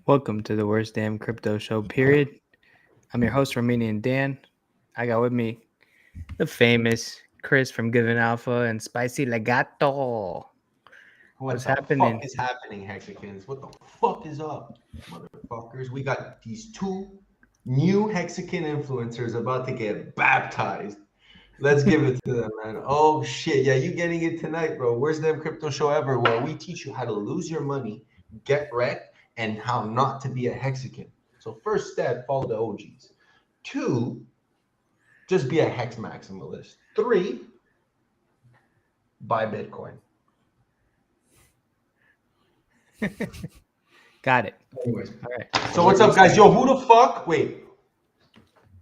Welcome to the worst damn crypto show, period. I'm your host, Romanian Dan. I got with me the famous Chris from Given Alpha and Spicy Legato. What's happening? What the fuck is happening, Hexicans? What the fuck is up, motherfuckers? We got these two new Hexican influencers about to get baptized. Let's give it to them, man. Oh, shit. Yeah, you getting it tonight, bro. Worst damn crypto show ever, where we teach you how to lose your money, get wrecked, and how not to be a Hexican. So first step, follow the OGs. 2, just be a Hex maximalist. 3, buy Bitcoin. Got it. Anyways. All right. So what's up, guys? Yo, who the fuck? Wait.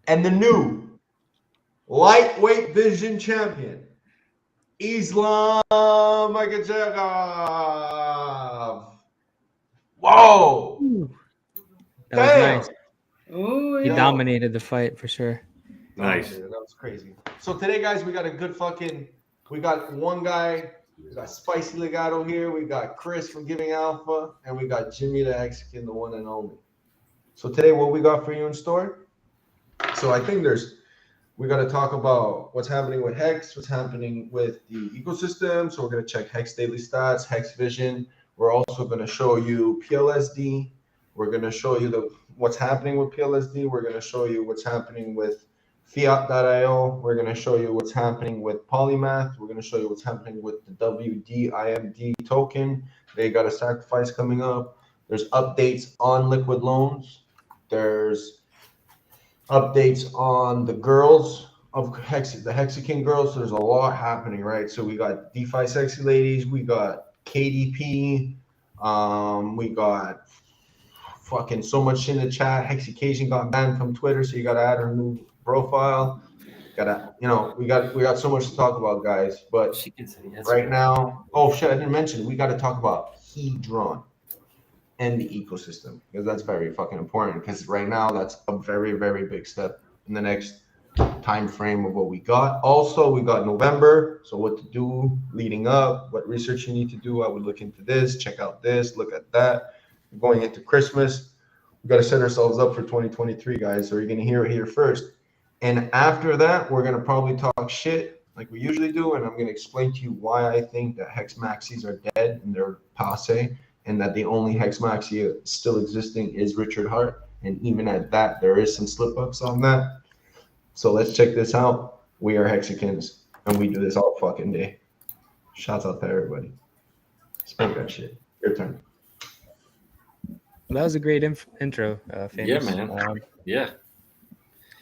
And the new lightweight division champion, Islam Makhachev. Whoa. That was nice. Oh, He dominated the fight for sure. Nice. That was crazy. So today, guys, we got a good we got one guy. We got Spicy Legato here. We got Chris from Giving Alpha. And we got Jimmy the Mexican, the one and only. So today, what we got for you in store? So I think we got to talk about what's happening with Hex, what's happening with the ecosystem. So we're going to check Hex daily stats, Hex vision. We're also going to show you PLSD. We're going to show you what's happening with PLSD. We're going to show you what's happening with Fiat.io. We're going to show you what's happening with Polymath. We're going to show you what's happening with the WDIMD token. They got a sacrifice coming up. There's updates on liquid loans. There's updates on the girls of the Hexican girls. So there's a lot happening, right? So we got DeFi sexy ladies. We got KDP. We got fucking so much in the chat. Hexication got banned from Twitter, so you got to add her new profile. We got so much to talk about, guys. But right now, oh shit, I didn't mention, we got to talk about HEDRON and the ecosystem, because that's very fucking important, because right now that's a very, very big step in the next time frame of what we got. Also, we got November, so what to do leading up, what research you need to do. I would look into this, check out this, look at that. We're going into Christmas. We got to set ourselves up for 2023, guys, so you're going to hear it here first. And after that, we're going to probably talk shit like we usually do, and I'm going to explain to you why I think that Hex Maxis are dead and they're passe, and that the only Hex Maxi still existing is Richard Hart. And even at that, there is some slip-ups on that. So let's check this out. We are Hexicans, and we do this all fucking day. Shouts out to everybody. Spank that shit. Your turn. That was a great intro, Famous. Yeah, man. Yeah.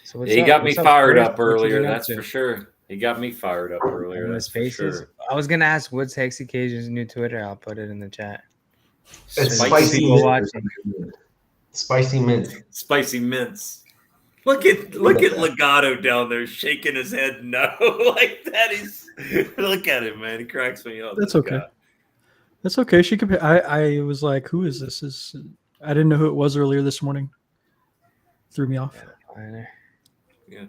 So He got me fired up earlier, Chris? that's for sure. He got me fired up earlier, that's for sure. I was going to ask, what's Hexication's new Twitter? I'll put it in the chat. It's Spicy spicy watching. Spicy mint. Spicy mints. Look at Legato down there shaking his head no like that. Look at him, man. He cracks me up. That's okay. That's okay. She could. I was like, who is this? I didn't know who it was earlier this morning. Threw me off. Yeah.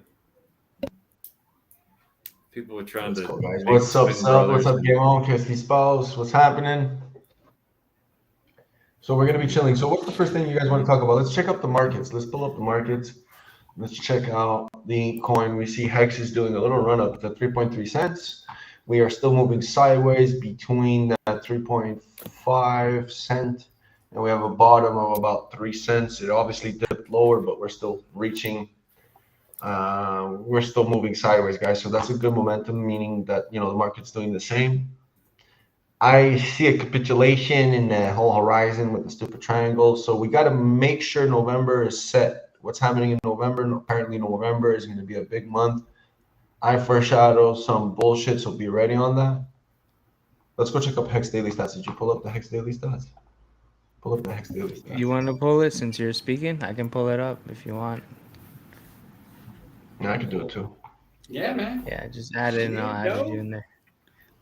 People were trying to. Cool, guys. What's up, Sub? What's up, Game On? Kirsty Spouse. What's happening? So we're gonna be chilling. So what's the first thing you guys want to talk about? Let's check out the markets. Let's pull up the markets. Let's check out the coin. We see Hex is doing a little run up to 3.3 cents. We are still moving sideways between 3.5 cent, and we have a bottom of about 3 cents. It obviously dipped lower, but we're still reaching. We're still moving sideways, guys. So that's a good momentum, meaning that the market's doing the same. I see a capitulation in the whole horizon with the stupid triangle. So we got to make sure November is set. What's happening in November? Apparently November is going to be a big month. I foreshadow some bullshit, so be ready on that. Let's go check up Hex Daily Stats. Did you pull up the Hex Daily Stats? Pull up the Hex Daily Stats. You want to pull it since you're speaking? I can pull it up if you want. Yeah, I could do it too. Yeah, man. Yeah, just add it and I'll add you in there.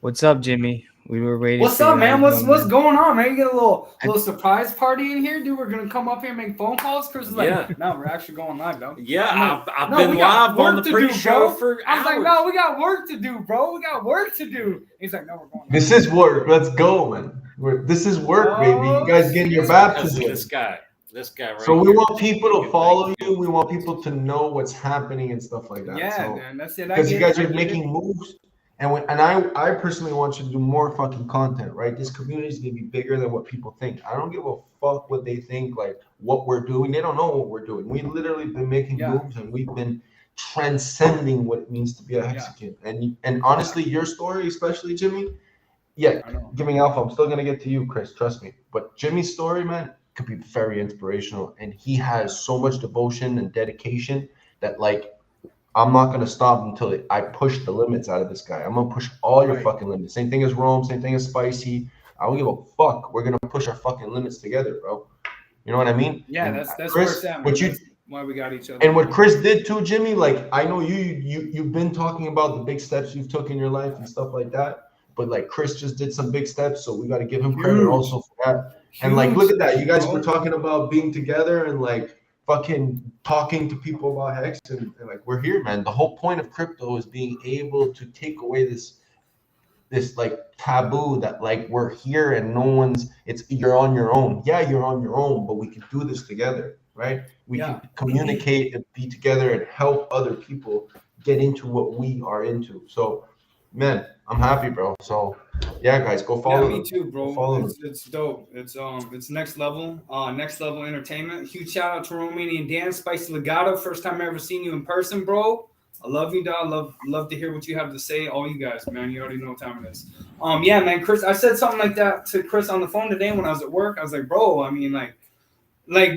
What's up, Jimmy? We were waiting. What's up, man? What's going on, man? You get a little surprise party in here, dude. We're gonna come up here and make phone calls. Chris is like, no, we're actually going live, though. Yeah, I've been live on the pre-show for hours. I was like, no, we got work to do, bro. We got work to do. He's like, no, we're going live. This is work. Let's go, man. This is work, baby. You guys getting your baptism. This guy. This guy right So we here want just people to fucking follow thank you. We want people to know what's happening and stuff like that. Yeah, So, man, that's it. I because you get guys it. are making moves, and I personally want you to do more fucking content, right? This community is gonna be bigger than what people think. I don't give a fuck what they think, like what we're doing. They don't know what we're doing. We literally been making Yeah. moves, and we've been transcending what it means to be a Mexican. And honestly, your story, especially Jimmy, yeah, I know. giving alpha. I'm still gonna get to you, Chris. Trust me. But Jimmy's story, man, could be very inspirational, and he has so much devotion and dedication that, like, I'm not gonna stop until I push the limits out of this guy. I'm gonna push all your Right. fucking limits. Same thing as Rome. Same thing as Spicy. I don't give a fuck. We're gonna push our fucking limits together, bro. You know what I mean? Yeah, And that's Chris, where it's at, man. what you That's why we got each other. and what Chris did too, Jimmy, like, I know you've been talking about the big steps you've took in your life and stuff like that, but like Chris just did some big steps, so we got to give him credit Huge. also for that. And like, Huge look at that, you steps, guys bro. were talking about being together and like fucking talking to people about Hex, and like, we're here, man. The whole point of crypto is being able to take away this like taboo that like we're here and no one's, it's you're on your own. Yeah, you're on your own, but we can do this together, right? We Yeah. can communicate and be together and help other people get into what we are into. So, man, I'm happy, bro. So, yeah, guys, go follow Yeah, me them. too, Go follow bro. them. It's dope. It's next level entertainment. Huge shout out to Romanian and Dan, Spicy Legato. First time I ever seen you in person, bro. I love you, dog. Love to hear what you have to say. All you guys, man. You already know what time it is. Yeah, man, Chris. I said something like that to Chris on the phone today when I was at work. I was like, bro, I mean, like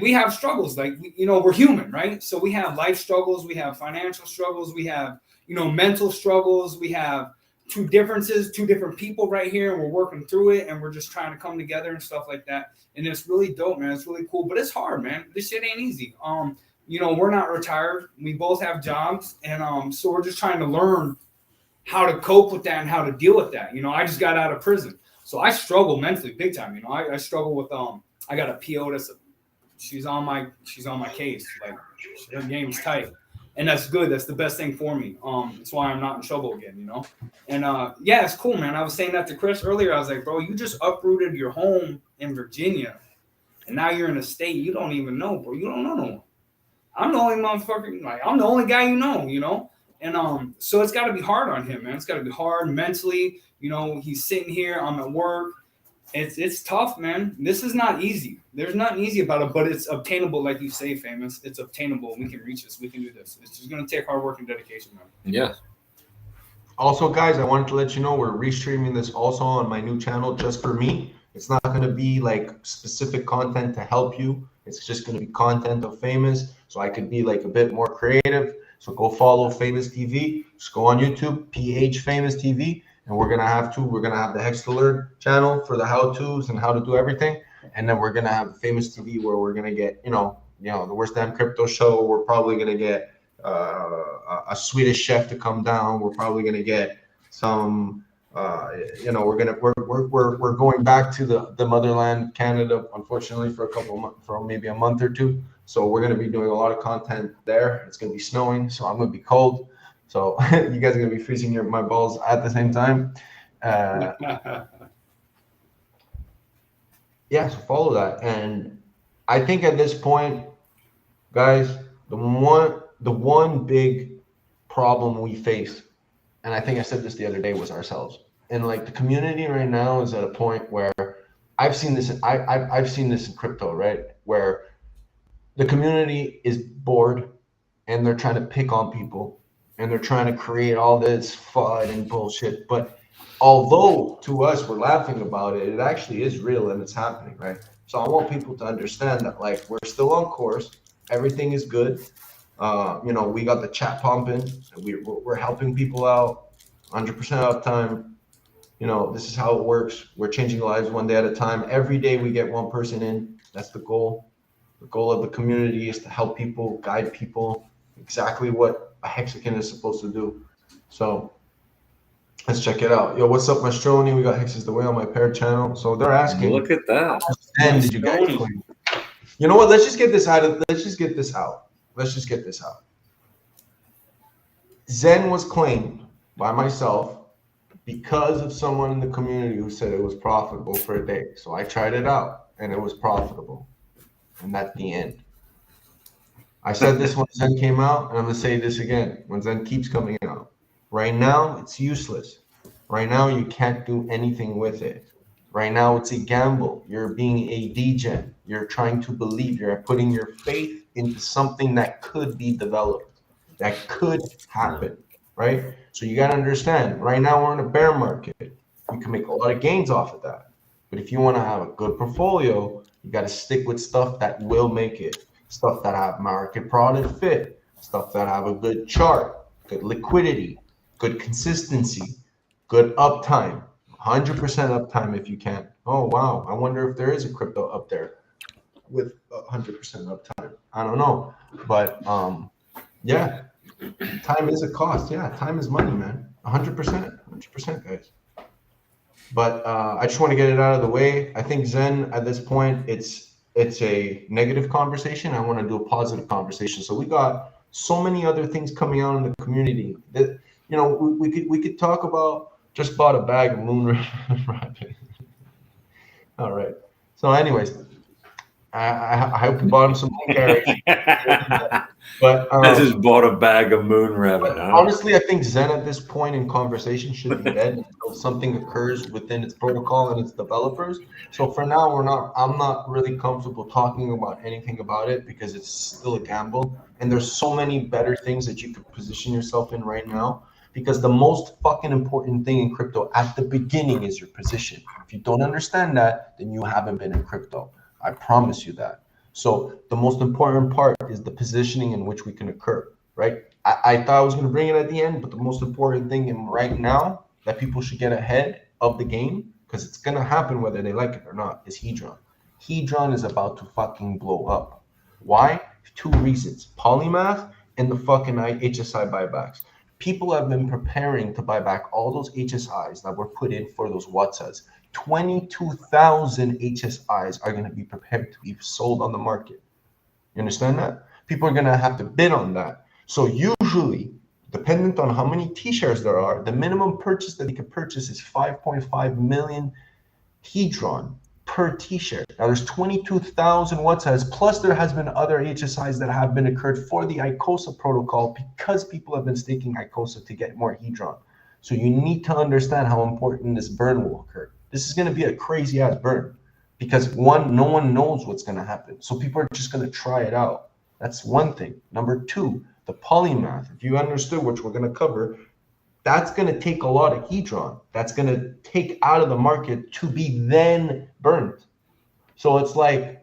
we have struggles. Like, you know, we're human, right? So we have life struggles. We have financial struggles. We have, you know, mental struggles. We have two different people right here, and we're working through it, and we're just trying to come together and stuff like that. And it's really dope, man. It's really cool, but it's hard, man. This shit ain't easy. You know, we're not retired. We both have jobs, and so we're just trying to learn how to cope with that and how to deal with that. You know, I just got out of prison, so I struggle mentally big time. You know, I struggle with I got a PO she's on my case. Like, her game's tight. And that's good. That's the best thing for me. That's why I'm not in trouble again, you know? And yeah, it's cool, man. I was saying that to Chris earlier. I was like, bro, you just uprooted your home in Virginia, and now you're in a state you don't even know, bro. You don't know no one. I'm the only motherfucker, like, I'm the only guy you know? And so it's gotta be hard on him, man. It's gotta be hard mentally. You know, he's sitting here, I'm at work. It's tough, man. This is not easy. There's nothing easy about it, but it's obtainable, like you say, Famous. It's obtainable. We can reach this. We can do this. It's just gonna take hard work and dedication, man. Yeah. Also, guys, I wanted to let you know we're restreaming this also on my new channel just for me. It's not going to be like specific content to help you. It's just going to be content of Famous, so I could be like a bit more creative. So go follow Famous TV. Just go on YouTube, PH Famous TV, and we're gonna have the Hex Alert channel for the how-tos and how to do everything, and then we're gonna have Famous TV where we're gonna get you know the Worst Damn Crypto Show. We're probably gonna get a Swedish chef to come down. We're probably gonna get some. We're going back to the motherland, Canada, unfortunately, for maybe a month or two. So we're gonna be doing a lot of content there. It's gonna be snowing, so I'm gonna be cold. So you guys are gonna be freezing my balls at the same time. Yeah, so follow that. And I think at this point, guys, the one big problem we face, and I think I said this the other day, was ourselves. And like the community right now is at a point where I've seen this in crypto, right? Where the community is bored and they're trying to pick on people and they're trying to create all this FUD and bullshit. But although to us we're laughing about it, it actually is real and it's happening, right? So I want people to understand that like we're still on course, everything is good. We got the chat pumping, and we're helping people out 100% uptime. This is how it works. We're changing lives one day at a time. Every day we get one person in. That's the goal. The goal of the community is to help people, guide people, exactly what a Hexagon is supposed to do. So let's check it out. Yo, what's up, Mastroni? We got Hexes the Way on my paired channel. So they're asking, Look at that. and did you guys claim? You know what? Let's just get this out. Zen was claimed by myself because of someone in the community who said it was profitable for a day. So I tried it out and it was profitable. and that's the end. I said this when Zen came out, and I'm gonna say this again when Zen keeps coming out. Right now, it's useless. Right now, you can't do anything with it. Right now, it's a gamble. You're being a degen. You're trying to believe. You're putting your faith into something that could be developed, that could happen, right? So you got to understand, right now, we're in a bear market. You can make a lot of gains off of that. But if you want to have a good portfolio, you got to stick with stuff that will make it. Stuff that have market product fit, stuff that have a good chart, good liquidity, good consistency, good uptime, 100% uptime if you can. Oh, wow. I wonder if there is a crypto up there with 100% uptime. I don't know. But yeah, time is a cost. Yeah, time is money, man. 100%, guys. But I just want to get it out of the way. I think Zen, at this point, it's a negative conversation. I want to do a positive conversation. So we got so many other things coming out in the community that, you know, we could talk about. Just bought a bag of moon rabbit. All right. So anyways, I hope you bought him some moon carrots. But I just bought a bag of moon rabbit. Huh? Honestly, I think Zen at this point in conversation should be dead until something occurs within its protocol and its developers. So for now, I'm not really comfortable talking about anything about it because it's still a gamble. And there's so many better things that you could position yourself in right now. Because the most fucking important thing in crypto at the beginning is your position. If you don't understand that, then you haven't been in crypto. I promise you that. So the most important part is the positioning in which we can occur, right? I thought I was going to bring it at the end, but the most important thing right now that people should get ahead of the game, because it's going to happen whether they like it or not, is HEDRON. HEDRON is about to fucking blow up. Why? 2 reasons. Polymath and the fucking HSI buybacks. People have been preparing to buy back all those HSIs that were put in for those WhatsAs. 22,000 HSIs are going to be prepared to be sold on the market. You understand that? People are going to have to bid on that. So usually, dependent on how many T-shares there are, the minimum purchase that you can purchase is 5.5 million HEDRON per T-share. Now there's 22,000 WhatsAs, plus there has been other HSIs that have been occurred for the ICOSA protocol because people have been staking ICOSA to get more HEDRON. So you need to understand how important this burn will occur. This is going to be a crazy ass burn because one, no one knows what's going to happen. So people are just going to try it out. That's one thing. Number 2, the polymath. If you understood, which we're going to cover, that's going to take a lot of HEDRON. That's going to take out of the market to be then burned. So it's like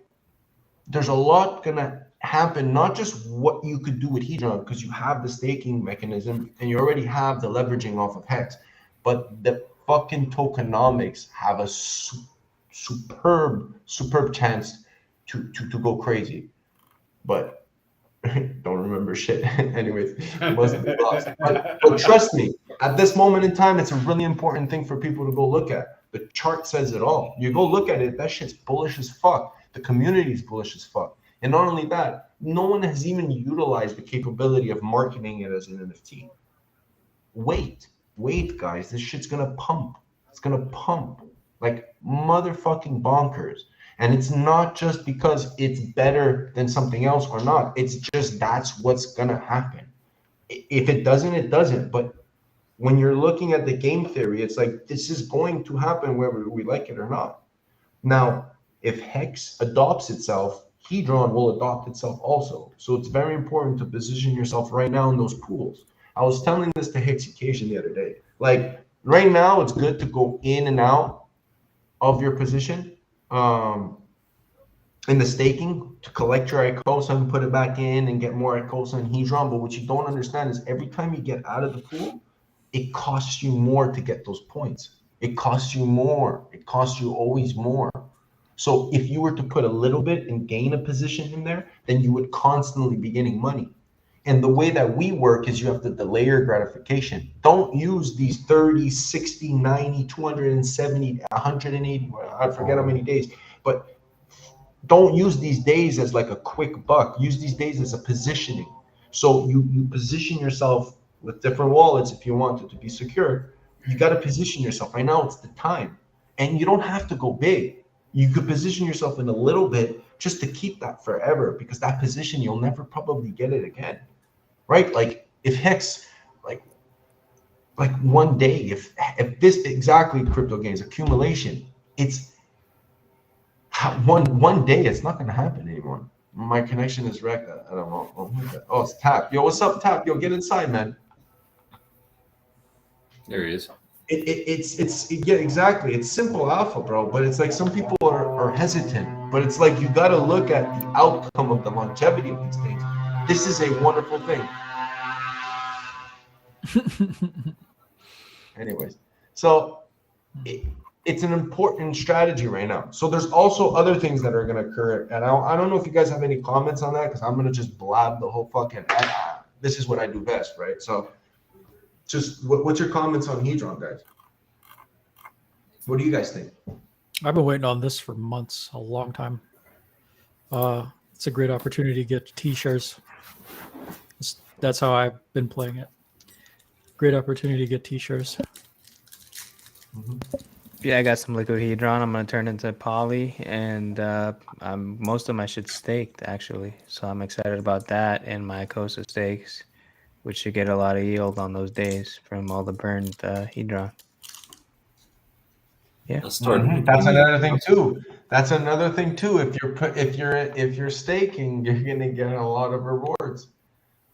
there's a lot going to happen, not just what you could do with HEDRON, because you have the staking mechanism and you already have the leveraging off of Hex, but the fucking tokenomics have a superb chance to go crazy. But don't remember shit. Anyways, must be lost. But trust me, at this moment in time, it's a really important thing for people to go look at. The chart says it all. You go look at it, that shit's bullish as fuck. The community is bullish as fuck. And not only that, no one has even utilized the capability of marketing it as an NFT. Wait, guys, this shit's gonna pump. It's gonna pump like motherfucking bonkers. And it's not just because it's better than something else or not. It's just that's what's going to happen. If it doesn't, it doesn't. But when you're looking at the game theory, it's like this is going to happen whether we like it or not. Now, if Hex adopts itself, HEDRON will adopt itself also. So it's very important to position yourself right now in those pools. I was telling this to Hex Occasion the other day. Like right now, it's good to go in and out of your position. In the staking to collect your ICOSA and put it back in and get more ICOSA and HEDRON. But what you don't understand is every time you get out of the pool, it costs you more to get those points. It costs you more. It costs you always more. So if you were to put a little bit and gain a position in there, then you would constantly be getting money. And the way that we work is you have to delay your gratification. Don't use these 30, 60, 90, 270, 180, I forget how many days, but don't use these days as like a quick buck. Use these days as a positioning. So you position yourself with different wallets if you want it to be secure. You got to position yourself. Right now, it's the time. And you don't have to go big. you could position yourself in a little bit just to keep that forever, because that position, you'll never probably get it again, right? Like if Hex, like one day, if this exactly crypto gains accumulation, it's one day, it's not going to happen anymore. My connection is wrecked. I don't know. Oh, it's Tap. Yo, what's up, Tap? Yo, get inside, man. There he is. Yeah, exactly. It's simple alpha, bro. But it's like some people are hesitant. But it's like you got to look at the outcome of the longevity of these things. This is a wonderful thing. Anyways, so it's an important strategy right now. So there's also other things that are going to occur. And I don't know if you guys have any comments on that, because I'm going to just blab the whole fucking, this is what I do best, right? So just what's your comments on Hedron, guys? What do you guys think? I've been waiting on this for months, a long time. It's a great opportunity to get T-shares. That's how I've been playing it. Great opportunity to get T-shares. Mm-hmm. Yeah, I got some liquid Hedron. I'm gonna turn into poly, and most of them I should staked actually. So I'm excited about that, and my ICOSA stakes, which should get a lot of yield on those days from all the burned Hedron. Yeah, That's another thing too. That's another thing too. If you're staking, you're gonna get a lot of rewards.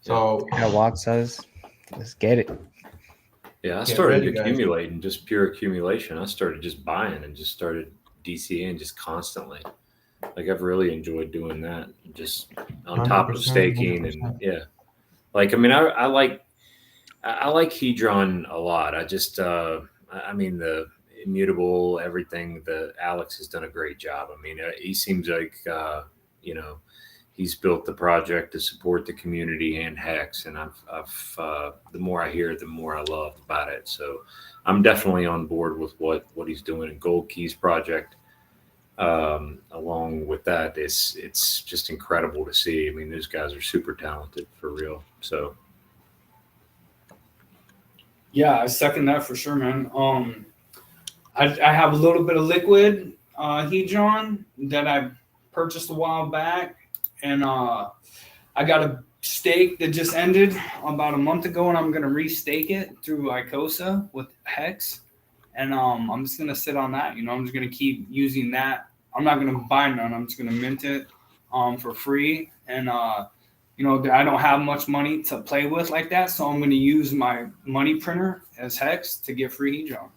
So Walk says, let's get it. Yeah, I started accumulating, just pure accumulation. I started just buying and just started DCAing just constantly. Like I've really enjoyed doing that, just on top of staking 100%. And yeah. Like I mean, I like Hedron a lot. I just I mean the immutable everything. The Alex has done a great job. I mean, he seems like you know, he's built the project to support the community and Hex, and I've the more I hear, the more I love about it. So I'm definitely on board with what he's doing in Gold Keys project. Along with that, it's just incredible to see. I mean, those guys are super talented for real. So yeah, I second that for sure, man. I have a little bit of liquid Hedron that I purchased a while back. And I got a stake that just ended about a month ago, and I'm going to restake it through ICOSA with Hex. And I'm just going to sit on that. You know, I'm just going to keep using that. I'm not going to buy none. I'm just going to mint it for free. And, you know, I don't have much money to play with like that. So I'm going to use my money printer as Hex to get free Hedron.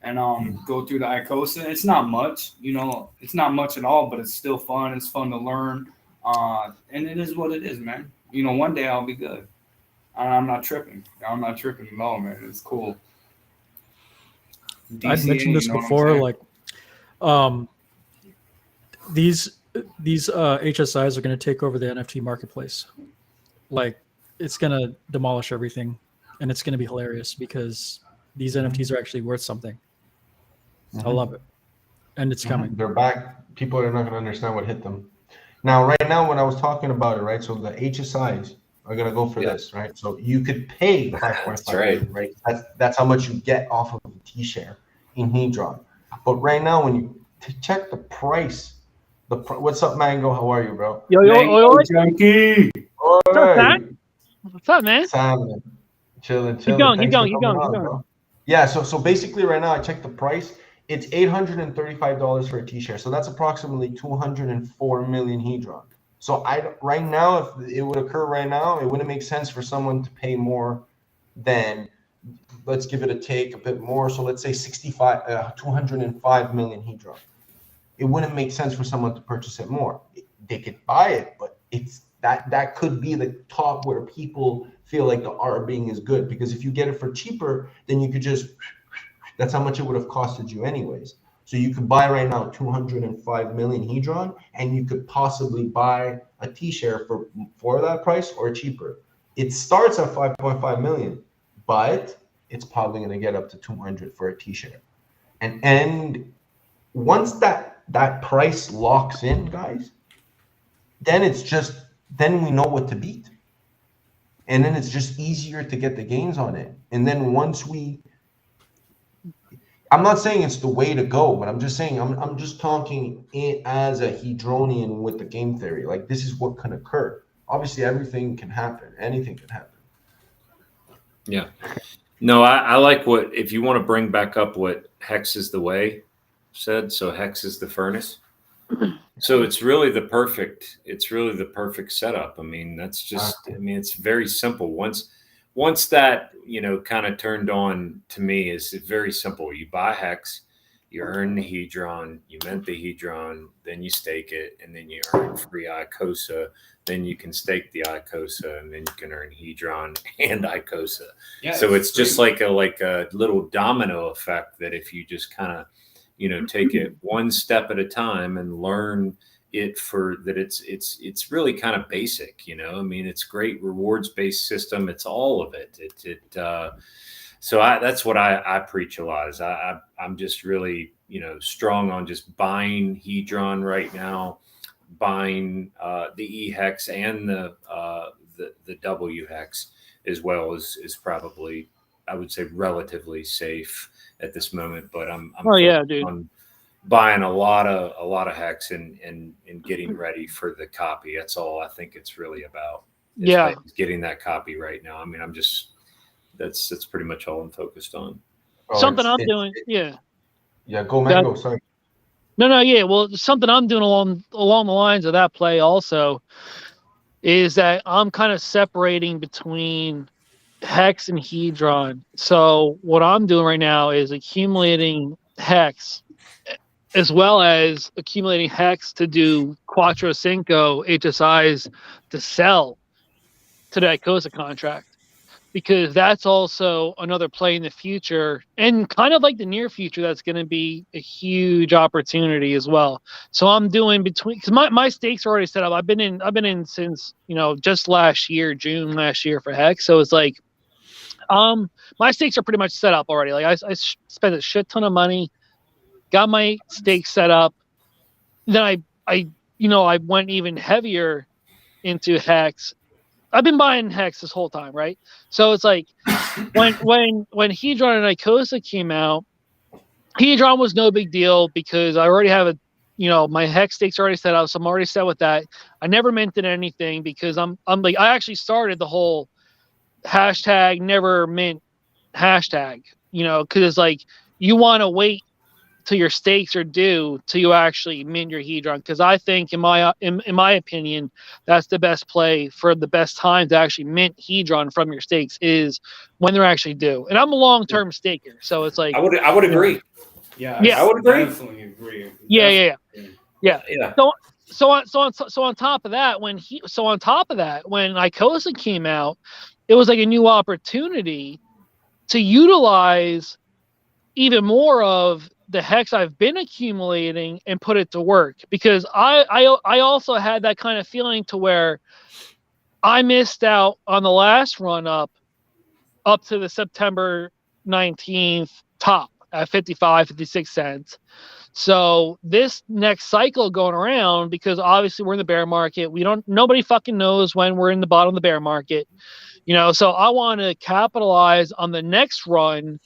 And go through the ICOSA. It's not much, you know, it's not much at all, but it's still fun. It's fun to learn. And it is what it is, man. You know, one day I'll be good. I'm not tripping. I'm not tripping at all, man. It's cool. DCA, I've mentioned this before, like these HSIs are going to take over the NFT marketplace. Like it's going to demolish everything, and it's going to be hilarious because these NFTs are actually worth something. I love it. And it's coming. They're back. People are not going to understand what hit them. Now, right now, when I was talking about it, right? So the HSIs are going to go for this, right? So you could pay 5.5, right? That's how much you get off of the T-share in Hedron. But right now, when you check the price, what's up, Mango? How are you, bro? Yo, junkie. All right. What's up, man? Salmon. Chilling. Keep going. Yeah, so basically right now I checked the price. It's $835 for a T-share. So that's approximately 204 million Hedron. So right now, if it would occur right now, it wouldn't make sense for someone to pay more than, let's give it a bit more. So let's say 205 million Hedron. It wouldn't make sense for someone to purchase it more. They could buy it, but it's that could be the top where people feel like the arbing is good, because if you get it for cheaper, then you could just, that's how much it would have costed you anyways. So you could buy right now 205 million Hedron, and you could possibly buy a T-share for that price or cheaper. It starts at 5.5 million, but it's probably going to get up to 200 for a T-share. And once that price locks in, guys, then we know what to beat. And then it's just easier to get the gains on it. And then once I'm not saying it's the way to go, but I'm just saying I'm just talking as a hedronian with the game theory. Like this is what can occur. Obviously, everything can happen. Anything can happen. Yeah. No, I like what, if you want to bring back up what Hex is the way said. So Hex is the furnace. So it's really the perfect setup. I mean, that's just, I mean, it's very simple. Once that, you know, kind of turned on to me, is very simple. You buy Hex, you earn the hedron, you mint the hedron, then you stake it, and then you earn free ICOSA. Then you can stake the ICOSA, and then you can earn hedron and ICOSA. Yeah, so it's just like a little domino effect that if you just kind of, you know, take it one step at a time and learn it for that, it's really kind of basic, you know. I mean, it's great rewards based system. It's all of it. So that's what I preach a lot. Is I'm just really, you know, strong on just buying hedron right now, buying the E hex and the W hex as well is probably, I would say, relatively safe at this moment. But I'm on buying a lot of hex and getting ready for the copy. That's all I think it's really about. It's getting that copy right now. I mean, I'm just that's pretty much all I'm focused on. Something I'm doing, Yeah, go Mango. Sorry. No, yeah. Well, something I'm doing along the lines of that play also is that I'm kind of separating between hex and hedron. So what I'm doing right now is accumulating hex, as well as accumulating hex to do Quattro Cinco HSIs to sell to the ICOSA contract, because that's also another play in the future and kind of like the near future that's going to be a huge opportunity as well. So I'm doing between, because my stakes are already set up. I've been in since, you know, just last year, June last year for hex. So it's like my stakes are pretty much set up already. Like I spent a shit ton of money, got my stakes set up. Then I went even heavier into hex. I've been buying hex this whole time, right? So it's like when hedron and ICOSA came out, hedron was no big deal because I already have my hex stakes already set up, so I'm already set with that. I never minted anything because I'm like, I actually started the whole hashtag never mint hashtag, you know, because it's like you want to wait till your stakes are due till you actually mint your hedron, because I think in my opinion that's the best play for the best time to actually mint hedron from your stakes is when they're actually due. And I'm a long-term staker, so it's like I would agree. Yeah, I would agree. Definitely agree. Yeah. So on top of that, when ICOSA came out, it was like a new opportunity to utilize even more of the hex I've been accumulating and put it to work, because I also had that kind of feeling to where I missed out on the last run up to the September 19th top at 56 cents. So this next cycle going around, because obviously we're in the bear market, nobody fucking knows when we're in the bottom of the bear market, you know, so I want to capitalize on the next run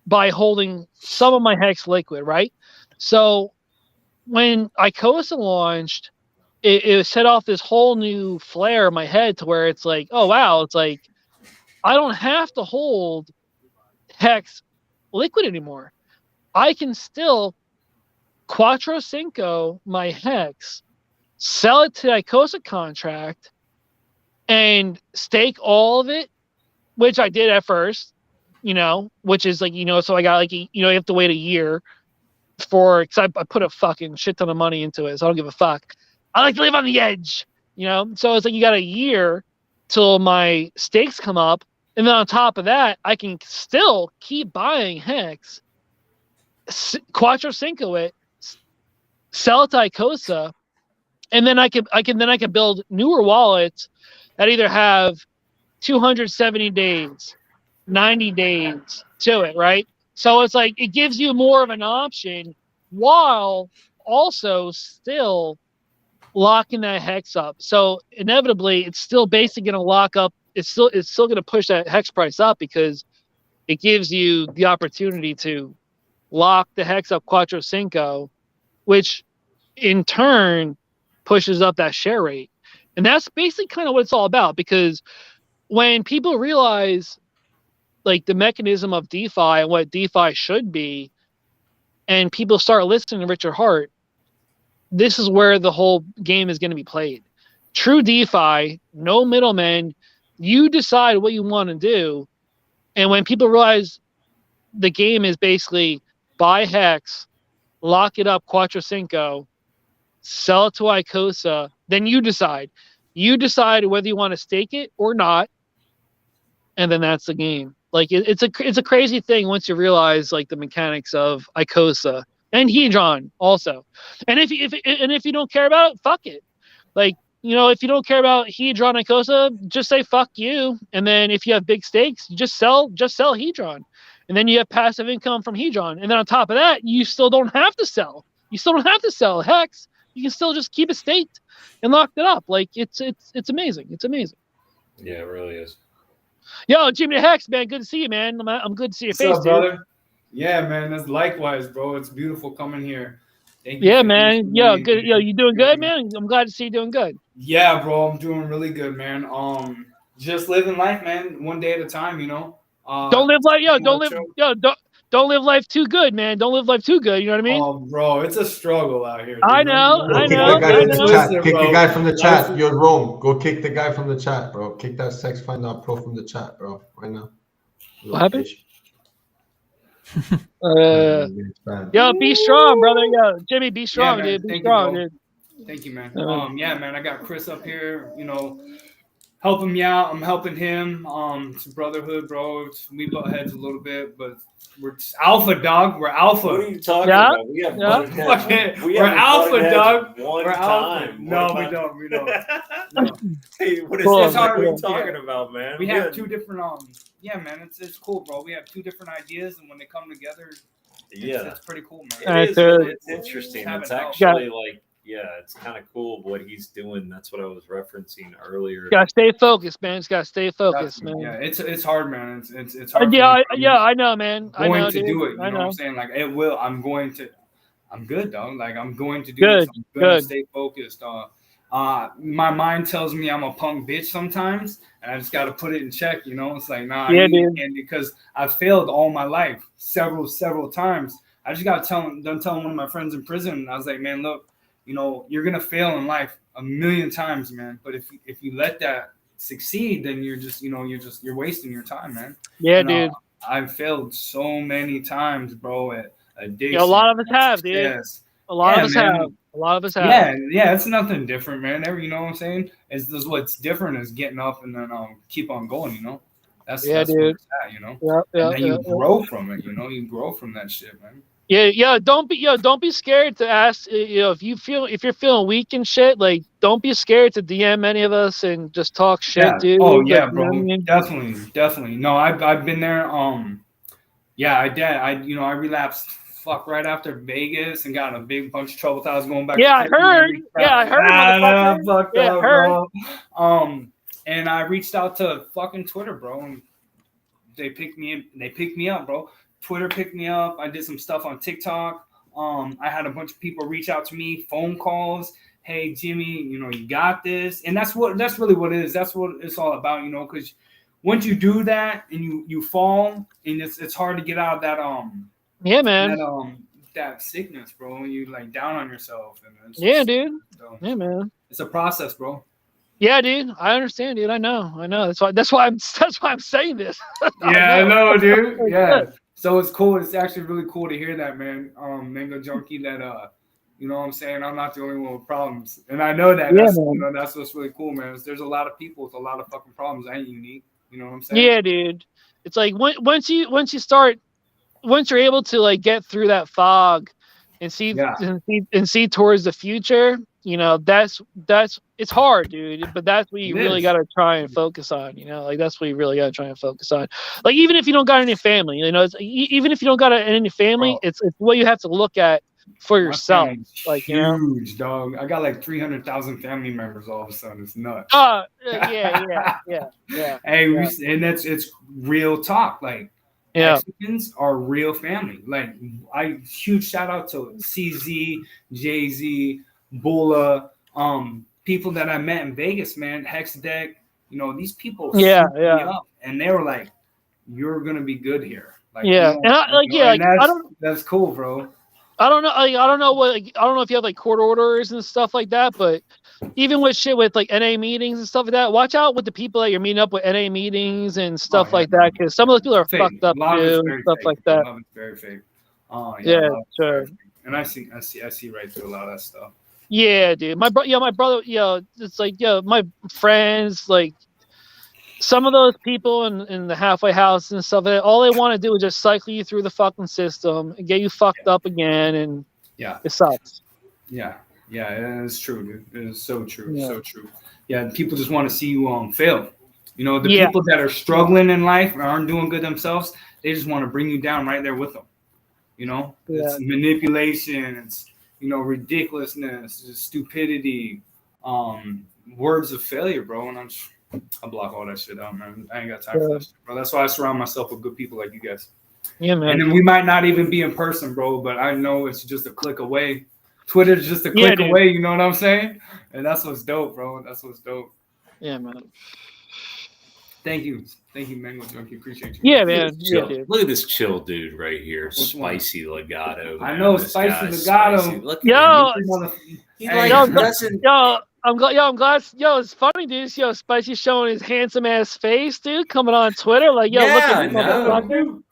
by holding some of my hex liquid, right? So when ICOSA launched, it set off this whole new flare in my head to where it's like, oh wow, it's like I don't have to hold hex liquid anymore. I can still Quattro Cinco my hex, sell it to the ICOSA contract, and stake all of it, which I did at first, you know, which is like, you know, so I got like, you have to wait a year because I put a fucking shit ton of money into it, so I don't give a fuck. I like to live on the edge, you know, so it's like you got a year till my stakes come up, and then on top of that, I can still keep buying hex, Quattro Cinco it, sell it to ICOSA, and then I can build newer wallets that either have 270 days, 90 days to it, right? So it's like it gives you more of an option while also still locking that hex up. So inevitably it's still basically going to lock up, it's still going to push that hex price up, because it gives you the opportunity to lock the hex up Quattro Cinco, which in turn pushes up that share rate. And that's basically kind of what it's all about, because when people realize like the mechanism of DeFi and what DeFi should be, and people start listening to Richard Hart, this is where the whole game is going to be played. True DeFi, no middlemen. You decide what you want to do. And when people realize the game is basically buy hex, lock it up Quattro Cinco, sell it to ICOSA, then you decide. You decide whether you want to stake it or not, and then that's the game. Like it's a crazy thing once you realize like the mechanics of ICOSA and HEDRON also. And if you don't care about it, fuck it. Like, you know, if you don't care about HEDRON and ICOSA, just say fuck you. And then if you have big stakes, you just sell HEDRON. And then you have passive income from HEDRON. And then on top of that, you still don't have to sell. You still don't have to sell hex. You can still just keep it staked and locked it up. Like it's amazing. It's amazing. Yeah, it really is. Yo, Jimmy the Hex, man, good to see you, man. I'm good to see your What's face, up, dude. brother? Yeah, man. That's likewise, bro. It's beautiful coming here. Thank you. Yeah, for man. listening Yo, and- good. Yo, you doing good, man? I'm glad to see you doing good. Yeah, bro. I'm doing really good, man. Just living life, man. One day at a time, you know. Don't live life, yo. Don't live, show. yo. Don't live life too good, man. Don't live life too good. You know what I mean? Oh, bro, it's a struggle out here. I dude. know, Go I kick know, the guy I from the know. chat. Listen, Kick the bro. guy from the chat. Listen. You're wrong. Go kick the guy from the chat, bro. Kick that sex find out pro from the chat, bro. Right now. What happened? Yo, be strong, brother. Yo, Jimmy, be strong, man. dude. Be Thank you, strong, bro. dude. Thank you, man. Uh, Yeah, man. I got Chris up here, you know, helping me out. I'm helping him. It's brotherhood, bro. We butt heads a little bit, but we're alpha, dog. We're alpha. What are you talking Yeah? about? We have Yeah. butted heads. Fuck it. We We're haven't alpha, butted heads dog. One We're alpha. time. No, One we time. don't. We don't. No. Hey, what is Cool. this? What are Yeah. you talking about, man? We have two different yeah, man, it's cool, bro. We have two different ideas, and when they come together, it's pretty cool, man. Alright, It is. so- It's interesting. It's Having actually like, yeah, it's kind of cool what he's doing. That's what I was referencing earlier. Gotta stay focused, man. Just gotta stay focused, man. Yeah, it's hard, man. It's hard. Yeah, for me. I know, man. I Going know, to dude. do it. You I know what know. I'm saying? Like it will. I'm good, dog. Like I'm going to do Good, this. I'm gonna good. stay focused. My mind tells me I'm a punk bitch sometimes, and I just got to put it in check. You know, it's like, nah, Yeah, you dude. can't, because I failed all my life, several times. I just got to telling one of my friends in prison. I was like, man, look, you know, you're gonna fail in life a million times, man. But if you let that succeed, then you're wasting your time, man. Yeah, And, dude. I've failed so many times, bro, at addiction. Yeah, a lot of us have, dude. Yes. A lot Yeah, of us man. have. A lot of us have. Yeah, it's nothing different, man. You know what I'm saying? It's just what's different is getting up and then keep on going, you know? That's where dude. it's at, you know? Yeah, And then you grow from it, you know? You grow from that shit, man. Yeah. Don't be scared to ask. You know, if you're feeling weak and shit, like don't be scared to DM any of us and just talk shit, Yeah. dude. Oh Like, yeah, you know bro. what I mean? Definitely. No, I've been there. Yeah, I did. I relapsed right after Vegas and got in a big bunch of trouble. I was going back. Yeah, to I prison. heard. Yeah, I heard. Nah, motherfucker. fucked Yeah, up, heard. bro. And I reached out to fucking Twitter, bro, and they picked me up, bro. Twitter picked me up. I did some stuff on TikTok. I had a bunch of people reach out to me, phone calls. Hey, Jimmy, you know, you got this. And that's really what it is. That's what it's all about, you know, because once you do that and you fall, and it's hard to get out of that Yeah, man. that sickness, bro. You like down on yourself, and it's Yeah, dude. so, Yeah, man. it's a process, bro. Yeah, dude. I understand, dude. I know. That's why I'm saying this. Yeah, I know, dude. Yeah. So it's cool. It's actually really cool to hear that, man. Mango Junkie, that you know what I'm saying? I'm not the only one with problems. And I know that. Yeah, That's, man. you know, that's what's really cool, man. There's a lot of people with a lot of fucking problems. I ain't unique. You know what I'm saying? Yeah, dude. It's like once you're able to like get through that fog and see and see towards the future, you know, that's it's hard, dude. But that's what you really got to try and focus on. You know, like that's what you really got to try and focus on. Like even if you don't got any family, you know, even if you don't got any family, it's what you have to look at for yourself. Like, you know, huge, dog. I got like 300,000 family members all of a sudden. It's nuts. yeah. Hey, and it's real talk. Like, Yeah. Mexicans are real family. Like, huge shout out to CZ, Jay-Z, Bula, people that I met in Vegas, man, Hex Deck. You know, these people Yeah, swooped me up, and they were like, "You're gonna be good here." Like, Yeah. you know, And that's cool, bro. I don't know. I don't know what. I don't know if you have like court orders and stuff like that, but even with shit with like NA meetings and stuff like that, watch out with the people that you're meeting up with NA meetings and stuff like that, because some of those people are Fake. fucked up A lot of too, it's and very stuff fake. like that. A lot of it's very fake. Oh Yeah, a lot of it's sure. very fake. And I see right through a lot of that stuff. Yeah, dude. My brother, it's like, my friends, like some of those people in the halfway house and stuff, all they want to do is just cycle you through the fucking system and get you fucked up again, and it sucks. Yeah, it's true, dude. It is so true, Yeah. so true. Yeah, people just want to see you fail. You know, the Yeah. people that are struggling in life or aren't doing good themselves, they just want to bring you down right there with them. You know, it's manipulation, it's, you know, ridiculousness, it's stupidity, words of failure, bro. And I block all that shit out, man. I ain't got time for that shit, bro. That's why I surround myself with good people like you guys. Yeah, man. And then we might not even be in person, bro, but I know it's just a click away. Twitter's just a click away, you know what I'm saying? And that's what's dope, bro. That's what's dope. Yeah, man. Thank you, Mango Junkie. Appreciate you. Yeah, man. Yeah, dude. Look at this chill dude right here. Which one? Spicy Legato. I man. know, This Spicy guy's Legato. spicy. Look at Yo, him. He Hey, like yo, doesn't. I'm glad. Yo, it's funny, dude. Yo, Spicy showing his handsome ass face, dude, coming on Twitter. Like, yo, look at this motherfucker.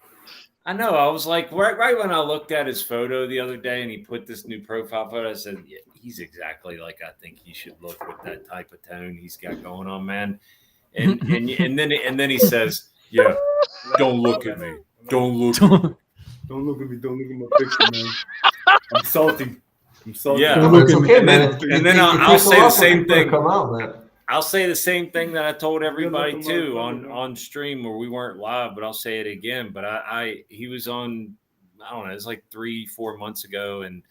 I know. I was like, right when I looked at his photo the other day and he put this new profile photo, I said, yeah, he's exactly like I think he should look with that type of tone he's got going on, man. And then he says, yeah, don't look at me. Don't look at me. Don't look at me. Don't look at my picture, man. I'm salty. Yeah, it's okay, man. And then I'll say the same thing. Come out, man. I'll say the same thing that I told everybody Good too looking on stream where we weren't live, but I'll say it again. But he was on, I don't know, it was like 3-4 months ago, and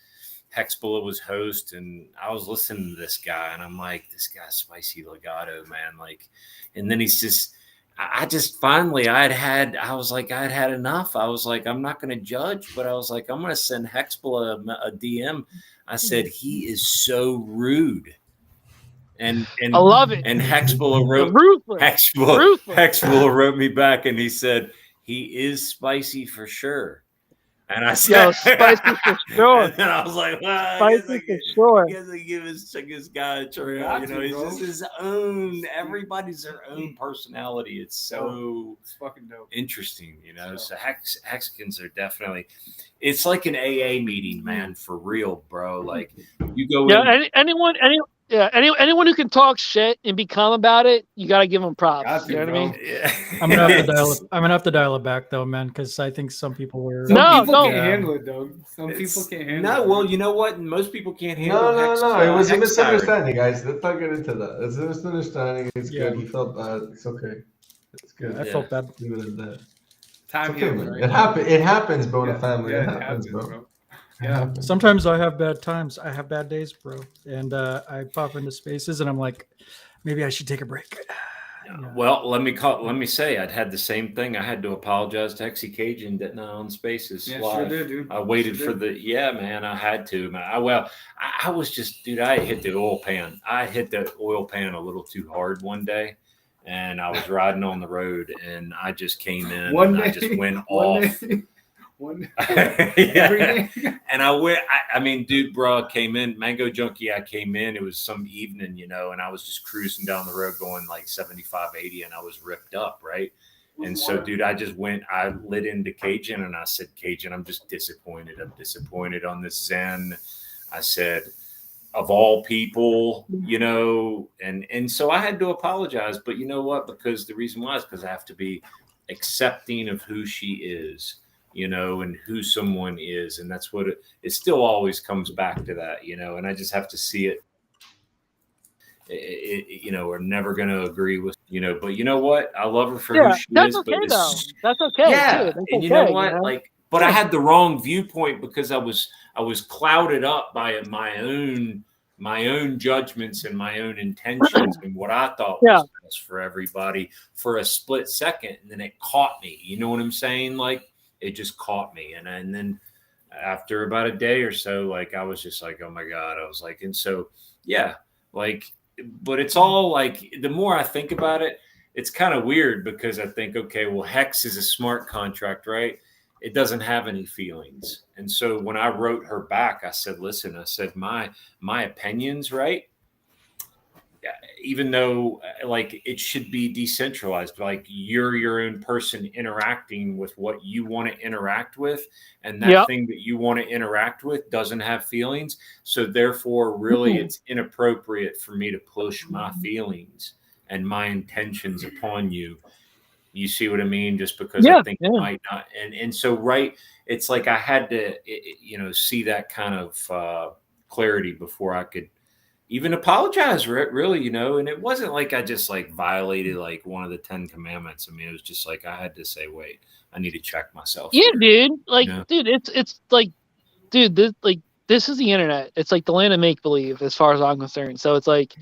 Hexbullet was host, and I was listening to this guy, and I'm like, this guy's Spicy Legato, man. Like, and then he's just, I was like, I had enough. I was like, I'm not going to judge, but I was like, I'm going to send Hexbullet a DM. I said, he is so rude. And I love it. And Hexbullet wrote me back, and he said, he is spicy for sure. And I said, spicy for sure. And I was like, well, spicy for sure. I guess I give this guy a trail. You know, he's just his own. Everybody's their own personality. It's so it's fucking dope. Interesting, you know. So Hexicans are definitely. It's like an AA meeting, man, for real, bro. Like you go. Yeah, anyone who can talk shit and be calm about it, you gotta give them props. You know what I mean? Yeah. I'm gonna have to dial it back though, man, because I think some people were. Some people can't handle it, though. Some people can't handle it. No, well, you know what? Most people can't handle. No. It was a misunderstanding, guys. Let's not get into that. It's a misunderstanding. It's good. He felt bad. It's okay. It's good. I felt bad. Leave it at that. Time okay, heals, right? It happens, bro. In a family, Yeah, it happens, bro. Yeah. Sometimes I have bad times. I have bad days, bro. And I pop into spaces and I'm like, maybe I should take a break. Yeah. Well, let me say, I'd had the same thing. I had to apologize to Hexy Cajun, didn't I, on Spaces? Yeah, live. sure did, dude. I waited for man, I had to, man. I was just, dude, I hit the oil pan. I hit the oil pan a little too hard one day. And I was riding on the road and I just came in I just went off. Yeah. And I mean, dude, bro, came in, Mango Junkie, I came in, it was some evening, you know, and I was just cruising down the road going like 75, 80, and I was ripped up, right? And so, dude, I lit into Cajun and I said, Cajun, I'm just disappointed. I'm disappointed on this Zen. I said, of all people, you know, and so I had to apologize, but you know what? Because the reason why is because I have to be accepting of who she is, you know, and who someone is. And that's what it still always comes back to that, you know, and I just have to see it, you know, we're never going to agree with, you know, but you know what? I love her for who she is. Okay, but though. That's okay. Yeah. That's and okay, you know what? You know? Like, but I had the wrong viewpoint because I was clouded up by my own judgments and my own intentions and what I thought was best for everybody for a split second. And then it caught me. You know what I'm saying? Like, it just caught me. And then after about a day or so, like, I was just like, oh my God, I was like, and so, yeah, like, but it's all like, the more I think about it, it's kind of weird because I think, okay, well, Hex is a smart contract, right? It doesn't have any feelings. And so when I wrote her back, I said, listen, I said, my opinions, right? Even though like it should be decentralized, like you're your own person interacting with what you want to interact with, and that thing that you want to interact with doesn't have feelings. So therefore, really, it's inappropriate for me to push my feelings and my intentions upon you. You see what I mean? Just because I think it might not. And so, right, it's like I had to, see that kind of clarity before I could even apologize, really, and it wasn't like I just like violated like one of the 10 commandments. I mean, it was just like I had to say, wait, I need to check myself. Yeah, dude. Like, dude, it's like, dude, this is the internet. It's like the land of make believe, as far as I'm concerned. So it's like,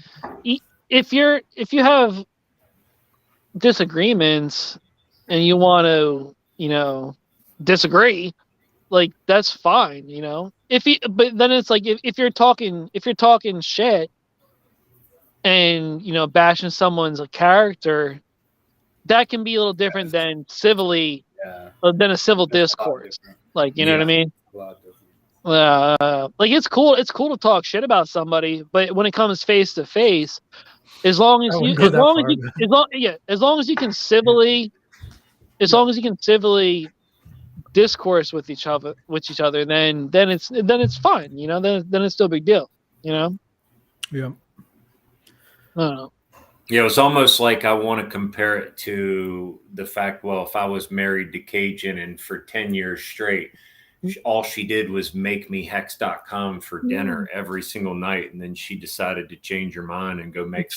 if you have disagreements and you want to, disagree, like that's fine, but then it's like if you're talking shit and bashing someone's character, that can be a little different than civilly than a civil discourse. Like, you know what I mean? Like it's cool to talk shit about somebody, but when it comes face to face, as long as you can civilly discourse with each other, then it's fine, then it's still a big deal, Yeah. I don't know. Yeah, it was almost like I want to compare it to the fact, well, if I was married to Cajun and for 10 years straight, all she did was make me hex.com for dinner every single night, and then she decided to change her mind and go make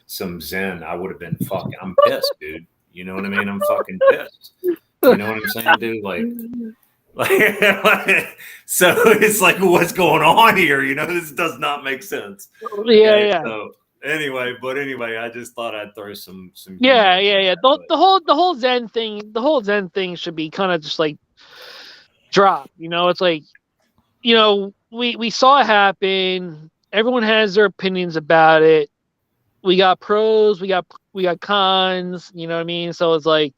some Zen, I would have been I'm pissed, dude. You know what I mean? I'm fucking pissed. You know what I'm saying, dude? Like, so it's like, what's going on here? This does not make sense. Yeah. So anyway, I just thought I'd throw some. Yeah. The whole Zen thing should be kind of just like drop. It's like, we saw it happen. Everyone has their opinions about it. We got pros, we got cons. You know what I mean? So it's like,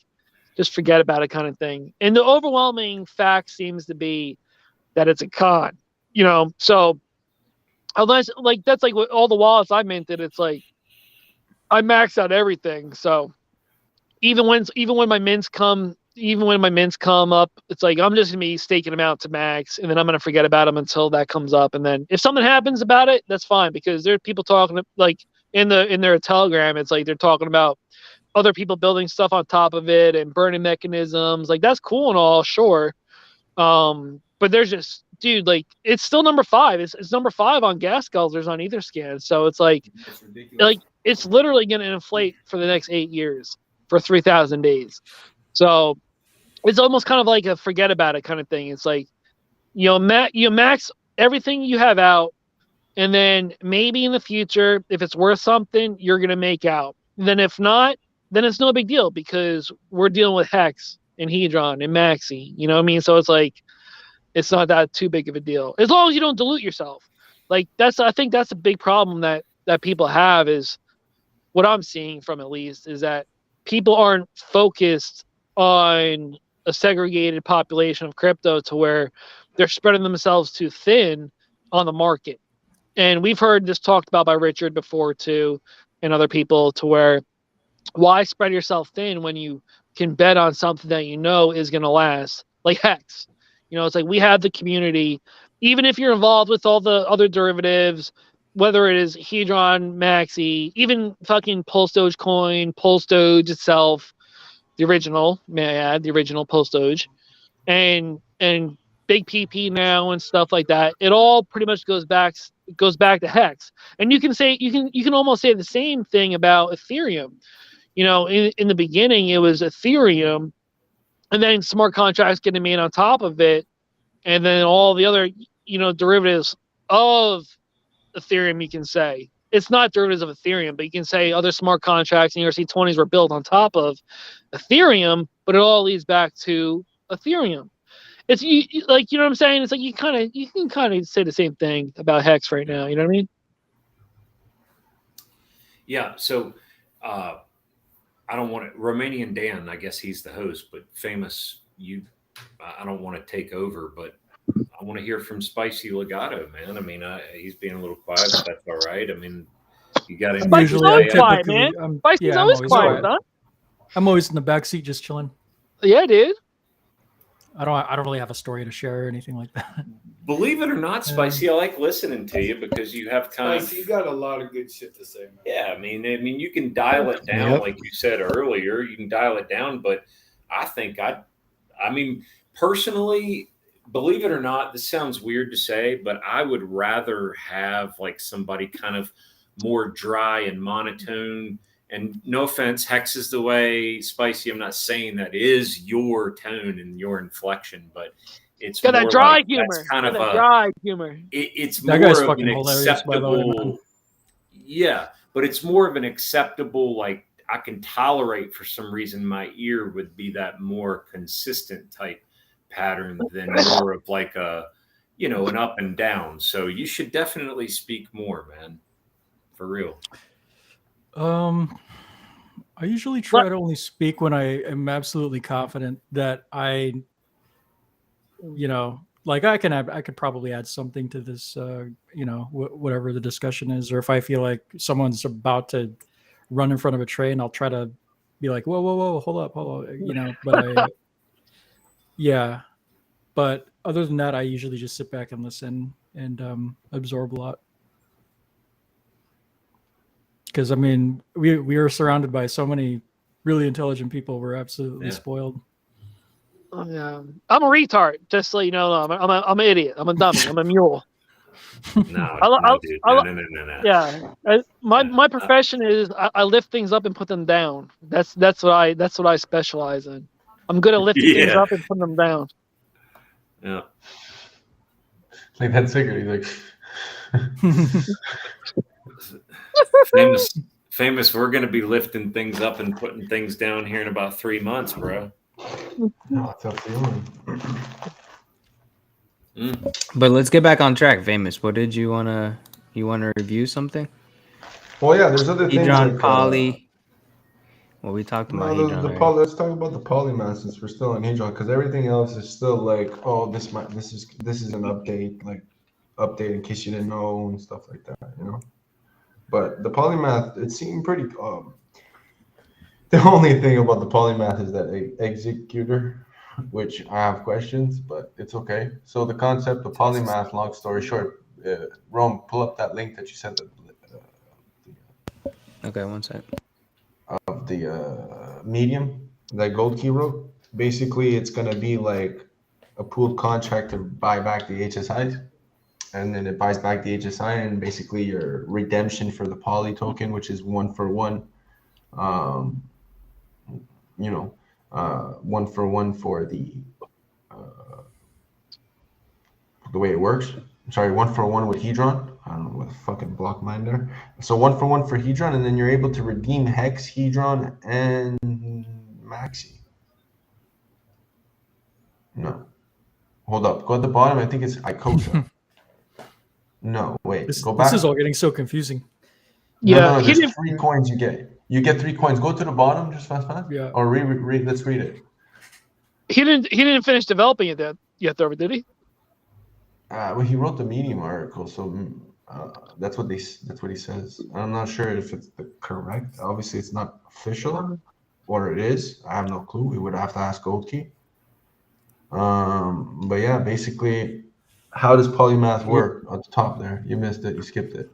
just forget about it, kind of thing. And the overwhelming fact seems to be that it's a con. So unless like that's like with all the wallets I minted, it's like I maxed out everything. So even when my mints come up, it's like I'm just gonna be staking them out to max, and then I'm gonna forget about them until that comes up. And then if something happens about it, that's fine, because there are people talking like in their Telegram. It's like they're talking about other people building stuff on top of it and burning mechanisms. Like that's cool and all, sure. But there's just, dude, like it's still number 5. It's number 5 on gas guzzlers on Etherscan. So it's like it's literally going to inflate for the next 8 years for 3,000 days. So it's almost kind of like a forget about it kind of thing. It's like, max everything you have out, and then maybe in the future, if it's worth something, you're going to make out. Then if not, then it's no big deal, because we're dealing with Hex and Hedron and Maxi. You know what I mean? So it's like, it's not that too big of a deal, as long as you don't dilute yourself. Like I think that's a big problem that people have, is what I'm seeing from, at least, is that people aren't focused on a segregated population of crypto to where they're spreading themselves too thin on the market. And we've heard this talked about by Richard before too, and other people, to where, why spread yourself thin when you can bet on something that is going to last, like Hex? It's like we have the community. Even if you're involved with all the other derivatives, whether it is Hedron, Maxi, even fucking PulseChain, PulseDoge itself, the original, may I add, the original PulseDoge, and Big PP now and stuff like that. It all pretty much goes back to Hex. And you can almost say the same thing about Ethereum. In the beginning, it was Ethereum, and then smart contracts getting made on top of it, and then all the other, derivatives of Ethereum. You can say it's not derivatives of Ethereum, but you can say other smart contracts and ERC20s were built on top of Ethereum, but it all leads back to Ethereum. It's like, you know what I'm saying? It's like you can kind of say the same thing about Hex right now. You know what I mean? Yeah. So I don't want to, Romanian Dan, I guess he's the host, but Famous, I don't want to take over, but I want to hear from Spicy Legato, man. I mean, he's being a little quiet, but that's all right. I mean, you got to Spicy's always quiet, man. Spicy's always quiet, son. I'm always in the back seat just chilling. Yeah, dude. I don't really have a story to share or anything like that. Believe it or not, Spicy, I like listening to you because you have kind Spicy, you got a lot of good shit to say, man. Yeah, I mean, you can dial it down, like you said earlier. You can dial it down, but I think I mean, personally, believe it or not, this sounds weird to say, but I would rather have like somebody kind of more dry and monotone. And no offense, Hex is the way. Spicy, I'm not saying that is your tone and your inflection, but it's got more that dry like humor. That's kind of a dry humor. It's that more guy's of fucking an hilarious, by the way, man. acceptable. Yeah, but it's more of an acceptable, like I can tolerate for some reason. My ear would be that more consistent type pattern than more of like a, you know, an up and down. So you should definitely speak more, man. For real. I usually try to only speak when I am absolutely confident that you know, like I could probably add something to this, you know, whatever the discussion is, or if I feel like someone's about to run in front of a train, I'll try to be like, whoa, hold up, you know. But yeah. But other than that, I usually just sit back and listen and absorb a lot. Because I mean, we are surrounded by so many really intelligent people. We're absolutely spoiled. Yeah, I'm a retard. Just so you know, I'm an idiot. I'm a dummy. I'm a mule. No, dude. No. Yeah, my profession is I lift things up and put them down. That's what I specialize in. I'm good at lifting things up and putting them down. Yeah. Like that cigarette, he's like famous. We're gonna be lifting things up and putting things down here in about 3 months, bro. No, it's up to you. But let's get back on track. Famous, what did you wanna review something? Well, yeah, there's other things Hedron, like poly. Well, we talked about Hedron. Let's talk about the polymath since we're still on Hedron, because everything else is still like, oh, this is an update, like update in case you didn't know and stuff like that, you know. But the polymath, it seemed pretty. The only thing about the polymath is that executor, which I have questions, but it's okay. So the concept of polymath, long story short, Rome, pull up that link that you sent. Okay, one sec. Of the medium that Gold Key wrote. Basically, it's going to be like a pooled contract to buy back the HSIs, and then it buys back the HSI, and basically your redemption for the poly token, which is 1-for-1. You know, 1-for-1 for the way it works. Sorry, 1-for-1 with Hedron. I don't know what the fucking block mine there. So 1-for-1 for Hedron, and then you're able to redeem Hex, Hedron, and Maxi. No. Hold up. Go at the bottom. I think it's ICOSA. No, wait. Go back. This is all getting so confusing. Yeah, no, there's 3 coins you get. You get 3 coins. Go to the bottom, just fast. Yeah. Or read. Let's read it. He didn't finish developing it yet, though, did he? Well, he wrote the Medium article, so that's what he says. I'm not sure if it's correct. Obviously, it's not official, or it is. I have no clue. We would have to ask Goldkey. But yeah, basically, how does polymath work? At the top there, you missed it. You skipped it.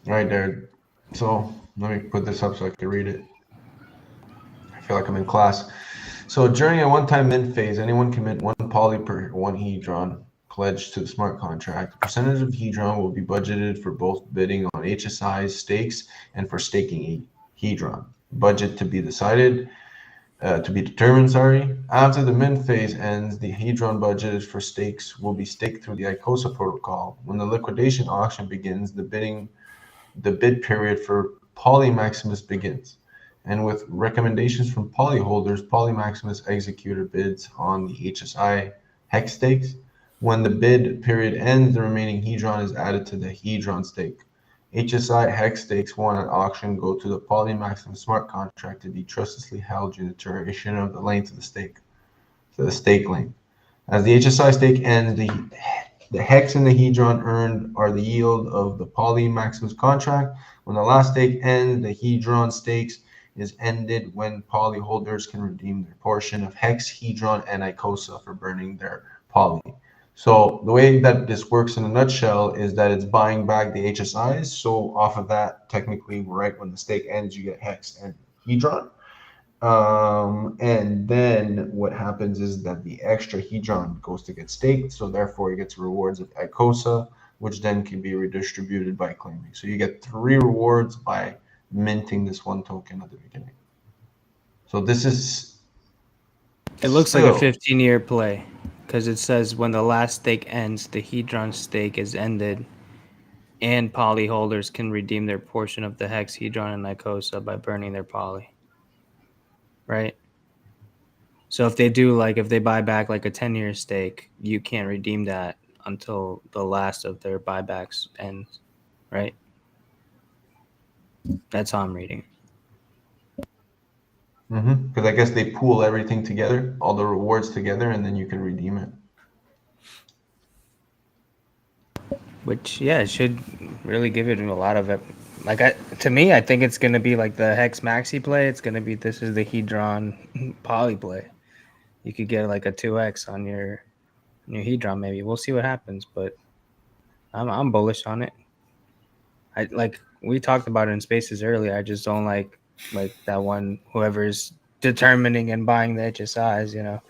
Right there. So let me put this up so I can read it. I feel like I'm in class. So during a one-time mint phase, anyone can mint 1 poly per 1 Hedron pledged to the smart contract. A percentage of Hedron will be budgeted for both bidding on HSI stakes and for staking Hedron. Budget to be determined. After the mint phase ends, the Hedron budgeted for stakes will be staked through the ICOSA protocol. When the liquidation auction begins, the bid period for Poly Maximus begins. And with recommendations from poly holders, PolyMaximus executor bids on the HSI hex stakes. When the bid period ends, the remaining hedron is added to the hedron stake. HSI hex stakes won at auction go to the PolyMaximus smart contract to be trustlessly held during the duration of the length of the stake, so the stake length. As the HSI stake ends, the hex and the hedron earned are the yield of the PolyMaximus contract. When the last stake ends, the hedron stakes is ended when poly holders can redeem their portion of hex, hedron, and ICOSA for burning their poly. So the way that this works in a nutshell is that it's buying back the HSIs. So off of that, technically, right when the stake ends, you get hex and hedron. And then what happens is that the extra hedron goes to get staked. So therefore, it gets rewards of ICOSA, which then can be redistributed by claiming. So you get 3 rewards by minting this 1 token at the beginning. So this is... It looks like a 15-year play because it says when the last stake ends, the hedron stake is ended, and poly holders can redeem their portion of the hex, hedron, and ICOSA by burning their poly. Right? So if they do, like, if they buy back like a 10-year stake, you can't redeem that until the last of their buybacks ends, right? That's how I'm reading. Because I guess they pool everything together, all the rewards together, and then you can redeem it. Which, yeah, it should really give it a lot of it. Like, to me, I think it's going to be like the Hex Maxi play. It's going to be, this is the Hedron Poly play. You could get like a 2x on your Hedron maybe. We'll see what happens, but I'm bullish on it. Like we talked about it in Spaces earlier. I just don't like that one, whoever's determining and buying the HSIs, you know.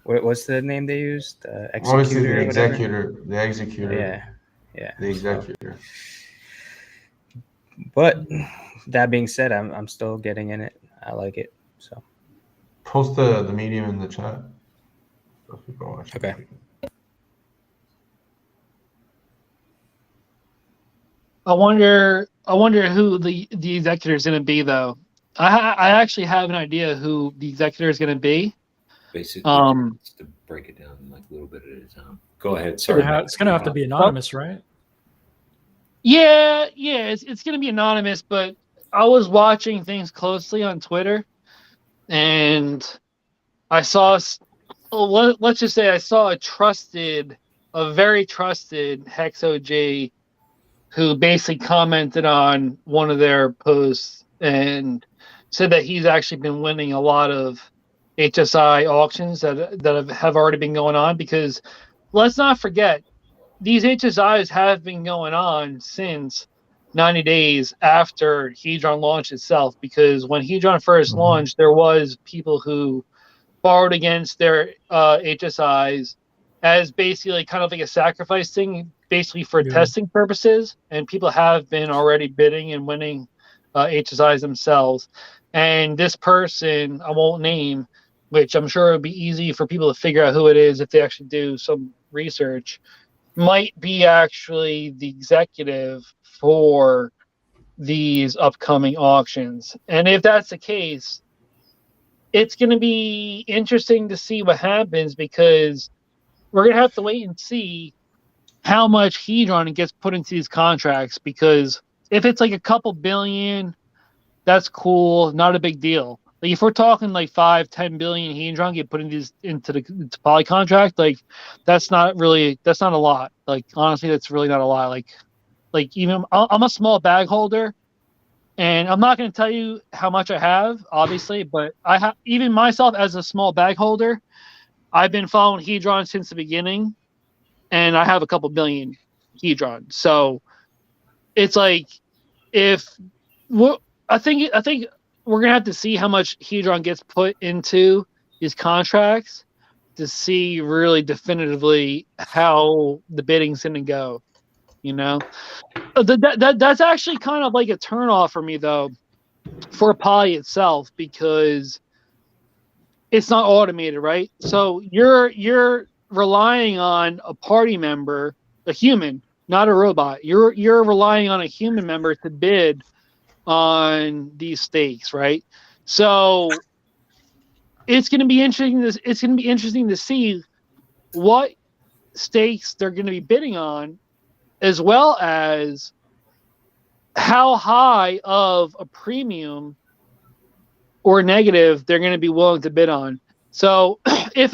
What's the name they used? The executor. Obviously, the executor. The executor. Yeah. The executor. But that being said, I'm still getting in it. I like it. So post the medium in the chat. So people watch. Okay. I wonder who the executor is going to be, though. I actually have an idea who the executor is going to be. Basically, to break it down like a little bit at a time. Go ahead. Sorry. It's going to have to be anonymous, right? Yeah, it's going to be anonymous, but I was watching things closely on Twitter, and I saw, let's just say I saw a very trusted Hex OG who basically commented on one of their posts and said that he's actually been winning a lot of HSI auctions that have already been going on, because let's not forget, these HSIs have been going on since 90 days after Hedron launched itself, because when Hedron first launched, there was people who borrowed against their HSIs as basically kind of like a sacrifice thing, basically for testing purposes, and people have been already bidding and winning HSIs themselves. And this person, I won't name, which I'm sure it would be easy for people to figure out who it is if they actually do some research, might be actually the executive for these upcoming auctions. And if that's the case, it's going to be interesting to see what happens, because we're going to have to wait and see how much Hedron gets put into these contracts, because if it's like a couple billion, that's cool, not a big deal. Like if we're talking like 5-10 billion Hedron get put into the poly contract, like that's not a lot. Like honestly, that's really not a lot. Like even I'm a small bag holder, and I'm not going to tell you how much I have, obviously, but I have, even myself as a small bag holder, I've been following Hedron since the beginning, and I have a couple billion Hedron. So it's like, I think we're gonna have to see how much Hedron gets put into these contracts to see really definitively how the bidding's gonna go. You know, that's actually kind of like a turnoff for me, though, for poly itself, because it's not automated, right? So you're relying on a party member, a human, not a robot. You're relying on a human member to bid on these stakes, right? So it's going to be interesting. It's going to be interesting to see what stakes they're going to be bidding on, as well as how high of a premium or negative they're going to be willing to bid on. So if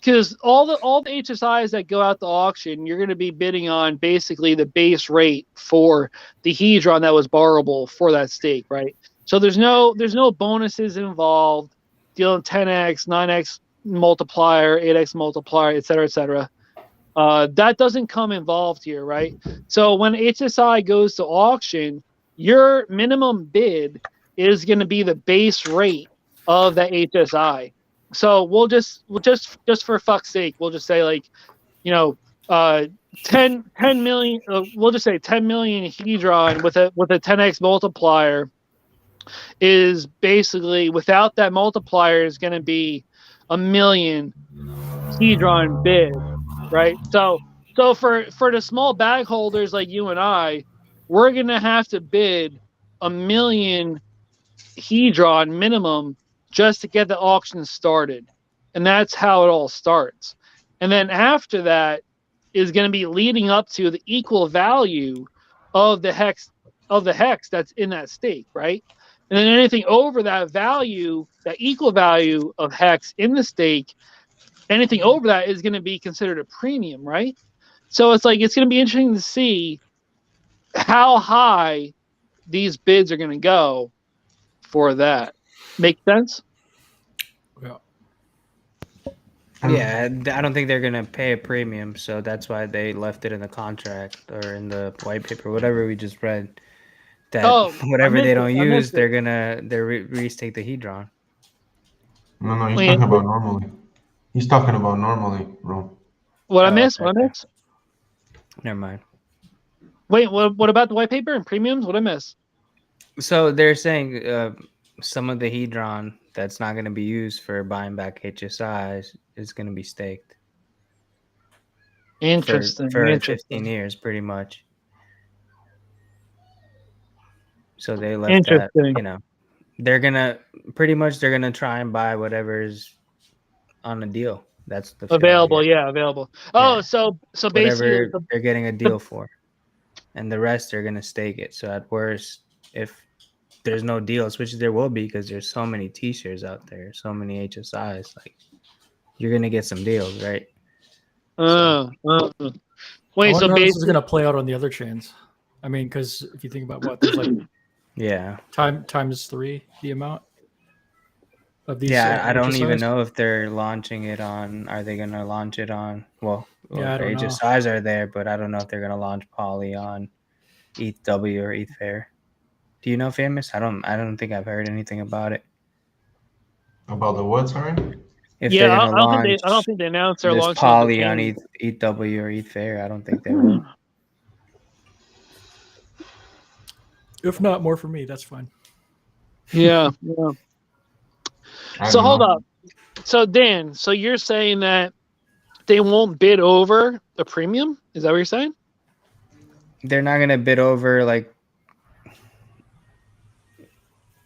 because all the HSIs that go out to auction, you're going to be bidding on basically the base rate for the hedron that was borrowable for that stake, right? So there's no bonuses involved, dealing 10x, 9x multiplier, 8x multiplier, et cetera, that doesn't come involved here, right? So when HSI goes to auction, your minimum bid is going to be the base rate of that HSI. So we'll just for fuck's sake, we'll just say, like, 10 million. We'll just say 10 million hedron with a 10x multiplier is basically, without that multiplier, is going to be a million hedron bid, right? So for the small bag holders like you and I, we're going to have to bid a million hedron minimum just to get the auction started. And that's how it all starts. And then after that is going to be leading up to the equal value of the hex that's in that stake, right? And then anything over that value, that equal value of hex in the stake, anything over that is going to be considered a premium, right? So it's going to be interesting to see how high these bids are going to go for that. Make sense? Yeah, I don't think they're gonna pay a premium, so that's why they left it in the contract or in the white paper, whatever we just read. That whatever they don't use, they're gonna restake the hedron. No, he's talking about normally. He's talking about normally, bro. What I missed? Never mind. Wait, what about the white paper and premiums? What I miss? So they're saying some of the hedron that's not going to be used for buying back HSIs is going to be staked. Interesting. For 15 years, pretty much. So they left that, they're going to try and buy whatever's on the deal. That's the available. Oh, so basically they're getting a deal for, and the rest they're going to stake it. So at worst, if there's no deals, which there will be because there's so many T-shares out there, so many HSIs, like, you're gonna get some deals, right? Wait, so basically this is gonna play out on the other chains. I mean, because if you think about what there's times 3 the amount of these. I don't even know if they're launching it on. Are they gonna launch it on? Well HSIs are there, but I don't know if they're gonna launch Poly on ETH-W or ETH-Fair. Do you know, Famous? I don't think I've heard anything about it. About the what, sorry? I don't think they announced their launch. Poly on ETH-W or ETH-Fair. I don't think they will. If not, more for me. That's fine. Yeah. So hold up. So Dan, so you're saying that they won't bid over a premium? Is that what you're saying? They're not gonna bid over, like,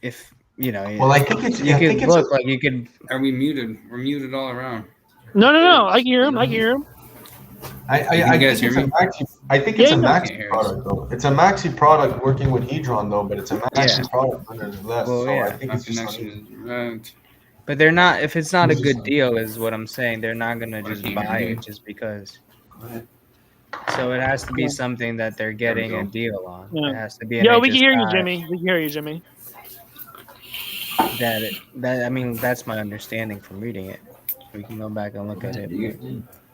if well, I think it's you could. Are we muted? We're muted all around. No. I hear him. I think it's a MAXI product though. It's a MAXI product working with HEDRON though, but it's a MAXI product nonetheless. Well, so I think it's just right. But they're not. If it's not a good deal, is what I'm saying. They're not gonna just buy it just because. So it has to be something that they're getting a deal on. It has to be. We can hear you, Jimmy. I mean, that's my understanding from reading it. We can go back and look at it.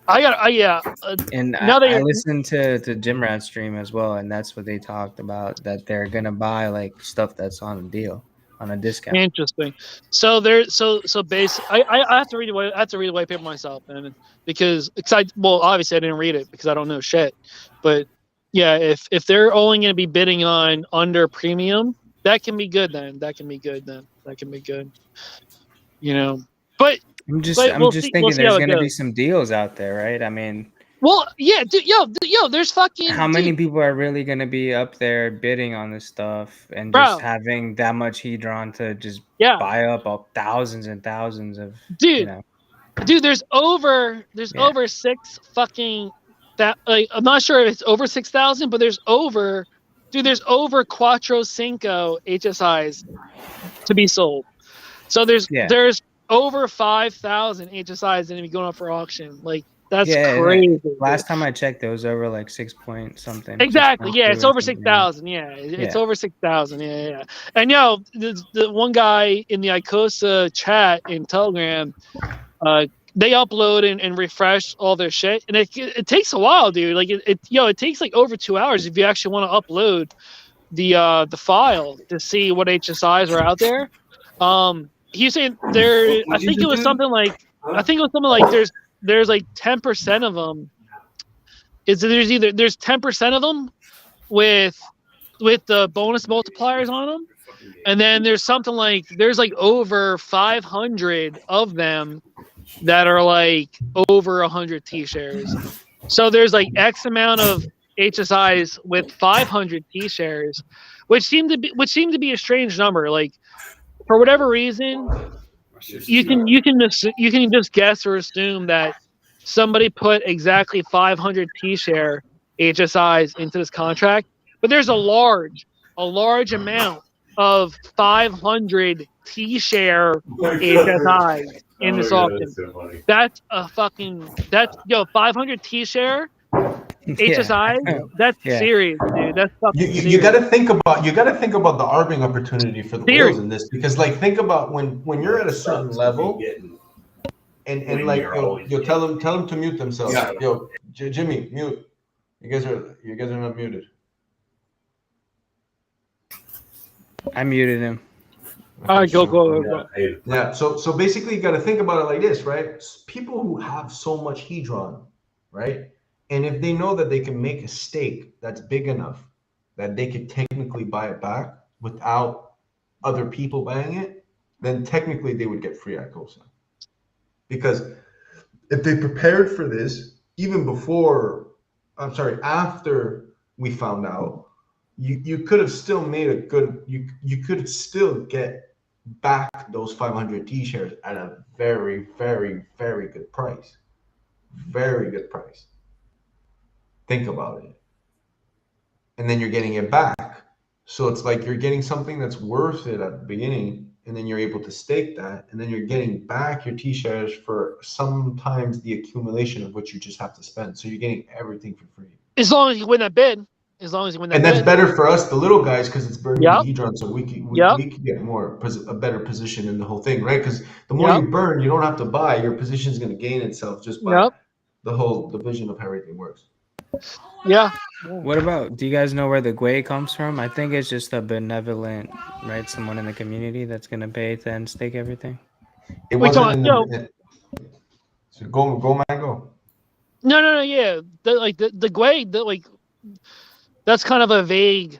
I listened to Jim Rat's stream as well, and that's what they talked about, that they're gonna buy like stuff that's on a deal, on a discount. Interesting. So basically, I have to read the white paper myself, and because obviously I didn't read it because I don't know shit, but yeah, if they're only going to be bidding on under premium, that can be good then. That can be good. But I'm just thinking there's going to be some deals out there, right? I mean, Well, yeah, dude, yo, there's fucking How many dude, people are really gonna be up there bidding on this stuff and just bro, having that much hedron to just yeah, buy up all thousands and thousands of, you dude, know? dude, there's over Yeah. six fucking that like I'm not sure if it's over 6,000, but there's over Quattro Cinco HSIs to be sold. So there's Yeah. over 5,000 HSIs going to be going up for auction. Like that's Yeah, crazy. last time I checked, it was over like 6 point something. Exactly. Yeah, 6.2 it's or over something. 6,000. Yeah, it's Yeah. over 6,000. Yeah. And the one guy in the ICOSA chat in Telegram, they upload and refresh all their shit, and it takes a while, dude. Like it takes like over 2 hours if you actually want to upload the file to see what HSIs are out there. He's saying there. I think it was something like there's like 10% of them. There's 10% of them with the bonus multipliers on them, and then there's something like there's like over 500 of them that are like over 100 T-shares. So there's like X amount of HSIs with 500 T-shares, which seem to be a strange number. Like for whatever reason, you can just guess or assume that somebody put exactly 500 T-share HSIs into this contract, but there's a large amount of 500 T-share HSIs in this auction. That's 500 T-share HSIs. That's serious, dude. That's fucking serious. You got to think about the arbing opportunity for the whales in this, because like think about when you're at a certain level, and like yo tell them to mute themselves. Yeah. Yo, Jimmy, mute. You guys are not muted. I muted him. All right, go. Yeah. So basically, you got to think about it like this, right? People who have so much hedron, right? And if they know that they can make a stake that's big enough that they could technically buy it back without other people buying it, then technically they would get free ICOSA. Because if they prepared for this even after we found out, you could have still made a good, you could still get back those 500 T-shares at a very, very, very good price. Very good price. Think about it. And then you're getting it back. So it's like you're getting something that's worth it at the beginning, and then you're able to stake that, and then you're getting back your T-shares for sometimes the accumulation of what you just have to spend. So you're getting everything for free. As long as you win that bid. And that's better for us, the little guys, because it's burning the hedron, so we can get a better position in the whole thing, right? Because the more you burn, you don't have to buy. Your position is going to gain itself just by the whole division of how everything works. Yeah. What about, do you guys know where the Gwei comes from? I think it's just a benevolent, right? Someone in the community that's going to pay to end stake everything. It wasn't so go, man, go. No, yeah. The Gwei, that's kind of a vague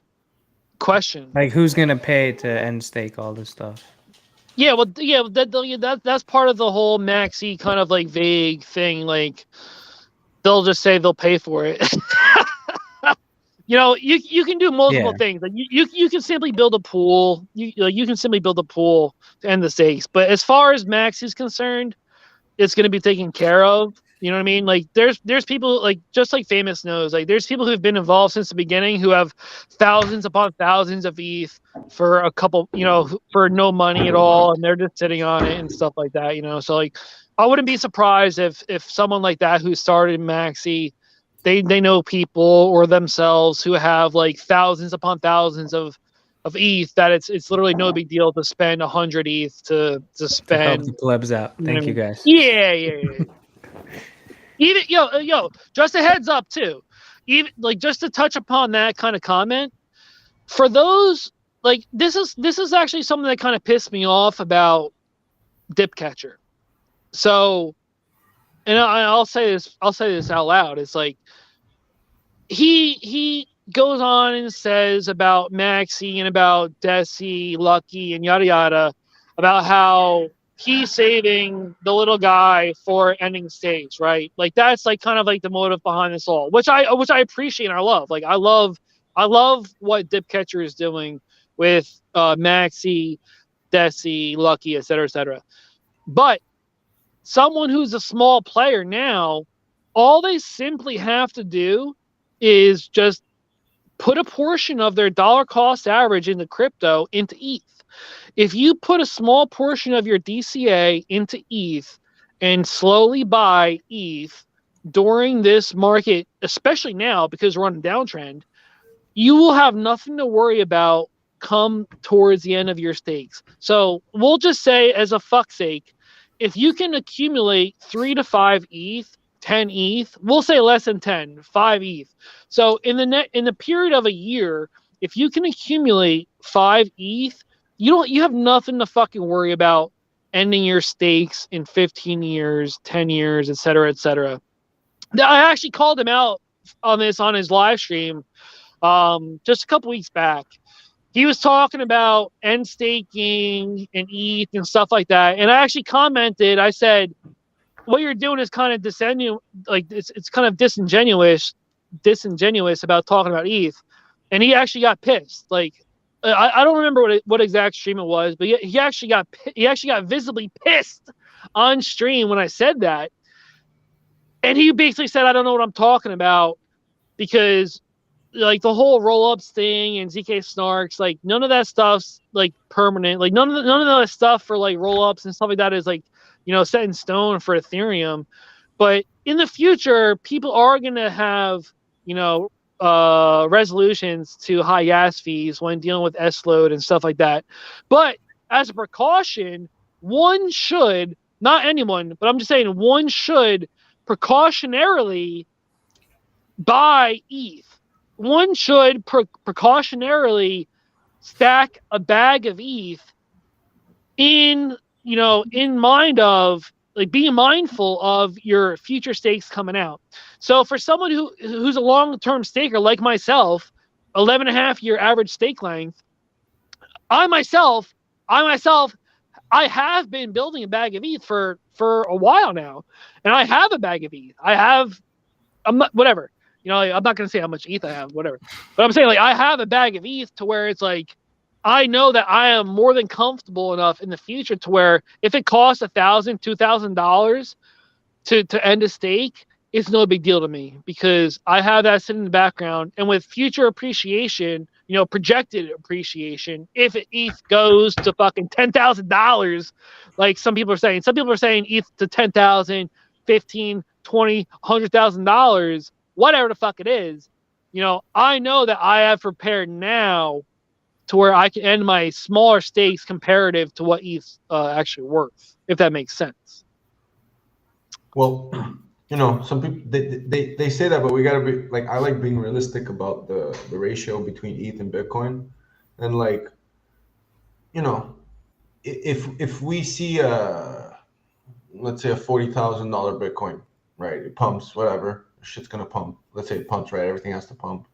question. Like, who's going to pay to end stake all this stuff? Yeah, well, that's part of the whole MAXI kind of like vague thing. Like, they'll just say they'll pay for it. You can do multiple things. Like you can simply build a pool. You can simply build a pool to end the stakes. But as far as MAXI is concerned, it's going to be taken care of. You know what I mean? Like there's people like just like Famous knows, like there's people who've been involved since the beginning who have thousands upon thousands of ETH for a couple, for no money at all, and they're just sitting on it and stuff like that. So like I wouldn't be surprised if someone like that who started MAXI, they know people or themselves who have like thousands upon thousands of ETH, that it's literally no big deal to spend 100 ETH to spend. Help the plebs out. Thank you guys. Yeah. Even yo, just a heads up too. Even like just to touch upon that kind of comment, for those like this is actually something that kind of pissed me off about Dipcatcher. So, and I'll say this out loud. It's like he goes on and says about MAXI and about Desi, Lucky, and yada yada, about how he's saving the little guy for ending stage, right? Like that's like kind of like the motive behind this all, which I appreciate and I love. Like I love what Dipcatcher is doing with Maxi, Desi, Lucky, et cetera, et cetera. But someone who's a small player now, all they simply have to do is just put a portion of their dollar cost average into crypto into ETH. If you put a small portion of your DCA into ETH and slowly buy ETH during this market, especially now because we're on a downtrend, you will have nothing to worry about come towards the end of your stakes. So we'll just say, as a fuck's sake, if you can accumulate 3 to 5 ETH, 10 ETH, we'll say less than 10, 5 ETH. So in the period of a year, if you can accumulate 5 ETH, you have nothing to fucking worry about ending your stakes in 15 years, 10 years, et cetera, et cetera. I actually called him out on this on his live stream just a couple weeks back. He was talking about end staking and ETH and stuff like that. And I actually commented, I said, what you're doing is kind of it's kind of disingenuous about talking about ETH. And he actually got pissed. Like, I don't remember what exact stream it was, but he actually got visibly pissed on stream when I said that. And he basically said, I don't know what I'm talking about, because like the whole roll-ups thing and ZK Snarks, like none of that stuff's like permanent. Like none of that stuff for like roll-ups and stuff like that is like, set in stone for Ethereum. But in the future, people are going to have, resolutions to high gas fees when dealing with S-load and stuff like that. But as a precaution, one should, not anyone, but I'm just saying one should precautionarily buy ETH. One should precautionarily stack a bag of ETH in mind of, like, being mindful of your future stakes coming out. So for someone who's a long-term staker like myself, 11.5-year average stake length, I myself, I have been building a bag of ETH for a while now, and I have a bag of ETH. I'm not going to say how much ETH I have, whatever. But I'm saying, like, I have a bag of ETH to where it's like, I know that I am more than comfortable enough in the future to where if it costs $1,000, $2,000 to end a stake, it's no big deal to me, because I have that sitting in the background. And with future appreciation, projected appreciation, if ETH goes to fucking $10,000, like some people are saying ETH to $10,000, $15,000, $20,000, $100,000, whatever the fuck it is, I know that I have prepared now to where I can end my smaller stakes comparative to what ETH's actually worth, if that makes sense. Well, some people they say that, but we gotta be like, I like being realistic about the ratio between ETH and Bitcoin, and like, if we see let's say a $40,000 Bitcoin, right? It pumps, whatever, shit's gonna pump. Let's say it pumps, right? Everything has to pump.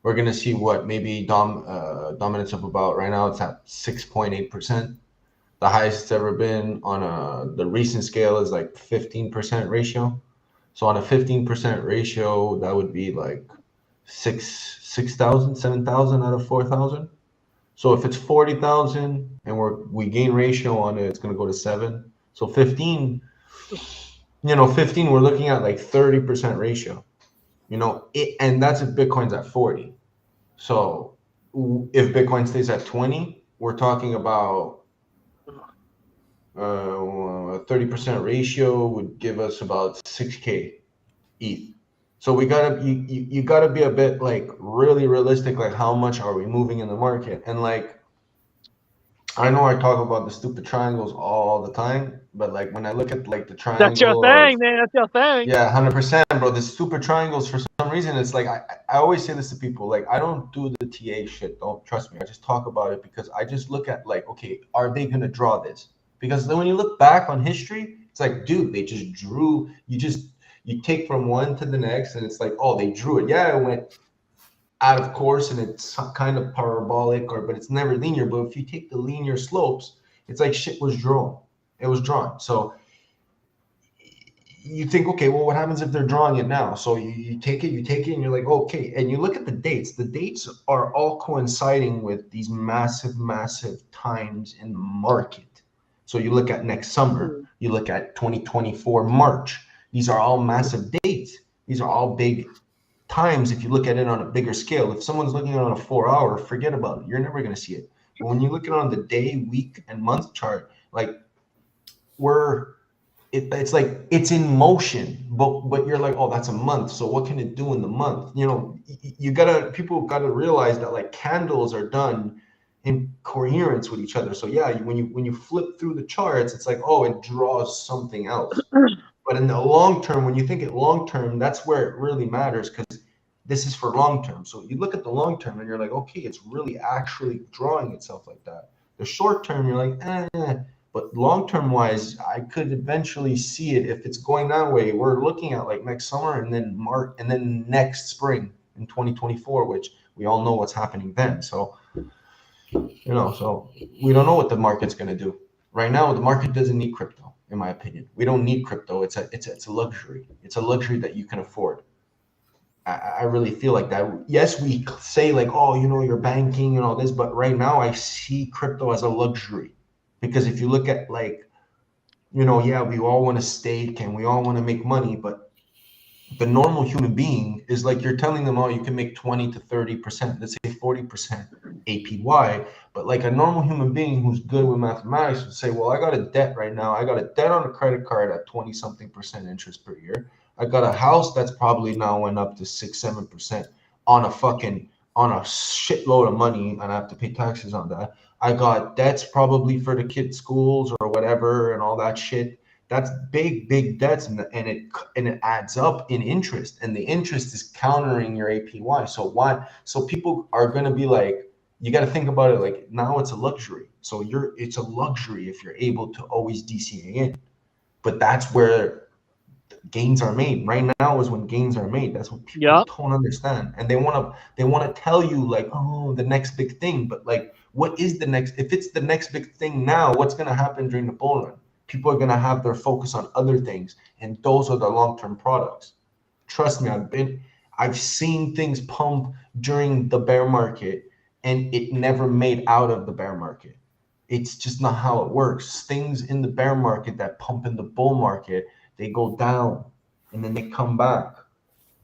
We're gonna see what maybe dominance of about, right now it's at 6.8%. The highest it's ever been on the recent scale is like 15% ratio. So on a 15% ratio, that would be like 6,000, 7,000 out of 4,000. So if it's 40,000 and we gain ratio on it, it's gonna go to 7. So 15, 15, we're looking at like 30% ratio. And that's if Bitcoin's at 40. So if Bitcoin stays at 20, we're talking about a 30% ratio would give us about 6K ETH. So you gotta be a bit like really realistic, like how much are we moving in the market? And like, I know I talk about the stupid triangles all the time, but like when I look at like the triangle, that's your thing, man. That's your thing. Yeah, 100%, bro. The stupid triangles, for some reason, it's like I always say this to people, like, I don't do the TA shit. Don't trust me. I just talk about it because I just look at like, okay, are they gonna draw this? Because then when you look back on history, it's like, dude, they just drew. You take from one to the next, and it's like, oh, they drew it. Yeah, it went out of course, and it's kind of parabolic, but it's never linear. But if you take the linear slopes, it's like shit was drawn. It was drawn. So you think, okay, well, what happens if they're drawing it now? So you take it, and you're like, okay. And you look at the dates. The dates are all coinciding with these massive, massive times in the market. So you look at next summer, you look at 2024 March. These are all massive dates. These are all big times. If you look at it on a bigger scale, if someone's looking at it on a 4 hour, forget about it. You're never going to see it. But when you look at it on the day, week, and month chart, like it's like it's in motion, but you're like, oh, that's a month. So what can it do in the month? You know, people gotta realize that like candles are done in coherence with each other. So yeah, when you flip through the charts, it's like, oh, it draws something else. But in the long term, when you think it long term, that's where it really matters, because this is for long term. So you look at the long term and you're like, okay, it's really actually drawing itself like that. The short term, you're like, But long-term wise, I could eventually see it if it's going that way. We're looking at like next summer and then March and then next spring in 2024, which we all know what's happening then. So, so we don't know what the market's going to do. Right now, the market doesn't need crypto, in my opinion. We don't need crypto. It's a luxury. It's a luxury that you can afford. I really feel like that. Yes, we say like, oh, you're banking and all this, but right now I see crypto as a luxury. Because if you look at like, yeah, we all want to stake and we all want to make money, but the normal human being is like, you're telling them, oh, you can make 20 to 30%, let's say 40% APY. But like a normal human being who's good with mathematics would say, well, I got a debt right now. I got a debt on a credit card at 20 something percent interest per year. I got a house that's probably now went up to 6-7% on a shitload of money, and I have to pay taxes on that. I got debts probably for the kids' schools or whatever and all that shit. That's big, big debts, and it adds up in interest, and the interest is countering your APY. So why? So people are gonna be like, you got to think about it like now it's a luxury. So it's a luxury if you're able to always DCA in, but that's where gains are made. Right now is when gains are made. That's what people don't understand, and they want to tell you like, oh, the next big thing, but like, what is the next? If it's the next big thing now, what's going to happen during the bull run? People are going to have their focus on other things, and those are the long-term products. Trust me, I've seen things pump during the bear market, and it never made out of the bear market. It's just not how it works. Things in the bear market that pump in the bull market, they go down and then they come back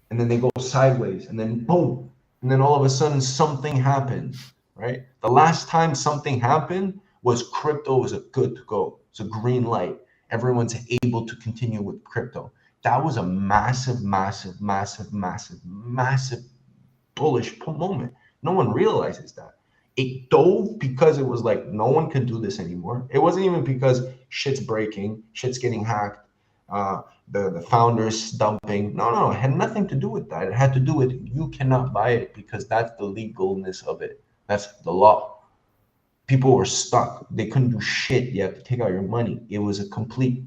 and then they go sideways and then boom. And then all of a sudden something happens, right? The last time something happened was crypto was a good to go. It's a green light. Everyone's able to continue with crypto. That was a massive, massive, massive, massive, massive bullish moment. No one realizes that. It dove because it was like, no one can do this anymore. It wasn't even because shit's breaking, shit's getting hacked, the founders dumping. No, it had nothing to do with that. It had to do with you cannot buy it because that's the legalness of it. That's the law. People were stuck. They couldn't do shit. You have to take out your money. It was a complete.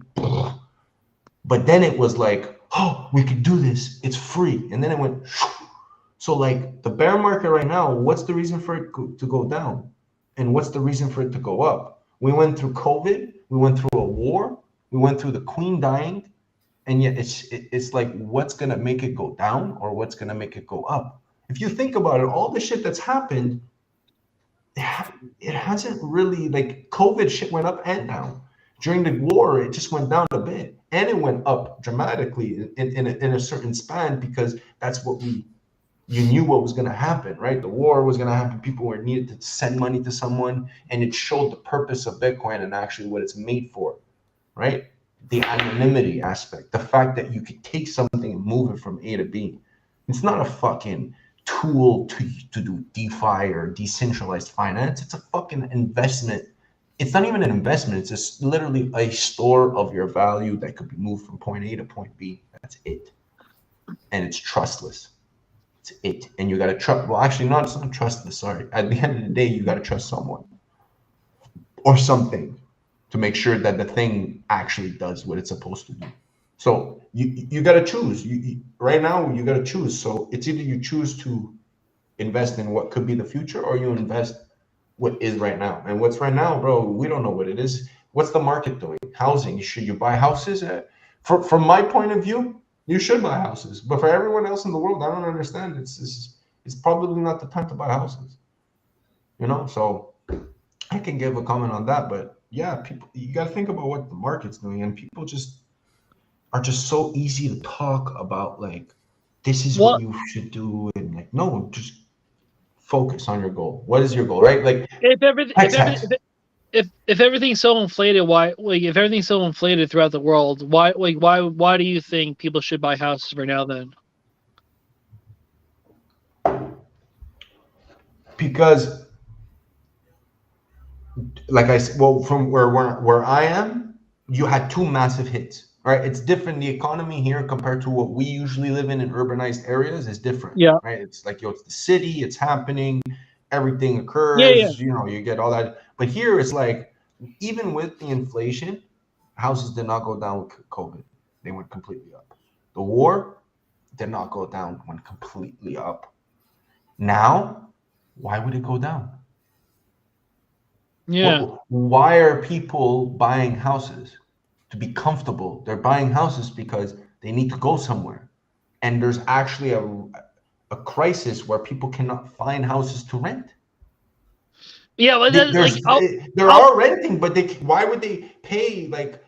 But then it was like, oh, we could do this. It's free. And then it went. So like the bear market right now, what's the reason for it to go down? And what's the reason for it to go up? We went through COVID. We went through a war. We went through the queen dying. And yet it's like, what's going to make it go down or what's going to make it go up? If you think about it, all the shit that's happened, it hasn't really, like COVID shit went up and down. During the war, it just went down a bit. And it went up dramatically in a certain span because that's what you knew what was going to happen, right? The war was going to happen. People were needed to send money to someone, and it showed the purpose of Bitcoin and actually what it's made for, right? The anonymity aspect, the fact that you could take something and move it from A to B. It's not a fucking tool to do DeFi or decentralized finance. It's a fucking investment. It's not even an investment. It's just literally a store of your value that could be moved from point A to point B. That's it. And it's trustless. It's it. And you got to trust. Well, actually, no, it's not trustless. Sorry. At the end of the day, you got to trust someone or something to make sure that the thing actually does what it's supposed to do. So you got to choose. Right now, you got to choose. So it's either you choose to invest in what could be the future or you invest what is right now. And what's right now, bro, we don't know what it is. What's the market doing? Housing. Should you buy houses? From my point of view, you should buy houses. But for everyone else in the world, I don't understand. It's probably not the time to buy houses. You know, so I can give a comment on that. But yeah, people, you got to think about what the market's doing, and people are just so easy to talk about. Like, this is what you should do, and like, no, just focus on your goal. What is your goal, right? Like, if everything's so inflated, if everything's so inflated throughout the world, why do you think people should buy houses for now then? Because, like I said, well, from where I am, you had two massive hits, right? It's different. The economy here compared to what we usually live in urbanized areas is different. Yeah. Right. It's like, it's the city, it's happening, everything occurs, you know, you get all that. But here it's like, even with the inflation, houses did not go down with COVID. They went completely up. The war did not go down, went completely up. Now, why would it go down? Yeah. Why are people buying houses? To be comfortable. They're buying houses because they need to go somewhere. And there's actually a crisis where people cannot find houses to rent. Yeah, but they're all renting, but why would they pay like?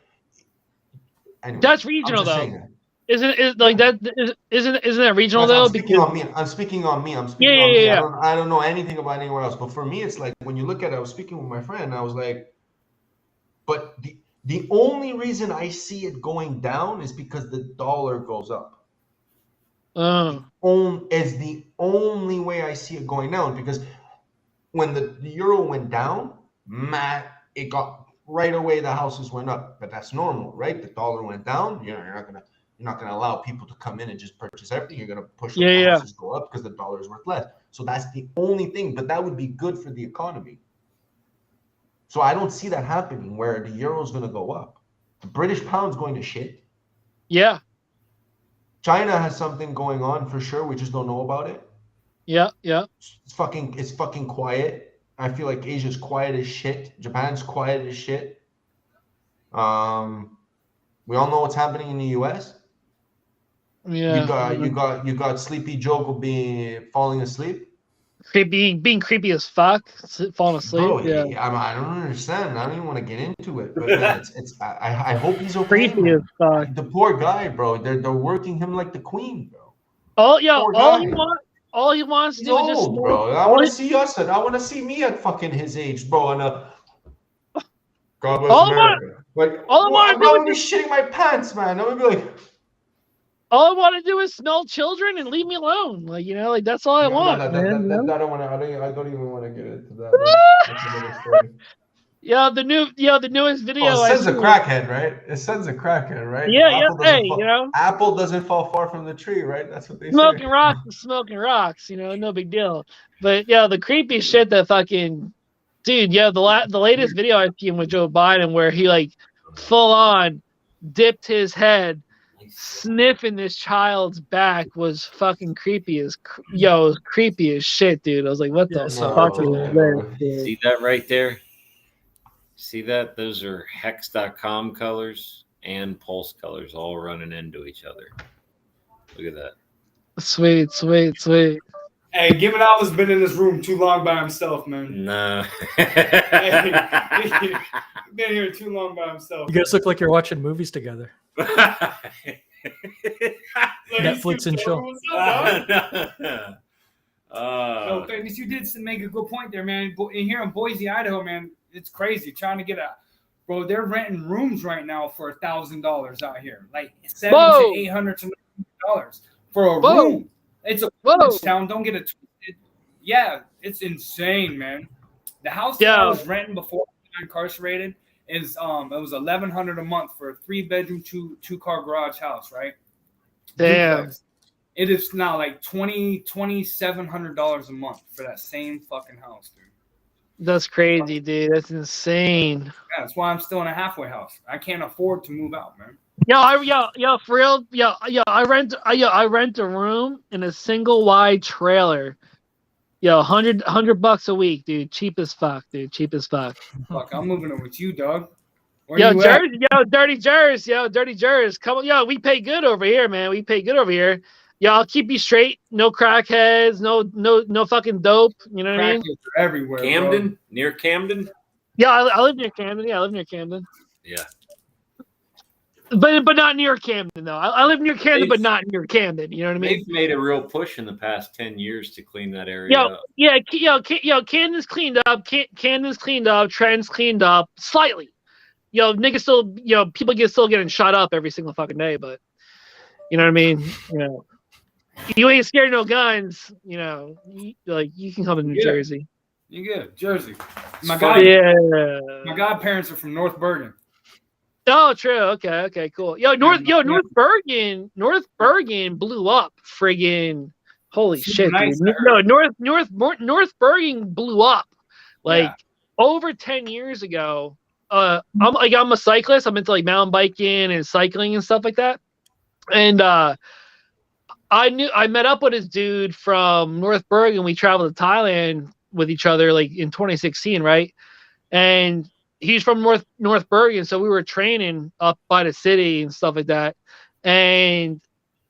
Anyway, that's regional though. Isn't that regional though? I'm speaking on me. I'm speaking on me. I don't know anything about anywhere else. But for me, it's like, when you look at it, I was speaking with my friend, and I was like, but the only reason I see it going down is because the dollar goes up. Is the only way I see it going down, because when the euro went down, it got right away, the houses went up. But that's normal, right? The dollar went down. You're not gonna allow people to come in and just purchase everything. You're gonna push the houses go up because the dollar is worth less. So that's the only thing. But that would be good for the economy. So I don't see that happening where the euro is gonna go up. The British pound's going to shit. Yeah. China has something going on for sure. We just don't know about it. Yeah. It's fucking quiet. I feel like Asia's quiet as shit. Japan's quiet as shit. We all know what's happening in the US. Yeah. You got Sleepy Joe falling asleep. Being creepy as fuck, falling asleep. Bro, yeah. I don't understand. I don't even want to get into it. But man, I hope he's okay. Creepy as fuck. The poor guy, bro. They're working him like the queen, bro. All he wants to do is just, bro. I want to see us, and I want to see me at fucking his age, bro. And God bless America. I'm gonna be shitting my pants, man. I'm gonna be like, all I want to do is smell children and leave me alone. Like, that's all I want. I don't even want to get into that. That's another story. Yeah, the newest video. Oh, it sends a crackhead, right? It sends a crackhead, right? Yeah, Apple doesn't fall far from the tree, right? That's what they say. Smoking rocks, no big deal. But yeah, the creepy shit that fucking dude, the latest video I've seen with Joe Biden where he like full on dipped his head sniffing this child's back was fucking creepy as creepy as shit, dude. I was like, what the fuck is this? See that right there? See that? Those are hex.com colors and pulse colors all running into each other. Look at that. Sweet. Hey, Given Alpha's been in this room too long by himself, man. No. Hey, been here too long by himself. You guys look like you're watching movies together. Netflix and chill. No, Famous, you did make a good point there, man. In here in Boise, Idaho, man, it's crazy trying to get bro. They're renting rooms right now for $1,000 out here, like $700 to $800 to $900 for a room. It's a town. Don't get it twisted. Yeah, it's insane, man. The house that I was renting before I got incarcerated is it was $1,100 a month for a 3-bedroom, two-car garage house, right? Damn. Duplex. It is now like $2,700 a month for that same fucking house, dude. That's crazy, dude. That's insane. Yeah, that's why I'm still in a halfway house. I can't afford to move out, man. For real. I rent a room in a single wide trailer. $100 a week, dude. Cheap as fuck, dude. Cheap as fuck. Fuck, I'm moving in with you, dog. Where Yo, you at? Jersey, dirty Jersey. Come on, yo, we pay good over here, man. We pay good over here. Yo, I'll keep you straight. No crackheads, no fucking dope. You know what I mean? Crackheads are everywhere, Camden, bro. near Camden. Yeah, I live near Camden. Yeah, I live near Camden. Yeah. But not near Camden though. I live near Camden, but not near Camden. You know what I mean? They've made a real push in the past 10 years to clean that area up. Camden's cleaned up. Camden's cleaned up. Trent's cleaned up slightly. Niggas still, people still getting shot up every single fucking day, but you know what I mean? You ain't scared of no guns, you can come to New Jersey. You good, Jersey. My godparents are from North Bergen. Oh, true. Okay, cool. North Bergen blew up. Friggin' holy shit, nice, dude. No, North Bergen blew up over 10 years ago. I'm a cyclist. I'm into like mountain biking and cycling and stuff like that. And I met up with this dude from North Bergen. We traveled to Thailand with each other like in 2016, right? And he's from North Bergen, so we were training up by the city and stuff like that. And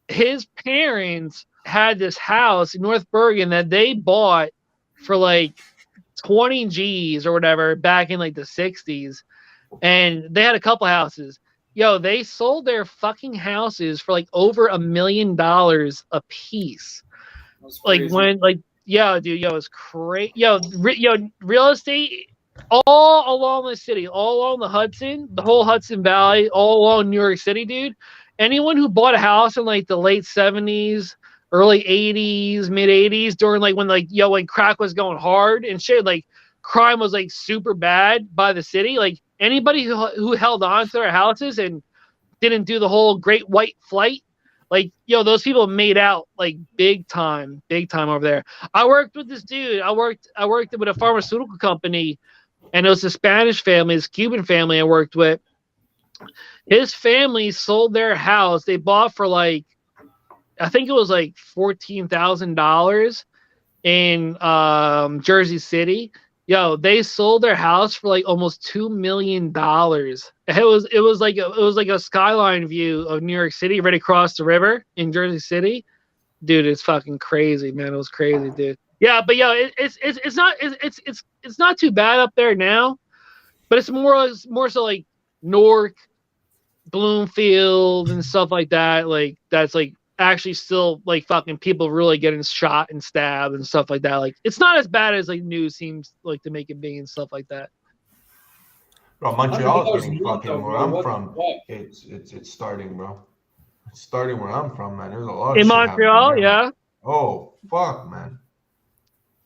his parents had this house in North Bergen that they bought for like 20 G's or whatever back in like the 60s. And they had a couple houses. They sold their fucking houses for like over $1 million a piece. Like when it's crazy. Real estate all along the city, all along the Hudson, the whole Hudson Valley, all along New York City, dude. Anyone who bought a house in like the late 70s, early 80s, mid 80s, during like when crack was going hard and shit, like crime was like super bad by the city, like anybody who held on to their houses and didn't do the whole Great White Flight, like those people made out like big time over there. I worked with this dude. I worked with a pharmaceutical company, and it was a Spanish family, this Cuban family I worked with. His family sold their house. They bought for like, I think it was like $14,000 in Jersey City. They sold their house for like almost $2 million. It was like a skyline view of New York City right across the river in Jersey City. Dude, it's fucking crazy, man. It was crazy, dude. Yeah, but it's not too bad up there now, but it's more so like Newark, Bloomfield, and stuff like that. Like that's like actually still like fucking people really getting shot and stabbed and stuff like that. Like it's not as bad as like news seems like to make it be and stuff like that. Bro, Montreal is getting fucking where I'm from. It's starting, bro. It's starting where I'm from, man. There's a lot of in shit Montreal, yeah. Oh fuck, man.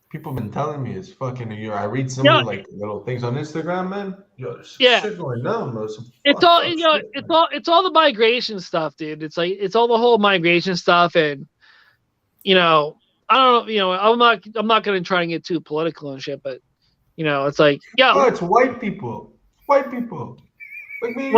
People have been telling me it's fucking a year. I read some of like little things on Instagram, man. There's shit going down, bro. It's all the migration stuff, dude. It's like it's all the whole migration stuff, and I don't know. I'm not gonna try and get too political and shit, but it's like it's white people. White people. Like me.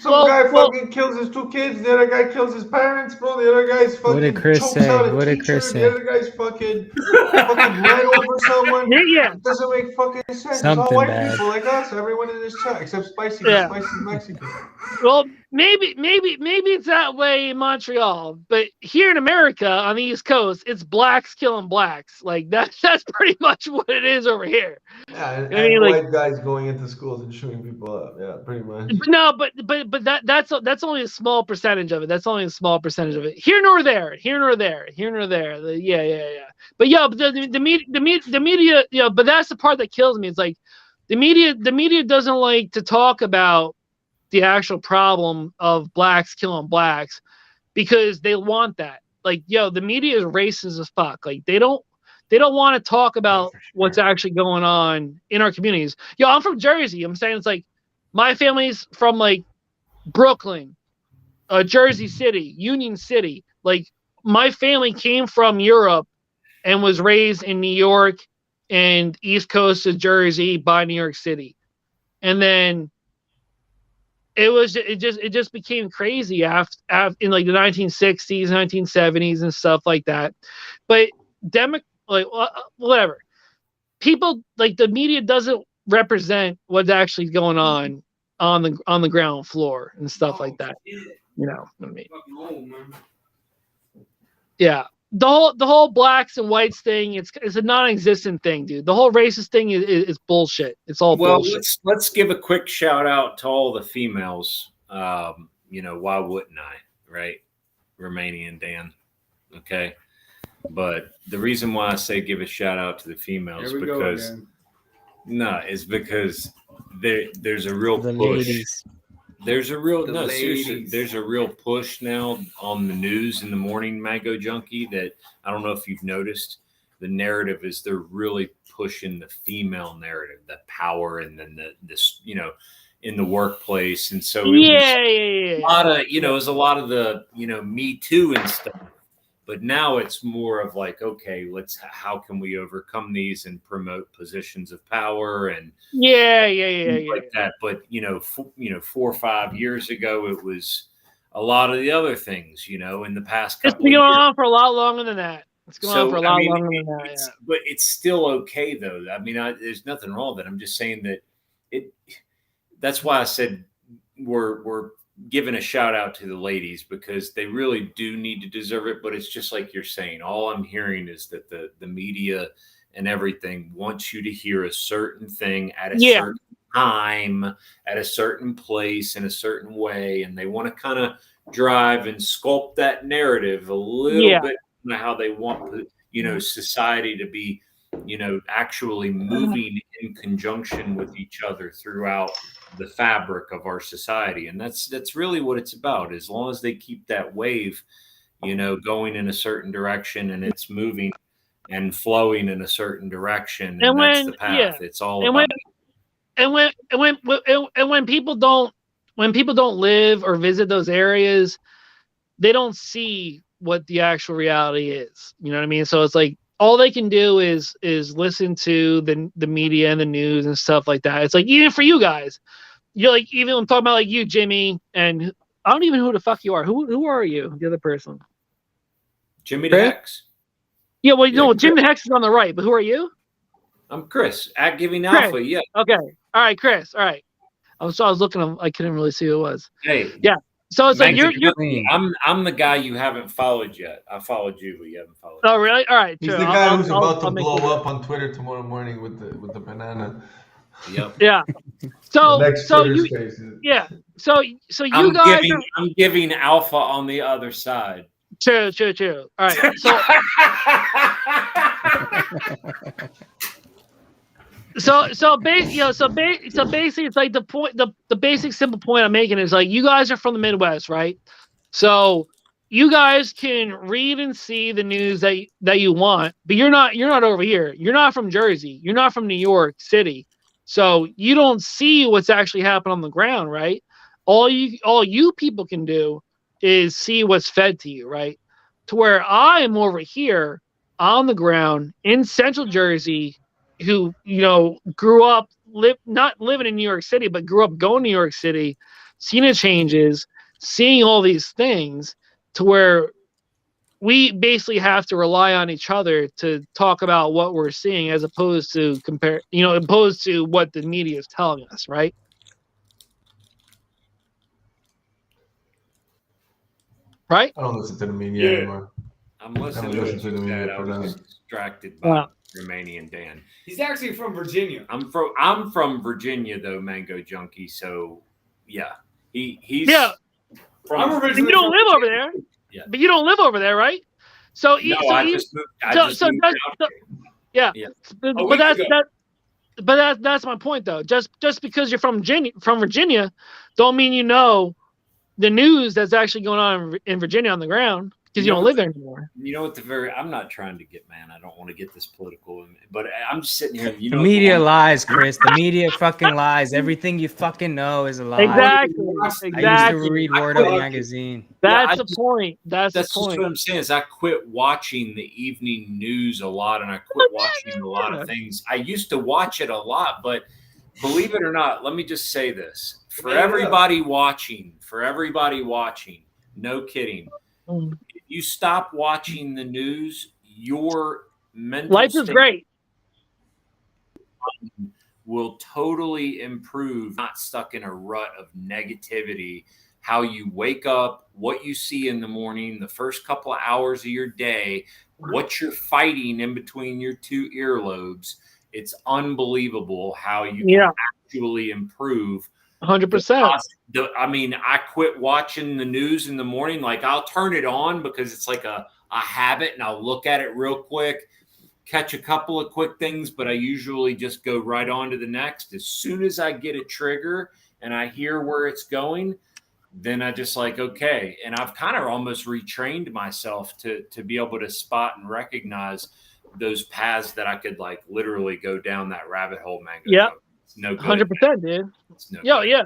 Some guy fucking kills his 2 kids. The other guy kills his parents, bro. The other guy's fucking What did Chris chokes say? out a What did teacher. Chris say? The other guy's fucking ran over someone. Yeah. It doesn't make fucking sense. Something it's all white bad. people like us. Everyone in this chat except Spicy. Spicy's Mexican. Well, maybe it's that way in Montreal, but here in America on the East Coast, it's blacks killing blacks. Like that's pretty much what it is over here. Yeah, and white guys going into schools and shooting people up. Yeah, pretty much. No, but that's only a small percentage of it. That's only a small percentage of it. Here nor there. Yeah. But the media, but that's the part that kills me. It's like the media doesn't like to talk about the actual problem of blacks killing blacks because they want that. Like, the media is racist as fuck. Like they don't want to talk about what's actually going on in our communities. I'm from Jersey. I'm saying it's like my family's from like Brooklyn, Jersey City, Union City. Like my family came from Europe and was raised in New York and East Coast of Jersey by New York City. And then it just became crazy after in like the 1960s, 1970s and stuff like that. But whatever. People like the media doesn't represent what's actually going on on the ground floor and stuff like that. You know what I mean? Fucking old, man. Yeah. The whole blacks and whites thing, it's a non-existent thing, dude. The whole racist thing is bullshit. It's all bullshit. Let's give a quick shout out to all the females. You know, why wouldn't I, right? Romanian Dan. Okay. But the reason why I say give a shout out to the females is because there's a real The push. ladies. There's a real The seriously, ladies. there's a real push now on the news in the morning, Mango Junkie, that I don't know if you've noticed. The narrative is they're really pushing the female narrative, the power, and then this, you know, in the workplace. And so a lot of, you know, it was a lot of the, you know, Me Too and stuff. But now it's more of like, okay, how can we overcome these and promote positions of power and like that. But you know, 4 or 5 years ago, it was a lot of the other things. You know, in the past couple. It's been going on for a lot longer than that. It's going on for a lot longer than that. But it's still okay, though. I mean, there's nothing wrong with it. I'm just saying that that's why I said we're giving a shout out to the ladies, because they really do need to deserve it. But it's just like you're saying. All I'm hearing is that the media and everything wants you to hear a certain thing at a certain time, at a certain place, in a certain way, and they want to kind of drive and sculpt that narrative a little bit how they want, you know, society to be, you know, actually moving in conjunction with each other throughout the fabric of our society. And that's really what it's about. As long as they keep that wave, you know, going in a certain direction, and it's moving and flowing in a certain direction, and that's the path. It's all about. When people don't live or visit those areas, they don't see what the actual reality is. You know what I mean? So it's like all they can do is listen to the media and the news and stuff like that. It's like, even for you guys, you're like, even I'm talking about like you, Jimmy, and I don't even know who the fuck you are. Who are you? The other person. Jimmy the Hex. Yeah, well, no, Jimmy the Hex is on the right, but who are you? I'm Chris at Giving Alpha. Yeah. Okay. All right, Chris. All right. I was looking. I couldn't really see who it was. Hey. Yeah. So it's like you're I'm the guy you haven't followed yet. I followed you, but you haven't followed. Oh, really? All right. He's the guy who's about to blow up on Twitter tomorrow morning with the banana. Yep. Yeah. So you I'm guys I'm giving Alpha on the other side. True. All right. So basically, it's like the point, the basic simple point I'm making is like, you guys are from the Midwest, right? So you guys can read and see the news that you want, but you're not over here. You're not from Jersey. You're not from New York City. So you don't see what's actually happening on the ground, right? All you people can do is see what's fed to you, right? To where I'm over here on the ground in Central Jersey, who, you know, grew up not living in New York City, but grew up going to New York City, seeing the changes, seeing all these things, to where we basically have to rely on each other to talk about what we're seeing, as opposed to opposed to what the media is telling us, right? Right? I don't listen to the media anymore. I'm listening to what you said. I was distracted by Romanian Dan. He's actually from Virginia. I'm from Virginia, though, Mango Junkie. So yeah, he's I'm originally. You don't live over there. Yeah. But you don't live over there, right? So I just moved out yeah. Yeah. But that's my point, though. Just because you're from Virginia, don't mean you know the news that's actually going on in Virginia on the ground, because you don't live there anymore. You know, I'm not trying to get, man, I don't want to get this political, but I'm just sitting here. You The know, media lies, Chris. The media fucking lies. Everything you fucking know is a lie. Exactly. I used to read Word Up magazine. That's the point. That's the just point. what I'm saying is I quit watching the evening news a lot, and I quit watching a lot of things. I used to watch it a lot, but believe it or not, let me just say this. For everybody watching, no kidding. If you stop watching the news, your mental life is great. will totally improve, not stuck in a rut of negativity. How you wake up, what you see in the morning, the first couple of hours of your day, what you're fighting in between your two earlobes. It's unbelievable how you can actually improve. 100%. I mean, I quit watching the news in the morning. Like, I'll turn it on because it's like a habit, and I'll look at it real quick, catch a couple of quick things, but I usually just go right on to the next. As soon as I get a trigger and I hear where it's going, then I just like, okay. And I've kind of almost retrained myself to be able to spot and recognize those paths that I could like literally go down that rabbit hole, man. Yeah. No good. 100%, dude. No Yeah.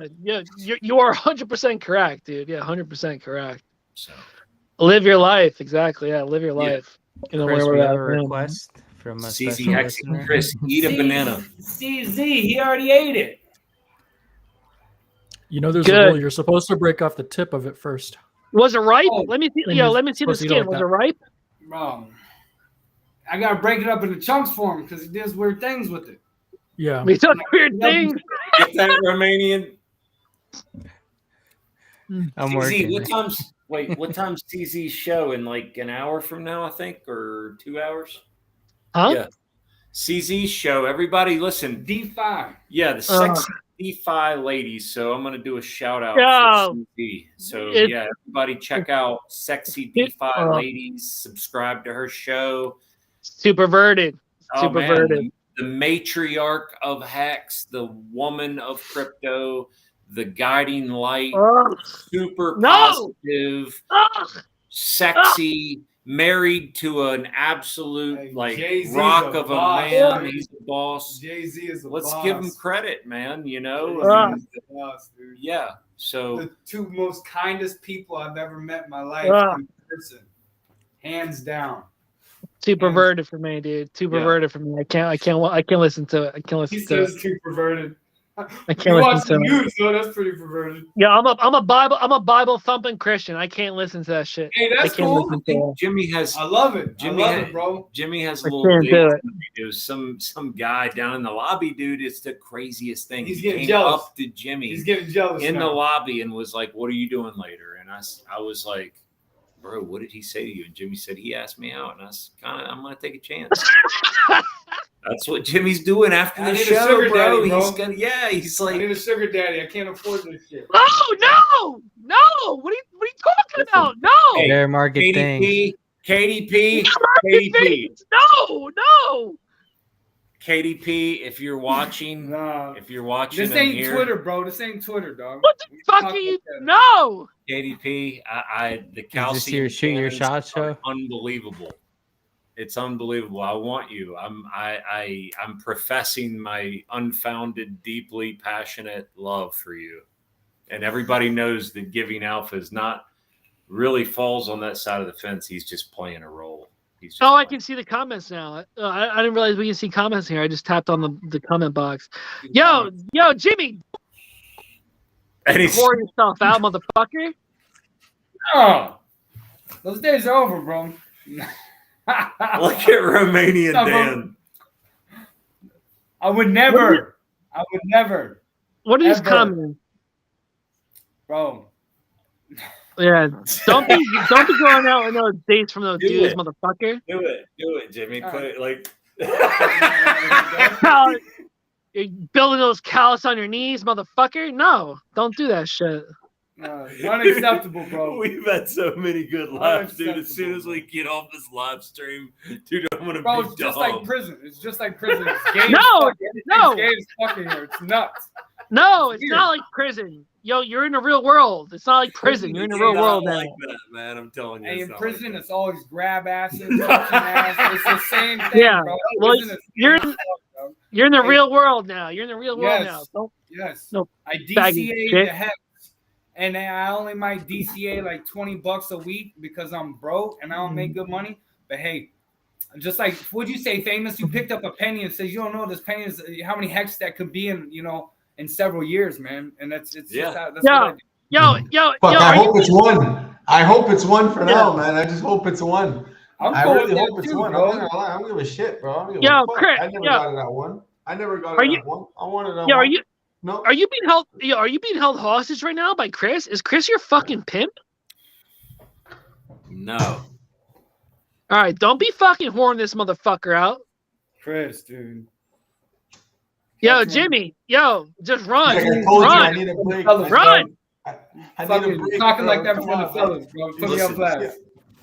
You are 100% correct, dude. Yeah, 100% correct. So live your life. Exactly. Yeah, live your life. You know, Chris, where we we're have at, a man. request from a CZ special Hex, listener. Chris, eat a banana. CZ, he already ate it. You know, there's Good. a rule. You're supposed to break off the tip of it first. Was it ripe? Oh, let me see. and Yo, you're let me see the supposed to eat it skin. like Was that. it ripe? Bro, I gotta break it up into chunks for him because he does weird things with it. Yeah. We done weird things. Get that Romanian. I'm CZ, working. what time's CZ's show? In like an hour from now, I think, or 2 hours? Huh? Yeah. CZ's show. Everybody listen. D5. Yeah, the sexy DeFi ladies. So I'm going to do a shout out Yo, for CZ. So it's- yeah, everybody check out Sexy DeFi Ladies. Subscribe to her show. Super verted. Oh, Super man, verted. the matriarch of Hex, the woman of crypto, the guiding light, Ugh. super No. positive, Ugh. sexy, married to an absolute Hey, like Jay-Z's rock a of a boss. man. He's the boss. Jay-Z is a Let's boss. give him credit, man. You know, Jay-Z I mean, is the boss, dude. yeah. So The two most kindest people I've ever met in my life in person, hands down. Too And- perverted for me, dude. Too perverted for me. I can't listen to it. I can't listen He to it. says too perverted. I You can't watch listen the to it. news, though. That's pretty perverted. Yeah, I'm a Bible thumping Christian. I can't listen to that shit. Hey, I that's can't cool. listen to it. Jimmy has I love it. Jimmy I love had- it, bro. Jimmy has a I little can't date. do it. It was some guy down in the lobby, dude. It's the craziest thing. He's He getting came jealous. up to Jimmy He's getting jealous in the now. lobby and was like, "What are you doing later?" And I was like, "Bro, what did he say to you?" And Jimmy said he asked me out, and I'm gonna take a chance. That's what Jimmy's doing after I the need a show, sugar bro. daddy, bro. He's I like, need a sugar daddy. I can't afford this shit. No. What are you talking about? No. Hey, Bear market thing. KDP, No. KDP, if you're watching, Nah. if you're watching, This I'm ain't here. Twitter, bro. This ain't Twitter, dog. What the We fuck talk are you? about that. No. KDP, the Is this calcium your shoot your cannons shot show? are unbelievable. It's unbelievable. I want you. I'm professing my unfounded, deeply passionate love for you. And everybody knows that Giving Alpha is not really falls on that side of the fence. He's just playing a role. He's just Oh, I playing. can see the comments now. I didn't realize we can see comments here. I just tapped on the comment box. Yo, Jimmy, And he's, pour yourself out, motherfucker. Oh, those days are over, bro. look at Romanian Stop, Dan. I would never. What are these Ever. comments? Bro. Yeah, don't be going out with those dates from those Do dudes, it. motherfucker. Do it, Jimmy. Put it like. You're building those callus on your knees, motherfucker. No, don't do that shit. Unacceptable, bro. We've had so many good laughs, dude. As soon as Unacceptable. we get off this live stream, dude, I'm gonna Bro, be it's just dumb. like prison. It's just like prison. It's gay No, as fuck. no. It's gay as fucking here. It's nuts. No, it's Weird. not like prison. Yo, you're in the real world. It's not like prison. You're in the It's real not world now. like that, man. I'm telling you. Hey, it's in not prison, like it's always grab asses, touching ass. It's the same thing, Yeah, bro. well, Prison is you're- fuck, bro. You're in the Hey. real world now. You're in the real world Yes. now. Don't. Yes. No, I baggy DCA shit. the heck, and I only might DCA like $20 a week because I'm broke and I don't make good money. But hey, just like what'd you say, Famous? You picked up a penny and says you don't know this penny is how many hex that could be in several years, man. And it's Yeah. just how, that's Yeah. what I do. Yo, Fuck, I are you- hope it's one. I hope it's one for now, man. I just hope it's one. I'm I cool really with hope that it's too, one. bro. I'm not gonna lie. I don't give a shit, bro. I don't give Yo, a fuck. Chris, I never yo. got it at one. I never got Are it you- on one. I wanted it on Yeah, one. No. are you being held? Yeah, are you being held hostage right now by Chris? Is Chris your fucking pimp? No. All right, don't be fucking whoring this motherfucker out. Chris, dude. Yo, Fucking- Jimmy, yo, just run, Like I told you, I run. need a break. Fellas, Run. I need a Fucking break. talking bro. like that Come for the on, fellas, bro. Put me on Listen, blast.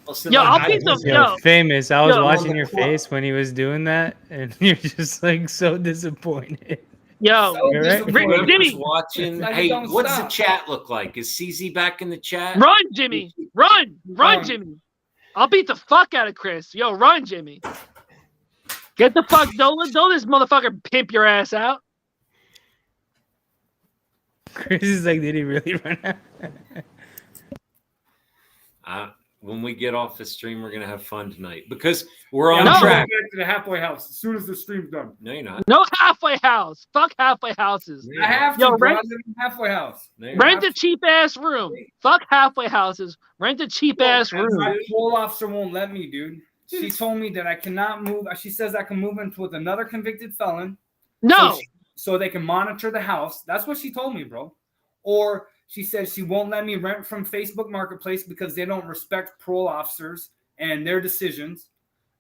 Listen, Yo, like, I'll I- beat them. Yo, Yo, famous. I was yo. watching On the your clock. face when he was doing that, and you're just like so disappointed. yo, So You're right. disappointed. whoever's Jimmy. watching. Like, Hey, don't what's stop. the chat look like? Is CZ back in the chat? run, Jimmy, run, Run. Jimmy. I'll beat the fuck out of Chris. Yo, run, Jimmy. Get the fuck. Don't this motherfucker pimp your ass out. Chris is like, did he really run out? When we get off the stream, we're gonna have fun tonight because we're on I'm going track. back to the halfway house as soon as the stream's done. No, you're not. No halfway house. Fuck halfway houses. No, I you're not. have to, Yo, bro. I rent- live in a halfway house. No, you're not. Rent a cheap ass room. Fuck halfway houses. Rent a cheap ass And room. my parole officer won't let me, dude. She told me that I cannot move. She says I can move into with another convicted felon. No. So they can monitor the house. That's what she told me, bro. Or she said she won't let me rent from Facebook Marketplace because they don't respect parole officers and their decisions.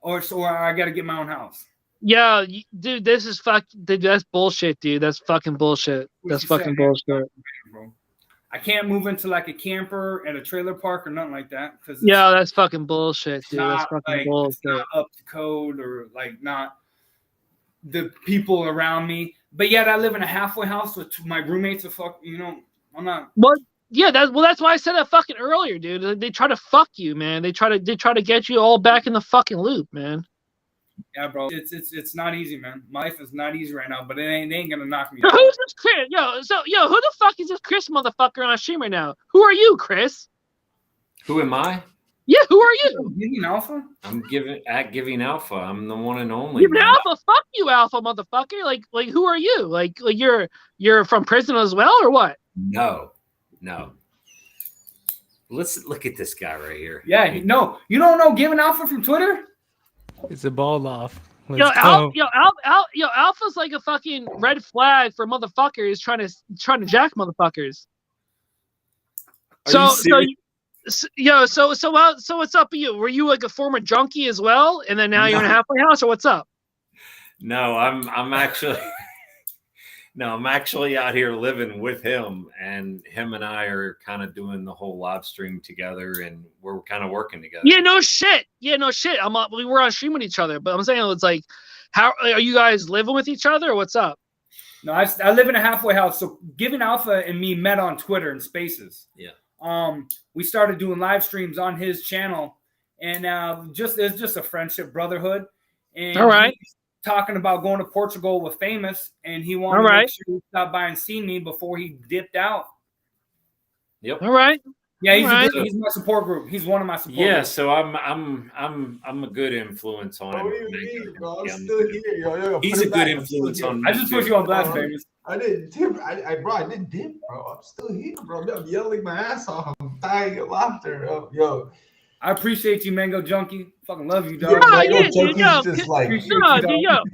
Or I got to get my own house. Yeah, dude, this is dude, that's bullshit, dude. That's fucking bullshit. What That's she fucking said. bullshit. Bro. I can't move into like a camper and a trailer park or nothing like that because Yeah, that's fucking bullshit, dude. That's not, fucking like, bullshit. it's not up to code or like not the people around me. But yet I live in a halfway house with my roommates. I'm not. Well, yeah, that's why I said that fucking earlier, dude. They try to fuck you, man. They try to get you all back in the fucking loop, man. Yeah, bro. It's not easy, man. My life is not easy right now, but they ain't gonna knock me So out. who's this Chris? Yo, who the fuck is this Chris motherfucker on stream right now? Who are you, Chris? Who am I? Yeah, who are you? You Alpha? I'm giving alpha. I'm the one and only. You're man. alpha. Fuck you, alpha motherfucker. Like who are you? Like you're from prison as well, or what? No. Let's look at this guy right here. Yeah, no, you don't know Giving Alpha from Twitter? It's a ball off. Yo, Let's go. alpha's like a fucking red flag for motherfuckers trying to jack motherfuckers. Are you serious? So what's up with you? Were you like a former junkie as well, and then now you're in a halfway house, or what's up? No, I'm actually no, I'm actually out here living with him, and him and I are kind of doing the whole live stream together, and we're kind of working together. Yeah, no shit. We were on stream with each other, but I'm saying it's like, how are you guys living with each other, or what's up? No, I live in a halfway house. So Giving Alpha and me met on Twitter and Spaces. Yeah. We started doing live streams on his channel, and it's just a friendship, brotherhood. And All right. he's talking about going to Portugal with Famous, and he wanted All to right. make sure he stopped by and see me before he dipped out. Yep. All right. Yeah, he's All right. he's my support group. He's one of my support Yeah, groups. so I'm a good influence on him. What do you mean, bro? I'm Yeah, still here, yo. He's put a it good back. I'm still influence here. on I just put you on blast, Uh, Famous. I didn't dip. I didn't dip, bro. I'm still here, bro. I'm yelling my ass off. I'm dying of laughter, yo. I appreciate you, Mango Junkie. Fucking love you, dog. Yeah, yeah, Mango dude, Junkie's yo, just like, appreciate No, you, dog.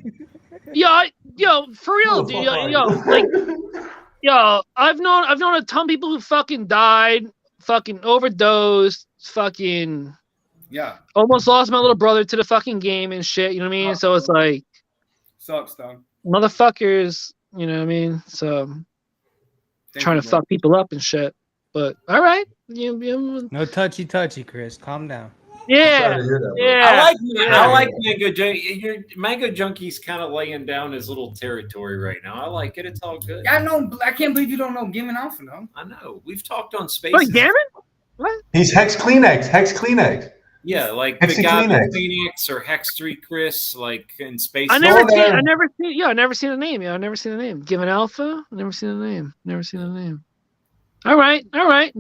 dude, for real, who the dude, fuck are yo, you? like, yo, I've known a ton of people who fucking died, fucking overdosed, fucking Yeah, almost lost my little brother to the fucking game and shit. You know what I mean? So it's like sucks, dog. motherfuckers. You know what I mean? So Thank trying you, to bro. fuck people up and shit. But all right, you, No touchy, Chris. Calm down. yeah, Sorry to hear that, bro. yeah. I like Mango Junkie. Mango Junkie's kind of laying down his little territory right now. I like it. It's all good. Yeah, I know. I can't believe you don't know Giving Alpha, though. I know. We've talked on space. Wait, Gavin? What? He's Hex Kleenex. Yeah, like Hex the guy Kleenex. with Phoenix or Hex 3 Chris, like in space. I never there. seen the name. Yeah, I never seen the name. Given Alpha? I never seen the name. Never seen the name. All right.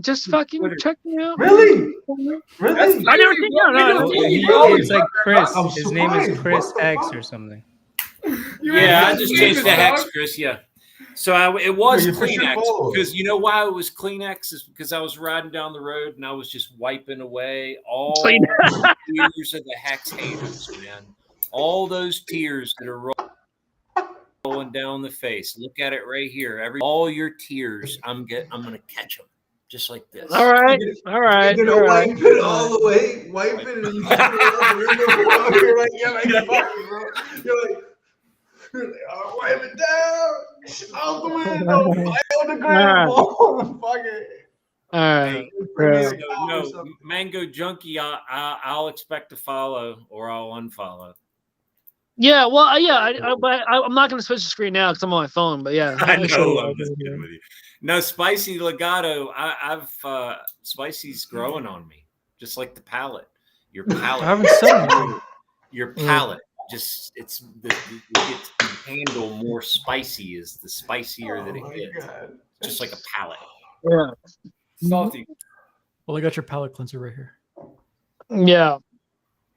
Just fucking Twitter. check me out. Really? That's Really? I never seen bro. no. It's like Chris. I'm His name is surprised. Chris What the X fuck? or something. Yeah, I just changed the Hex, dog. Chris. Yeah. So it was Yeah, you for sure Kleenex follow. because you know why it was Kleenex is because I was riding down the road and I was just wiping away all the tears of the Hex haters, man. All those tears that are rolling down the face. Look at it right here. All your tears, I'm gonna catch them just like this. All right, all right, You're all gonna right. wipe it all the way, wipe it, and you shoot it out the window. You're like, fuck it, bro. You're like, oh, wipe it down, out the window, biodegradable. Fuck it. All right. Hey, Yeah. no, Mango Junkie, I'll expect to follow or I'll unfollow. Yeah, well, yeah, but I'm not going to switch the screen now because I'm on my phone. But yeah, I know. actually, I'm just kidding with you. No, Spicy Legato. I've Spicy's growing on me, just like the palate. Your palate. I haven't said anything. Your palate. Just it gets to handle more spicy is the spicier that it gets. God. Just like a palate. Yeah, Salty. Well, I got your palate cleanser right here. yeah.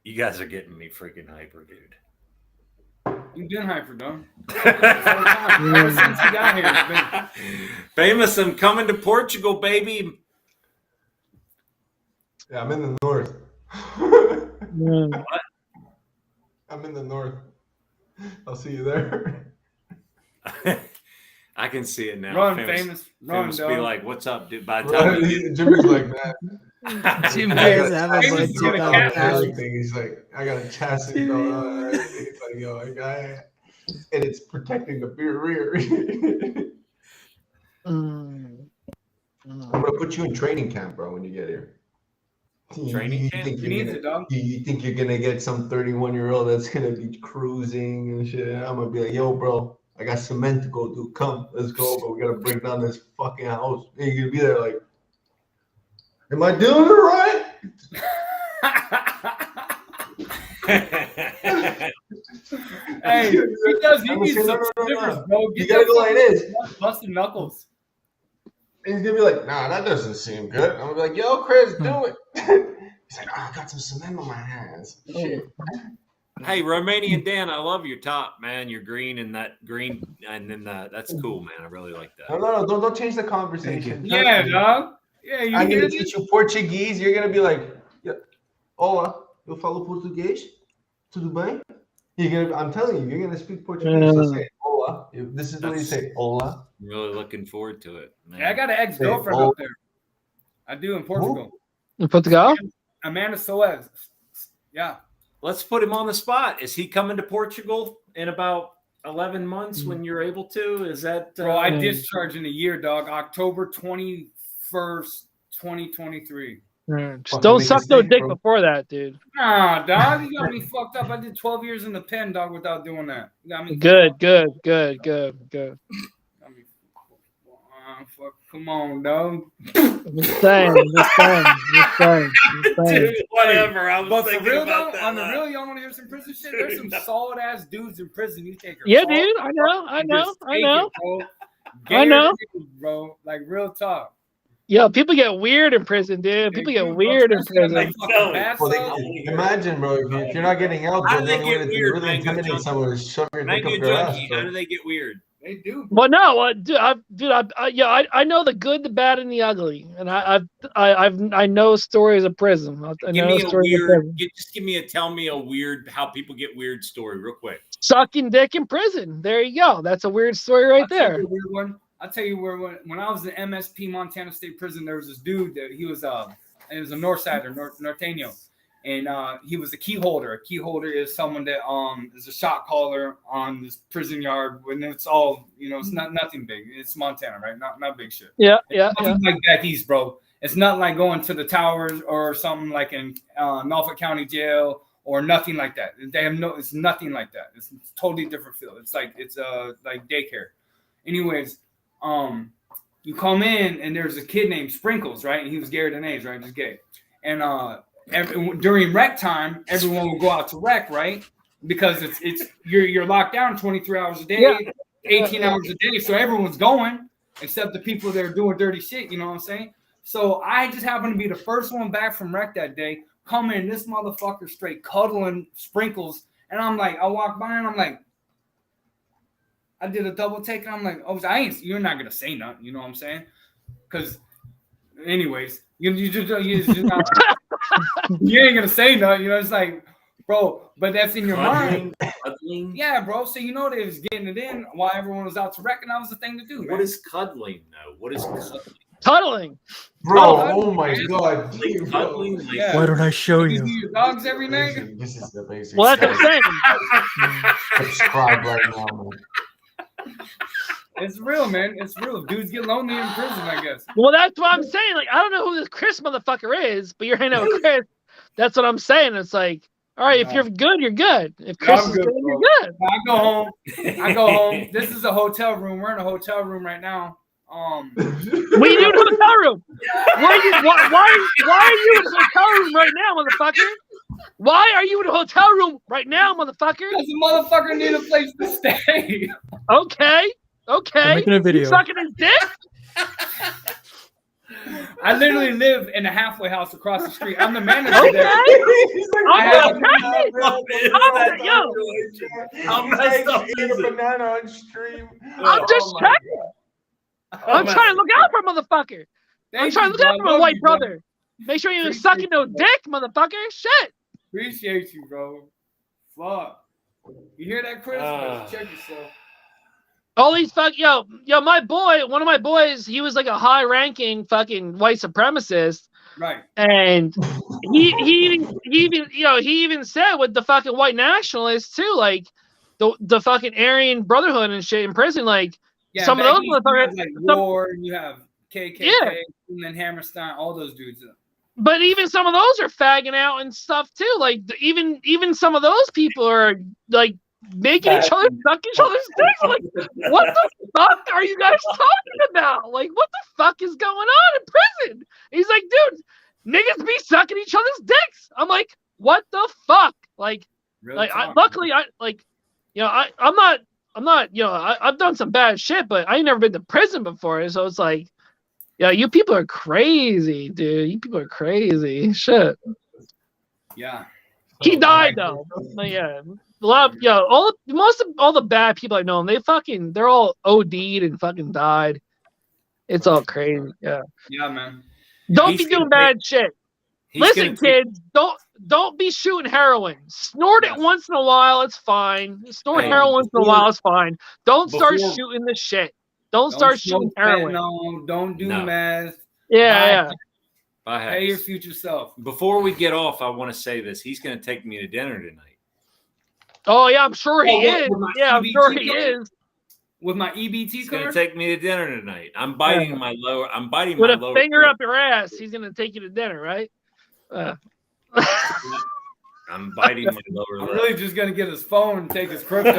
You guys are getting me freaking hyper, dude. You've been hyper, dog. Ever since you got here, it's been. Famous, I'm coming to Portugal, baby. Yeah, I'm in the north. Mm. I'm in the north. I'll see you there. I can see it now. Run, famous. Run, Famous dog. be like, "What's up, dude?" By the time Jimmy's like that. Jimmy I is got having a a chassis bunch going of and guys. everything. He's like, I got a chassis going on and everything. He's like, yo, and it's protecting the rear. I'm gonna put you in training camp, bro, when you get here. Training camp? Think You need it, dog. you think you're gonna get some 31-year-old that's gonna be cruising and shit? I'm gonna be like, yo, bro, I got cement to go do. Come, let's go, but we gotta break down this fucking house. And you're gonna be there like, am I doing it right? Hey, he does. He I'm needs saying, some no. slivers, bro. You Get gotta that go like this. busted knuckles. And he's gonna be like, nah, that doesn't seem good. I'm gonna be like, yo, Chris, do it. He's like, oh, I got some cement on my hands. Shit. Hey, Romanian Dan, I love your top, man. Your green and that green, and then that's cool, man. I really like that. No, don't change the conversation. Yeah, dog. Yeah, you I'm hear gonna this? teach you Portuguese. You're gonna be like, yeah, olá, eu falo português. Tudo bem? I'm telling you, you're gonna speak Portuguese. So say olá. This is what you say, olá. I'm really looking forward to it, man. Yeah, I got an ex-girlfriend up there. I do in Portugal. In Portugal? Amanda Soares. Yeah. Let's put him on the spot. Is he coming to Portugal in about 11 months when you're able to? Is that Bro, I discharge in a year, dog. October 21st, 2023. Just don't make a suck no mistake, dick bro. before that, dude. Nah, dog. You got me fucked up. I did 12 years in the pen, dog, without doing that. You got me Good. fuck. Come on, dog. Just saying. Dude, whatever. I was But for thinking real, about though, that. on the real, y'all want to hear some prison shit? There's some solid ass dudes in prison. You take her. Yeah, fault, dude. I know. bro. I know. Bro. Like real talk. Yo, people get weird in prison, dude. People get weird in prison. Like, Tell me. Well, imagine, bro, if you're not getting out, How bro, do they the only way get to weird, really Mango intimidate Junkie? someone is shove your dick Mango up their ass, Junkie, how bro. do they get weird? They do. Well, no, dude, I know the good, the bad, and the ugly, and I know stories of prison. I Give know me a stories of weird. prison. Tell me a weird. How people get weird story, real quick. Sucking dick in prison. There you go. That's a weird story right there. I'll tell you where when I was in MSP Montana State Prison, there was this dude that he was a north sider, norteño. And he was a key holder. A key holder is someone that is a shot caller on this prison yard when it's all, it's not nothing big. It's Montana, right? Not big shit. Yeah. Nothing like back east, bro. It's not like going to the towers or something like in Norfolk County Jail or nothing like that. It's nothing like that. It's totally different feel. It's like daycare. Anyways, you come in and there's a kid named Sprinkles, right? And he was Garrett and A's, right? Just gay. And during rec time, everyone will go out to rec, right? Because you're locked down 23 hours a day, 18 hours a day. So everyone's going except the people that are doing dirty shit. You know what I'm saying? So I just happened to be the first one back from rec that day. Come in, this motherfucker straight cuddling Sprinkles, and I'm like, I walk by and I'm like, I did a double take, and I'm like, oh, you're not gonna say nothing. You know what I'm saying? Because, anyways, you not. You ain't gonna say nothing, it's like, bro, but that's in your mind. Cuddling? Yeah, bro. So you know they was getting it in while everyone was out to wreck, and that was the thing to do. What man. is cuddling though? What is cuddling? Cuddling. Bro, Oh, oh my man. god. Like dude, cuddling? bro. Like, Yeah. Why don't I show You you? do your dogs every night. This is the basic. Well, that's what I'm saying. Subscribe right now, man. It's real, man. It's real. Dudes get lonely in prison, I guess. Well, that's what I'm saying. Like, I don't know who this Chris motherfucker is, but you're hanging out with Chris. That's what I'm saying. It's like, all right, if you're good, you're good. If Chris I'm is good, good, you're bro. good. I go home. I go home. This is a hotel room. We're in a hotel room right now. We do in a hotel room. Why are you in a hotel room right now, motherfucker? Why are you in a hotel room right now, motherfucker? Because the motherfucker need a place to stay. Okay. I'm making a video. You sucking his dick? I literally live in a halfway house across the street. I'm the manager Okay. there. I'm have- How messed up Eat is a it? banana on stream. I'm just checking. I'm trying to look out for a motherfucker. I'm trying to look out for my white brother. Make sure you ain't sucking no dick, motherfucker. Shit. Appreciate you, bro. Fuck. You hear that, Chris? Check yourself. All these my boy, one of my boys, he was like a high-ranking fucking white supremacist, Right. and he even said with the fucking white nationalists too, like the fucking Aryan Brotherhood and shit in prison, like Yeah, some of back those east, you motherfuckers. have, like War, and you have KKK, and then Hammerstein, all those dudes. But even some of those are fagging out and stuff too. Like even some of those people are like making each other suck each other's dicks. Like, what the fuck are you guys talking about? Like, what the fuck is going on in prison? He's like, dude, niggas be sucking each other's dicks. I'm like, what the fuck? Like, luckily, I'm not, I've done some bad shit, but I ain't never been to prison before. So it's like, yeah, you people are crazy, dude. You people are crazy. Shit. Yeah. He died though. But yeah. A lot of, most of all the bad people I know, they're all OD'd and fucking died. It's all crazy. Yeah. Yeah, man. Don't be doing bad shit. Listen, kids, don't be shooting heroin. Snort it once in a while, it's fine. Snort heroin once in a while, it's fine. Don't start shooting the shit. Don't start shooting heroin. No, don't do meth. Yeah. Pay your future self. Before we get off, I want to say this. He's going to take me to dinner tonight. Oh yeah, I'm sure he is. Yeah, I'm sure he is. With my EBT He's card? going to take me to dinner tonight. I'm biting my lower. With a finger up your ass, he's going to take you to dinner, right? I'm biting my lower lip. I'm really just going to get his phone and take his crypto.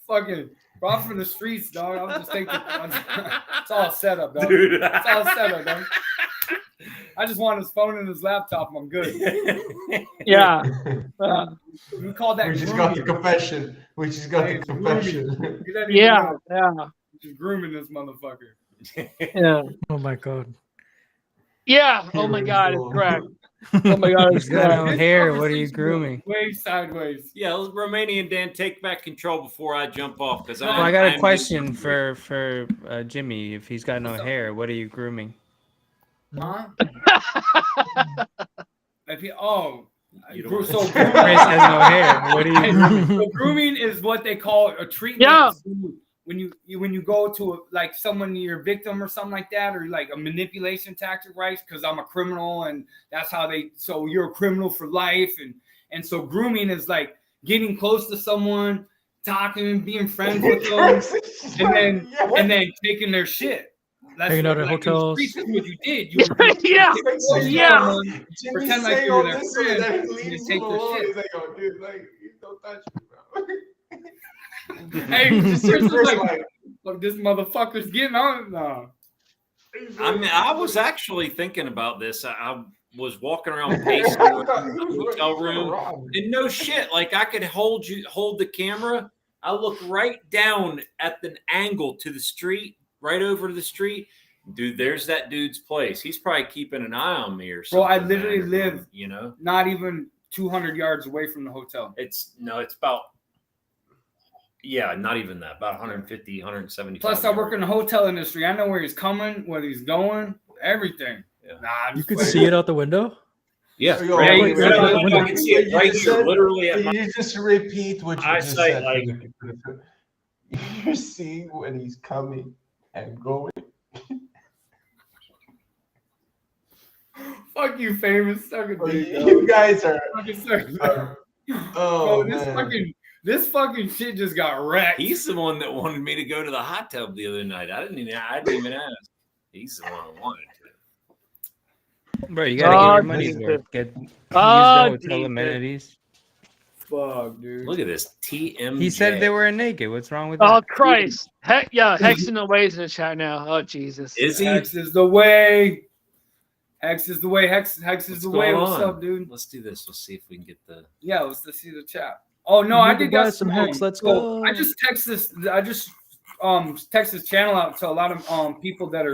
Fucking brought from the streets, dog. I'll just take it's all set up, dog. Dude. It's all set up, dog. I just want his phone and his laptop. I'm good. Yeah. We call that. We just got the confession. Yeah. Just grooming this motherfucker. Yeah. Oh my god. Yeah. Oh my god, it's correct. Oh my god, it's He's got no correct. hair. What are you grooming? Way sideways. Yeah, Romanian Dan, take back control before I jump off. Because I got a question for Jimmy. If he's got no hair, what are you grooming? Huh? You So Chris has no hair. What are you grooming? So grooming is what they call a treatment. Yeah. When you go to like someone, you're a victim or something like that, or like a manipulation tactic, right? Because I'm a criminal, and that's how so you're a criminal for life, and so grooming is like getting close to someone, talking and being friends with them, and then taking their shit. That's hanging out at like hotels. This is what you did. Yeah. Pretend like you were their friend, and just take their shit. He's like, oh, dude, like, don't touch me, bro. Hey, Chris is like, look, this motherfucker's getting on. No. I mean, I was actually thinking about this. I was walking around pacing in the hotel room, and no shit, like I could hold the camera. I look right down at the angle to the street, right over to the street. Dude, there's that dude's place. He's probably keeping an eye on me or something. Bro, I literally live, not even 200 yards away from the hotel. It's about. Yeah, not even that. About 150, 175. Plus, I work in the hotel industry. I know where he's coming, where he's going, everything. Yeah. Nah, You could see it out the window? Yeah, Yo, right. wait, Literally, wait, I can see it right here, literally at Can my you just repeat what you just eyesight. said? Like, You're seeing when he's coming and going. Fuck you, famous. Suck a Oh, dick, you guys are. Fucking suck. Oh, Bro, man. this fucking shit just got wrecked. he's the one that wanted me to go to the hot tub the other night. I didn't even ask. He's the one that wanted to. Bro, you gotta get your Oh, money's Jesus. worth. Get use Oh, the hotel Jesus. amenities. Fuck, dude. Look at this TMJ. He said they were naked. What's wrong with Oh that? Christ! Heck yeah, Hex in the ways in the chat now. Oh Jesus! Is he? Hex is the way. Hex is the way. Hex is What's the way. going What's on? up, dude? Let's do this. Let's see if we can get the. Yeah, let's see the chat. Oh no, You I need to did buy got some Hex. Let's so go. I just text this channel out to a lot of people that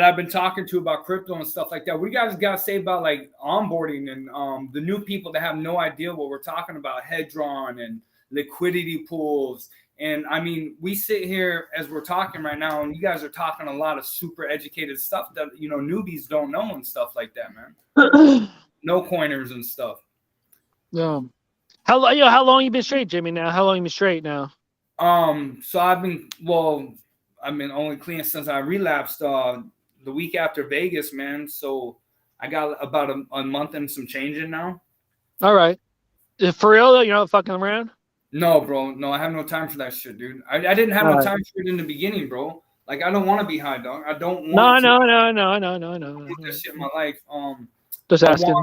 I've been talking to about crypto and stuff like that. What do you guys got to say about like onboarding and the new people that have no idea what we're talking about, HEDRON and liquidity pools? And I mean, we sit here as we're talking right now, and you guys are talking a lot of super educated stuff that newbies don't know and stuff like that, man. No coiners and stuff. How long you been straight, Jimmy? Now, how long you been straight now? So I've been only clean since I relapsed the week after Vegas, man. So I got about a month and some change in now. All right, for real though, you're not fucking around. No, bro. No, I have no time for that shit, dude. I didn't have no time for it in the beginning, bro. Like I don't want to be high, dog. I don't want No. get this shit in my life. Just asking.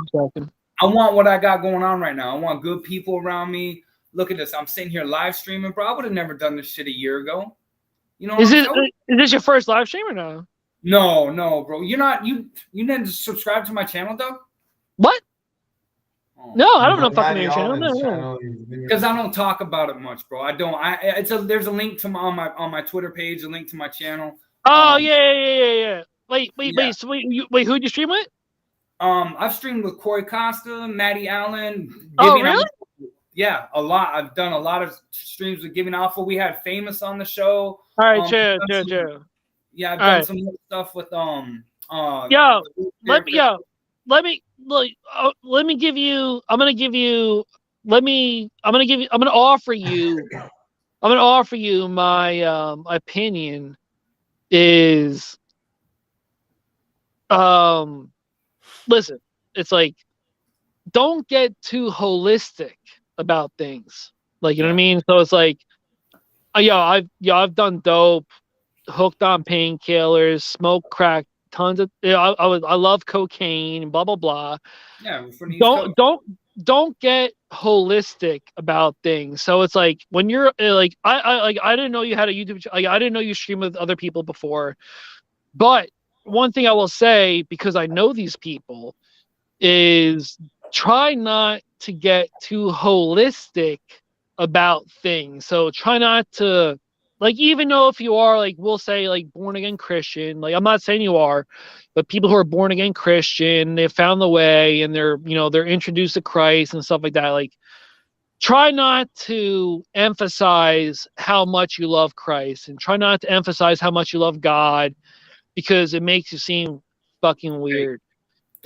I want what I got going on right now. I want good people around me. Look at this. I'm sitting here live streaming, bro. I would have never done this shit a year ago. You know? Is this your first live stream or no? No, bro. You're not. You didn't subscribe to my channel, dog? What? Oh. No, I don't know fucking your channel. No. Because I don't talk about it much, bro. I don't. There's a link to on my Twitter page, a link to my channel. Oh yeah. Wait. So who'd you stream with? I've streamed with Corey Costa, Maddie Allen. Oh really? Yeah, a lot. I've done a lot of streams with Giving Alpha. We had Famous on the show. All right, chill. Yeah, I've done some more stuff with I'm gonna offer you my opinion is listen, it's like don't get too holistic about things. Like, you know what I mean? So it's like I've done dope, hooked on painkillers, smoked crack, tons of I love cocaine, blah blah blah. Yeah, don't get holistic about things. So it's like when you're like I didn't know you had a YouTube I didn't know you stream with other people before. But one thing I will say, because I know these people, is try not to get too holistic about things. So try not to, like, even though if you are, like, we'll say, like, born again Christian, like, I'm not saying you are, but people who are born again Christian, they've found the way and they're introduced to Christ and stuff like that. Like, try not to emphasize how much you love Christ and try not to emphasize how much you love God, because it makes you seem fucking weird.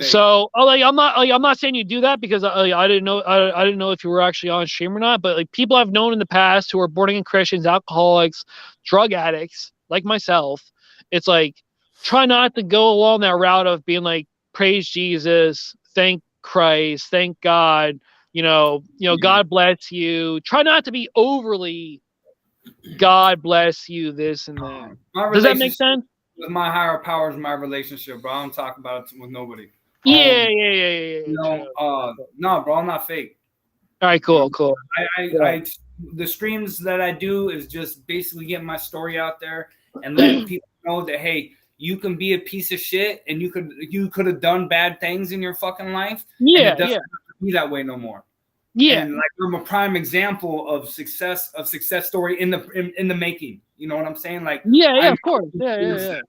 So, I'm not saying you do that, because I didn't know if you were actually on stream or not. But like, people I've known in the past who are born again Christians, alcoholics, drug addicts like myself, it's like, try not to go along that route of being like, praise Jesus, thank Christ, thank God, God bless you. Try not to be overly God bless you, this and that. Does that make sense? With my higher power is my relationship, bro. I don't talk about it with nobody. Yeah. No, bro, I'm not fake. All right, cool. I the streams that I do is just basically getting my story out there and letting people know that, hey, you can be a piece of shit and you could have done bad things in your fucking life. Yeah, and it doesn't have to be that way no more. Yeah, and like, I'm a prime example of success story in the making. You know what I'm saying? Like, of course. Yeah.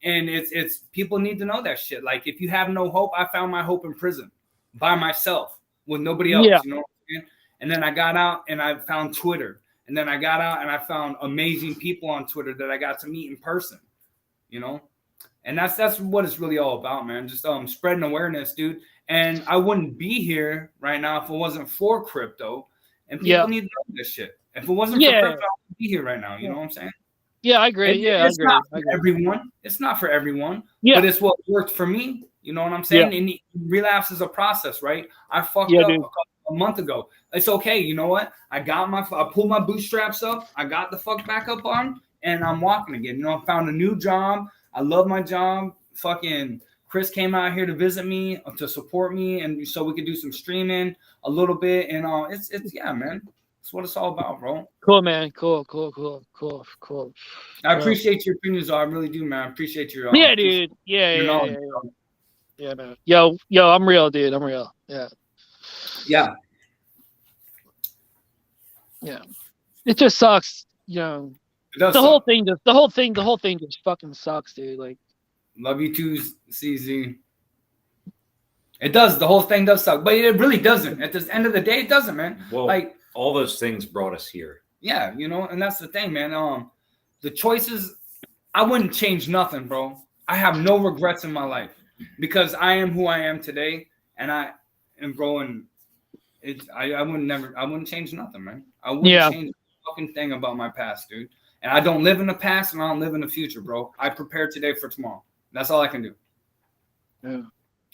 And it's people need to know that shit. Like, if you have no hope, I found my hope in prison by myself with nobody else. Yeah. You know what I'm saying? And then I got out and I found Twitter. And then I got out and I found amazing people on Twitter that I got to meet in person. And that's what it's really all about, man. Just spreading awareness, dude. And I wouldn't be here right now if it wasn't for crypto. And people need to know this shit. If it wasn't for crypto, I wouldn't be here right now. You know what I'm saying? Yeah, I agree. It's not for everyone. It's not for everyone. Yeah. But it's what worked for me. You know what I'm saying? Yeah. And relapse is a process, right? I fucked up a month ago. It's okay. You know what? I pulled my bootstraps up. I got the fuck back up on, and I'm walking again. You know, I found a new job. I love my job. Fucking Chris came out here to visit me, to support me, and so we could do some streaming a little bit. And it's yeah, man. That's what it's all about, bro. Cool, man. Cool. I appreciate your opinions, though. I really do, man. I appreciate your dude. Yeah, man. Yo, I'm real, dude. I'm real. Yeah. It just sucks, you know. The whole thing just fucking sucks, dude. Like, love you too, CZ. It does. The whole thing does suck, but it really doesn't. At the end of the day, it doesn't, man. Well, like all those things brought us here. Yeah, you know, and that's the thing, man. The choices, I wouldn't change nothing, bro. I have no regrets in my life because I am who I am today, and I am growing. I wouldn't change nothing, man. I wouldn't change a fucking thing about my past, dude. And I don't live in the past, and I don't live in the future, bro. I prepare today for tomorrow. That's all I can do. Yeah.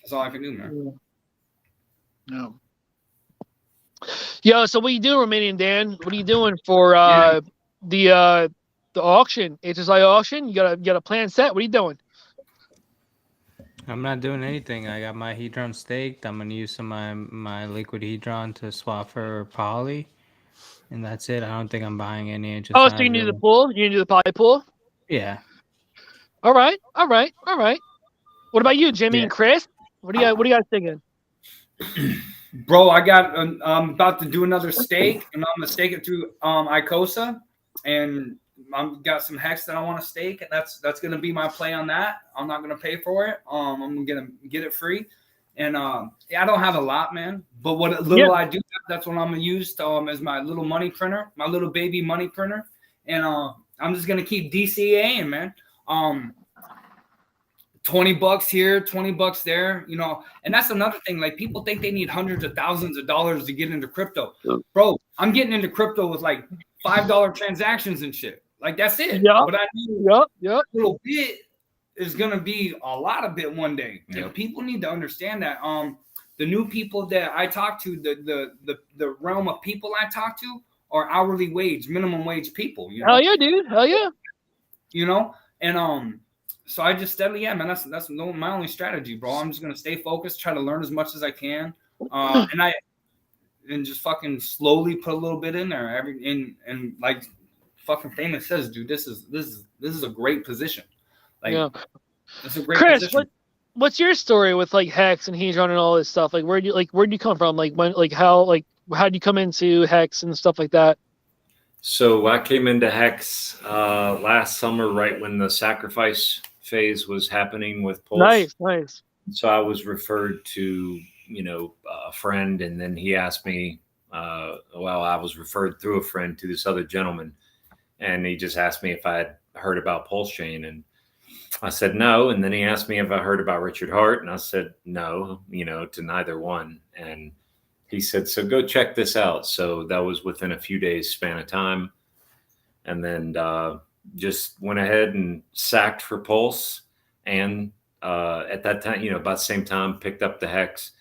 That's all I can do, man. No. Yo, so what are you doing, Romanian Dan? What are you doing for the auction, HSI auction? You got a plan set? What are you doing? I'm not doing anything. I got my HEDRON staked. I'm gonna use some of my liquid HEDRON to swap for poly, and that's it. I don't think I'm buying any HSI. Oh, so you can do the pool? You can do the poly pool? Yeah. All right. What about you, Jimmy and Chris? What do you guys thinking? Bro, I'm about to do another stake, and I'm gonna stake it through ICOSA, and I've got some hex that I want to stake, and that's gonna be my play on that. I'm not gonna pay for it. I'm gonna get it free, and I don't have a lot, man. But what little I do, that's what I'm gonna use to, as my little money printer, my little baby money printer, and I'm just gonna keep DCAing, man. $20 here, $20 there, you know, and that's another thing. Like, people think they need hundreds of thousands of dollars to get into crypto. Bro, I'm getting into crypto with like $5 transactions and shit. Like, that's it. Yeah. But I need a little bit is gonna be a lot of bit one day. Yep. And people need to understand that. The new people that I talk to, the realm of people I talk to are hourly wage, minimum wage people. You know? Hell yeah, dude. Hell yeah. You know, and so I just steadily, man, that's my only strategy, bro. I'm just gonna stay focused, try to learn as much as I can, and just fucking slowly put a little bit in there. And like fucking Famous says, dude, this is a great position. Like, it's a great Chris, position. What's your story with like Hex and HEDRON and all this stuff? Like, where'd you come from? Like, how'd you come into Hex and stuff like that? So I came into Hex last summer, right when the sacrifice phase was happening with Pulse. Nice. So I was referred to, a friend, and then he asked me, I was referred through a friend to this other gentleman, and he just asked me if I had heard about PulseChain, and I said no. And then he asked me if I heard about Richard Hart, and I said no, to neither one. And he said, so go check this out. So that was within a few days span of time. And then just went ahead and sacked for Pulse. And at that time, about the same time, picked up the Hex,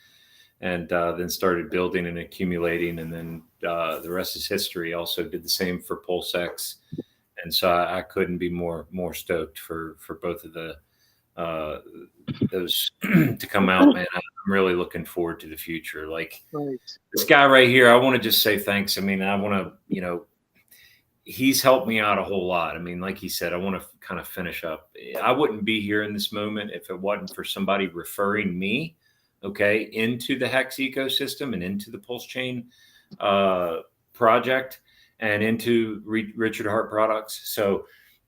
and then started building and accumulating. And then the rest is history. Also did the same for PulseX. And so I couldn't be more stoked for both of those to come out, man. I'm really looking forward to the future. Like, this guy right here, I want to just say thanks. I mean, I want to, he's helped me out a whole lot. I mean, like he said, I want to kind of finish up. I wouldn't be here in this moment if it wasn't for somebody referring me, into the Hex ecosystem and into the PulseChain project and into Richard Hart products. So,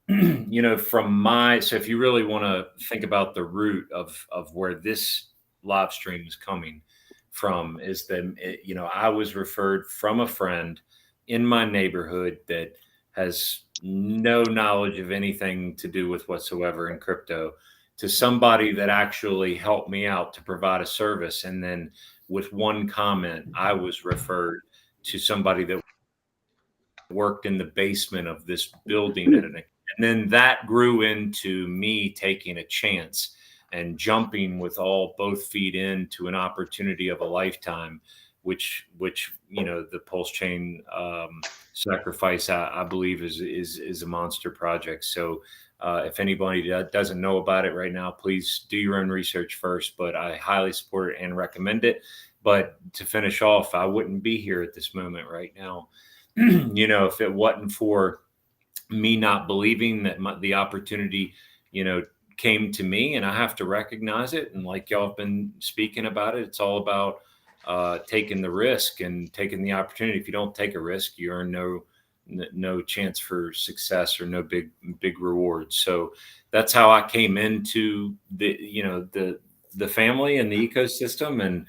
so if you really want to think about the root of where this live stream is coming from, is that, I was referred from a friend in my neighborhood that has no knowledge of anything to do with whatsoever in crypto. to somebody that actually helped me out to provide a service. And then with one comment, I was referred to somebody that worked in the basement of this building. And then that grew into me taking a chance and jumping with both feet into an opportunity of a lifetime, which you know, the Pulse Chain sacrifice, I believe is a monster project. So if anybody doesn't know about it right now, please do your own research first, but I highly support it and recommend it. But to finish off, I wouldn't be here at this moment right now, you know, if it wasn't for me not believing that the opportunity, you know, came to me, and I have to recognize it. And like y'all have been speaking about it, it's all about taking the risk and taking the opportunity. If you don't take a risk, you earn no chance for success or no big rewards. So that's how I came into the family and the ecosystem, and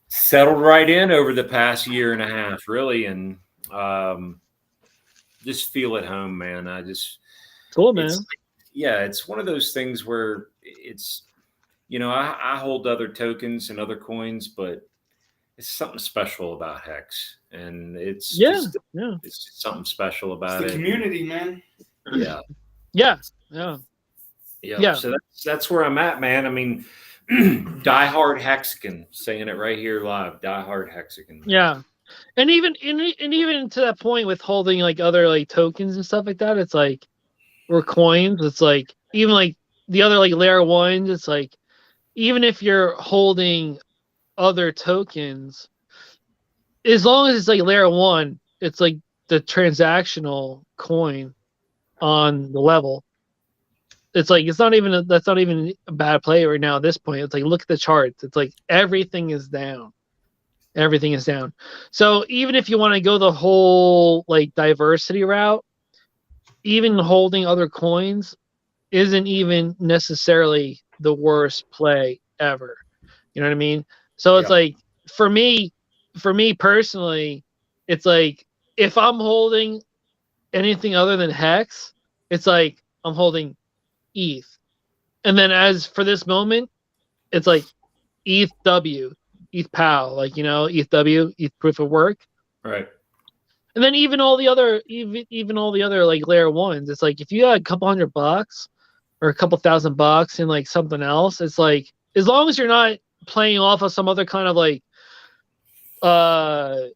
settled right in over the past year and a half, really. And just feel at home, man. Cool, man. It's one of those things where it's, you know, I hold other tokens and other coins, but it's something special about Hex, and it's just something special about it's the community, man. Yeah. So that's where I'm at, man. I mean, diehard Hexagon, saying it right here live, diehard Hexagon. Yeah. And even to that point with holding like other like tokens and stuff like that, it's like, or coins, it's like, even like the other like layer ones, it's like, even if you're holding other tokens, as long as it's like layer one, it's like the transactional coin on the level. It's like, that's not even a bad play right now at this point. It's like, look at the charts. It's like everything is down. Everything is down. So even if you want to go the whole like diversity route, even holding other coins isn't even necessarily the worst play ever. You know what I mean? So it's like, for me personally, it's like, if I'm holding anything other than Hex, it's like I'm holding ETH. And then as for this moment, it's like ETH W, ETH POW, like, you know, ETH W, ETH proof of work. Right. And then even all the other like layer ones, it's like, if you got a couple $100 or a couple $1,000 in like something else, it's like, as long as you're not playing off of some other kind of like like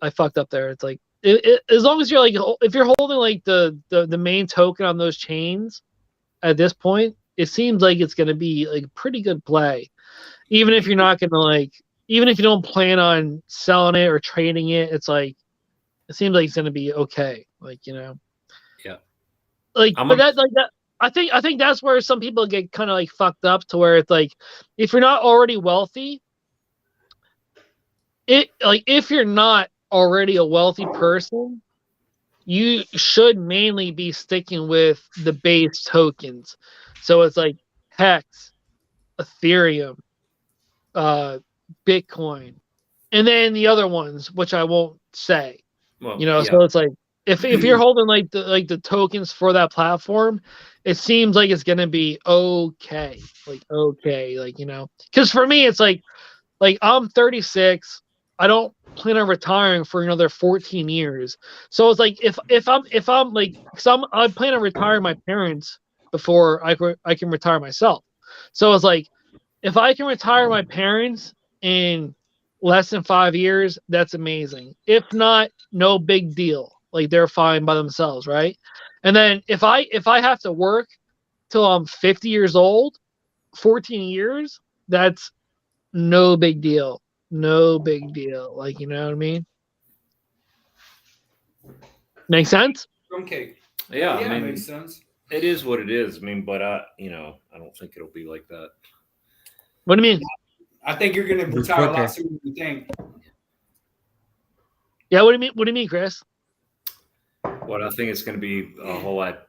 I fucked up there. It's like, as long as you're like, if you're holding like the main token on those chains at this point, it seems like it's going to be like pretty good play, even if you're not going to like, even if you don't plan on selling it or trading it. It's like, it seems like it's going to be okay, like, you know. Like, I think that's where some people get kind of like fucked up, to where it's like, if you're not already wealthy, if you're not already a wealthy person, you should mainly be sticking with the base tokens. So it's like Hex, Ethereum, Bitcoin, and then the other ones, which I won't say. Well, you know, so it's like, if you're holding like the tokens for that platform, it seems like it's gonna be okay. Like, you know, because for me, it's like I'm 36. I don't plan on retiring for another 14 years. So it's like, if I'm like, because I plan on retiring my parents before I can retire myself. So it's like, if I can retire my parents in less than 5 years, that's amazing. If not, no big deal. Like, they're fine by themselves, right? And then if I have to work till I'm 50 years old, 14 years, that's no big deal. No big deal. Like, you know what I mean? Make sense? Okay. Yeah, I mean, makes sense. It is what it is. I mean, but I don't think it'll be like that. What do you mean? I think you're gonna retire a lot sooner than you think. Yeah, what do you mean, Chris? Well, I think it's gonna be a whole lot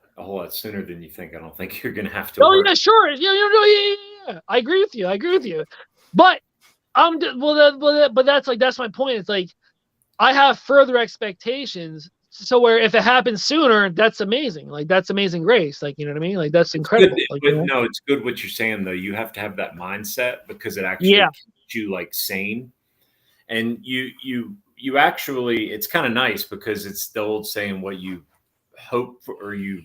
sooner than you think. I don't think you're gonna have to. Oh, yeah, sure. Yeah. I agree with you. But but that's my point. It's like, I have further expectations So where if it happens sooner, that's amazing. Like that's amazing grace. Like you know what I mean? Like that's It's incredible. good, Like, but you know? no, it's good what you're saying though. You have to have that mindset because it actually Yeah. keeps you like sane. And you actually, it's kind of nice because it's the old saying, what you hope for, or you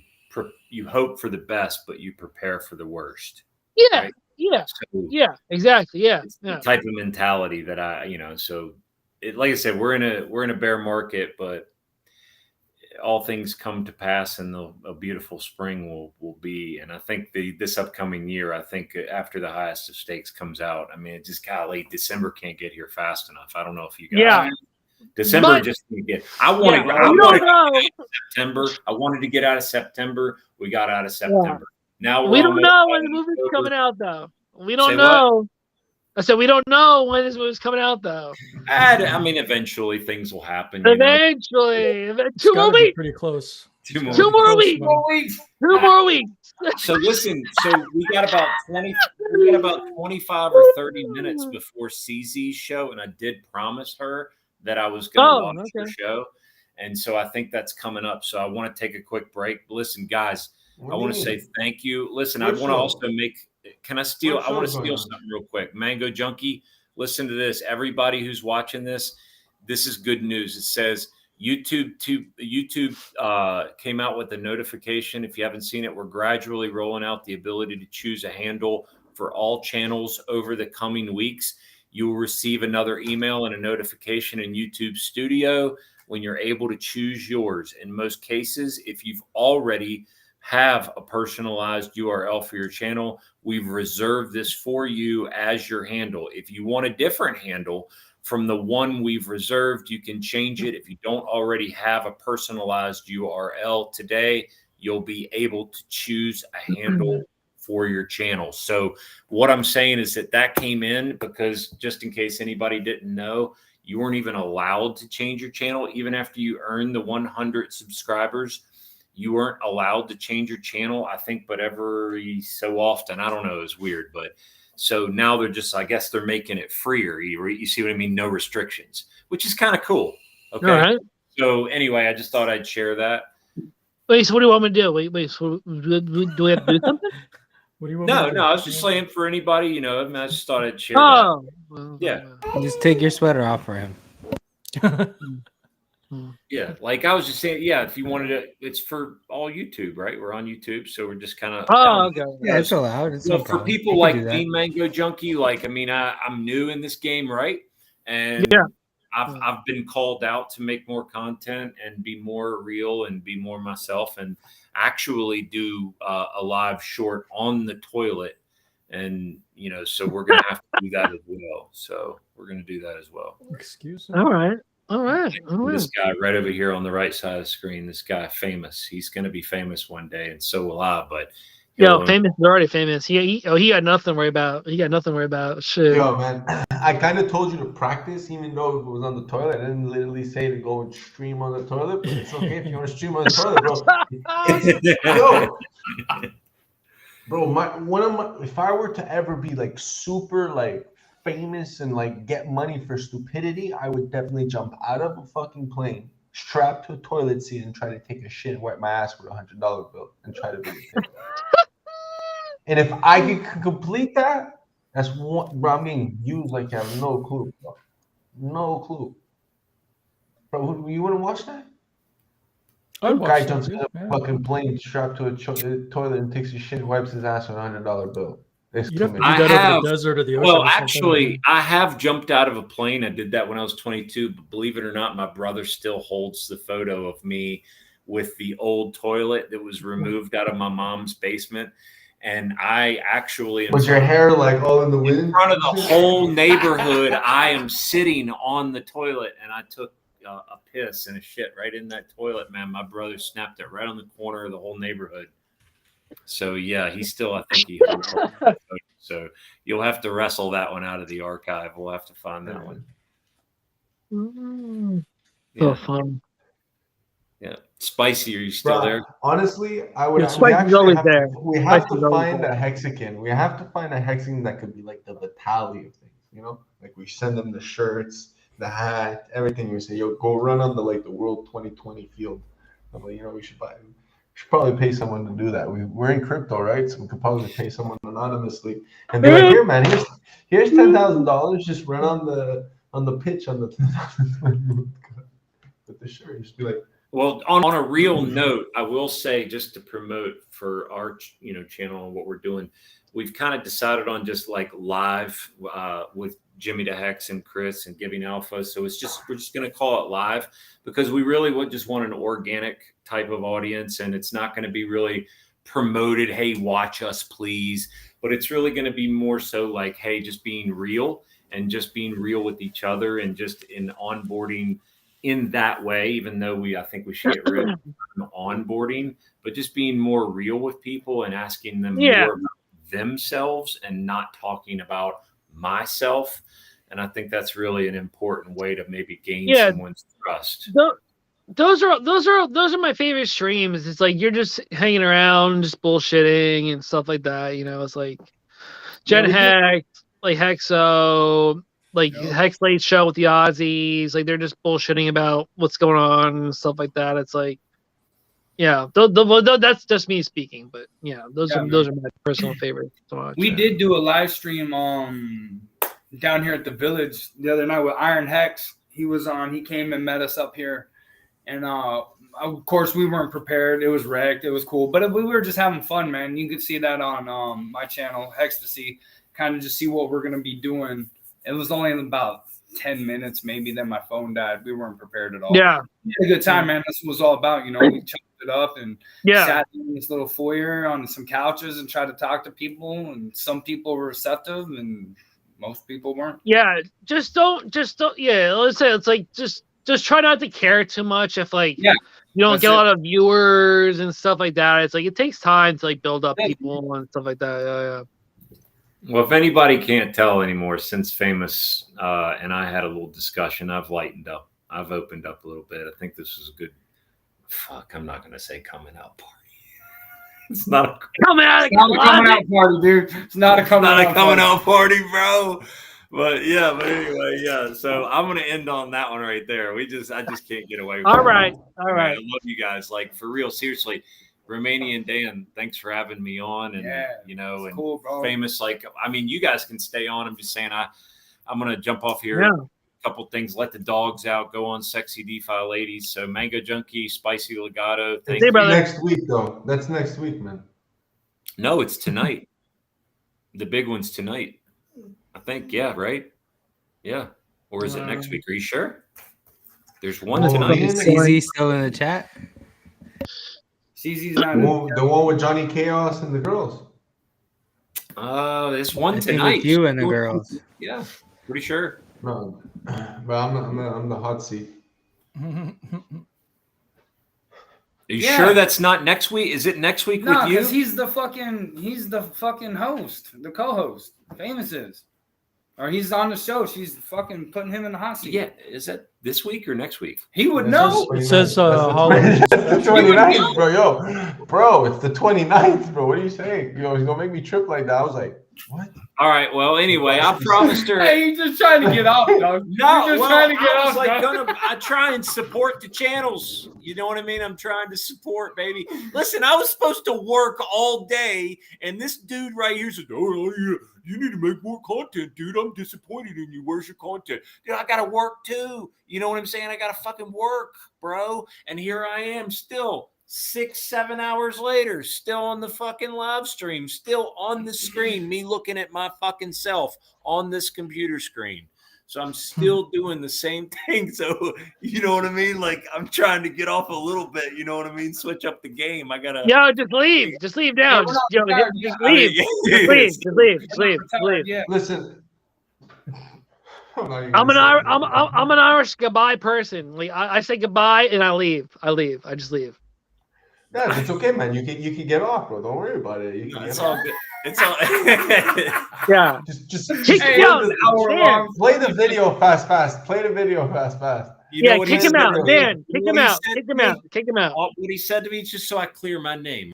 hope for the best, but you prepare for the worst. Yeah. Right? Yeah. So Yeah. Exactly. Yeah. it's Yeah. the type of mentality that so like I said, we're in a bear market, but all things come to pass, and a beautiful spring will be. And I think this upcoming year, I think after the Highest of Stakes comes out, I mean, it just golly, December can't get here fast enough. I don't know if you guys. Yeah. December But- just didn't get. I wanted. Yeah, I we wanted don't know. September. I wanted to get out of September. We got out of September. Now We don't almost know at when the movie's October. coming out, though. We Say don't what? know. I said we don't know when this movie's coming out, though. I mean, eventually things will happen. You know? Eventually, It's two more gotta be weeks. pretty close. Two It's more gotta be Two close, more man. weeks. 2 more weeks. So listen, we got about 20, we got about 25 or 30 minutes before CZ's show, and I did promise her that I was going to watch her show, and so I think that's coming up. So I want to take a quick break. Listen, guys, I want to say thank you. Listen, I want to also make. Can I steal? I want to steal something real quick. Mango Junkie, listen to this. Everybody who's watching this is good news. It says YouTube came out with a notification. If you haven't seen it, we're gradually rolling out the ability to choose a handle for all channels over the coming weeks. You will receive another email and a notification in YouTube Studio when you're able to choose yours. In most cases, if you've already have a personalized URL for your channel, we've reserved this for you as your handle. If you want a different handle from the one we've reserved, you can change it. If you don't already have a personalized URL today, you'll be able to choose a handle for your channel. So what I'm saying is that came in because, just in case anybody didn't know, you weren't even allowed to change your channel. Even after you earn the 100 subscribers, you weren't allowed to change your channel, I think, but every so often. I don't know. It's weird. But so now they're just, I guess they're making it freer. You see what I mean? No restrictions, which is kind of cool. Okay. All right. So anyway, I just thought I'd share that. Wait, so what do you want me to do? Wait, so do we have to do something? What do you want? No, I was just saying for anybody, I mean, I just thought I'd share Oh. that. Yeah. Just take your sweater off for him. Yeah, like I was just saying, yeah, if you wanted to, it's for all YouTube, right? We're on YouTube, so we're just kind of. Oh, okay. Yeah, it's allowed. It's no for problem. people You like can do that. the Mango Junkie, like, I mean, I'm new in this game, right? And Yeah. I've been called out to make more content and be more real and be more myself, and actually do a live short on the toilet. And so we're gonna have to do that as well. So we're gonna do that as well. Excuse me. All right. This guy right over here on the right side of the screen, this guy Famous. He's gonna be famous one day, and so will I. But Famous is already famous. He got nothing to worry about. He got nothing to worry about. Shit. Yo, man, I kind of told you to practice, even though it was on the toilet. I didn't literally say to go and stream on the toilet, but it's okay if you want to stream on the toilet, bro. If I were to ever be like super like famous and like get money for stupidity, I would definitely jump out of a fucking plane, strap to a toilet seat, and try to take a shit and wipe my ass with $100 bill and try to be the And if I could complete that, that's one, bro. I'm getting used like I have no clue, bro. No clue, bro. You wouldn't watch that? Guy jumps in a fucking plane, strapped to a toilet, and takes his shit, and wipes his ass with $100 bill. You have to do that over the desert or the ocean. Well, actually, I have jumped out of a plane. I did that when I was 22. But believe it or not, my brother still holds the photo of me with the old toilet that was removed out of my mom's basement. And I actually was your hair like all in the wind? In front of the whole neighborhood, I am sitting on the toilet, and I took a piss and a shit right in that toilet, man. My brother snapped it right on the corner of the whole neighborhood. So yeah, he still, I think he holds that photo. So you'll have to wrestle that one out of the archive. We'll have to find that one. So fun. Yeah, Spicy, are you still there? Honestly, I would. We have to find a hexagon. We have to find a hexagon that could be like the Vitaly of things. Like we send them the shirts, the hat, everything. We say, yo, go run on the World 2020 field. I'm like, we should probably pay someone to do that. We're in crypto, right? So we could probably pay someone anonymously and be like, here, man, here's $10,000. Just run on the pitch on the 2020 with the shirt. Just be like. Well, on a real note, I will say, just to promote for our channel and what we're doing, we've kind of decided on just like live with Jimmy the Hex and Chris and Giving Alpha. So we're just going to call it live because we really would just want an organic type of audience, and it's not going to be really promoted. Hey, watch us, please. But it's really going to be more so like, hey, just being real and just being real with each other and just in onboarding in that way, even though I think we should get rid of onboarding, but just being more real with people and asking them more about themselves and not talking about myself. And I think that's really an important way to maybe gain someone's trust. Those are my favorite streams. It's like you're just hanging around, just bullshitting and stuff like that. It's like Gen Hex, like Hexo, like Hex Late Show with the Aussies. Like they're just bullshitting about what's going on and stuff like that. It's like, that's just me speaking, but those are my personal favorites to watch. We did do a live stream down here at the village the other night with Iron Hex. He was on. He came and met us up here, and of course we weren't prepared. It was wrecked. It was cool, but we were just having fun, man. You could see that on my channel, Hextasy. Kind of just see what we're gonna be doing. It was only about 10 minutes, maybe. Then my phone died. We weren't prepared at all. Yeah, we had a good time, man. That's what it was all about. We chopped it up and sat in this little foyer on some couches and tried to talk to people. And some people were receptive, and most people weren't. Yeah, just don't. Yeah, let's say it's like just try not to care too much. If you don't get a lot of viewers and stuff like that, it's like it takes time to like build up people and stuff like that. Yeah. Well, if anybody can't tell anymore, since Famous and I had a little discussion, I've lightened up. I've opened up a little bit. I think this is a good. Fuck, I'm not going to say coming out party. It's not a coming out party, dude. It's not a coming out party, bro. But anyway, So I'm going to end on that one right there. I just can't get away with it. All right. I love you guys. Like, for real, seriously. Romanian Dan, thanks for having me on, and and cool, bro. Famous. Like, I mean, you guys can stay on. I'm just saying, I'm gonna jump off here. A couple things. Let the dogs out. Go on, sexy DeFi ladies. So Mango Junkie, Spicy Legato. Thank you. Next week though. That's next week, man. No, it's tonight. The big one's tonight. I think. Yeah. Right. Yeah. Or is it next week? Are you sure? There's one tonight. Is CZ still in the chat? CZ's the one with Johnny Chaos and the girls. There's one tonight. With you and the girls. Yeah, pretty sure. No, but I'm the hot seat. Are you sure that's not next week? Is it next week with you? No, because he's the fucking host, the co-host. Famous is. Or he's on the show. She's fucking putting him in the hot seat. Yeah, is that this week or next week? He would know. It says holiday. The 29th, bro. Bro, it's the 29th, bro. What are you saying? He's gonna make me trip like that. I was like, what? All right. Well, anyway, I promised her. Hey, you're just trying to get off, dog. I try and support the channels. You know what I mean? I'm trying to support, baby. Listen, I was supposed to work all day, and this dude right here said, "Oh, you need to make more content, dude. I'm disappointed in you. Where's your content? Dude, I gotta work too. You know what I'm saying? I gotta fucking work, bro. And here I am still 6-7 hours later, still on the fucking live stream, still on the screen, me looking at my fucking self on this computer screen. So I'm still doing the same thing. So, you know what I mean? Like, I'm trying to get off a little bit. You know what I mean? Switch up the game. I gotta. Yeah, just leave. Just leave now. Just leave. Just leave. Yeah. Listen. I'm an Irish goodbye person. Like I say goodbye and I leave. I just leave. Yeah, it's okay, man. You can get off, bro. Don't worry about it. It's all good. It's all. Yeah. Just kick him out. Play the video fast. Play the video fast. Yeah, kick him out, Dan. Kick him out. Kick him out. What he said to me, just so I clear my name.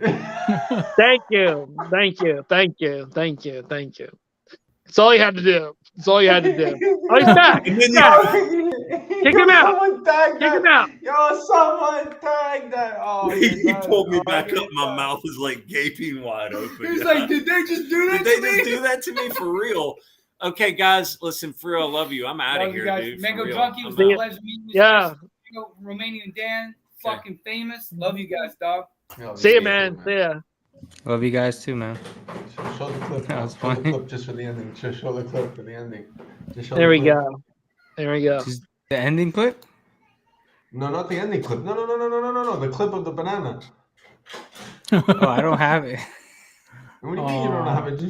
Thank you. That's all you had to do. That's all you had to do. Oh, he's back. He's back. Kick him out. Kick him out. Yo, someone tag that. Oh, He pulled me back up. My mouth is like gaping wide open. He's like, did they just do that? Did they just do that to me for real? Okay, guys, listen, for real, I love you. I'm out of here, dude. Mango for real. Junkie was I'm a out. pleasure meeting you. Yeah. Mango, Romanian Dan, fucking famous. Love you guys, dog. See you, man. See ya. Love you guys too, man. Show the clip. That was Show the funny. clip just for the ending. Just show the clip for the ending. Just show There the we clip. go. There we go. Just the ending clip? No, not the ending clip. No. The clip of the banana. Oh, I don't have it. What do you mean you don't have it?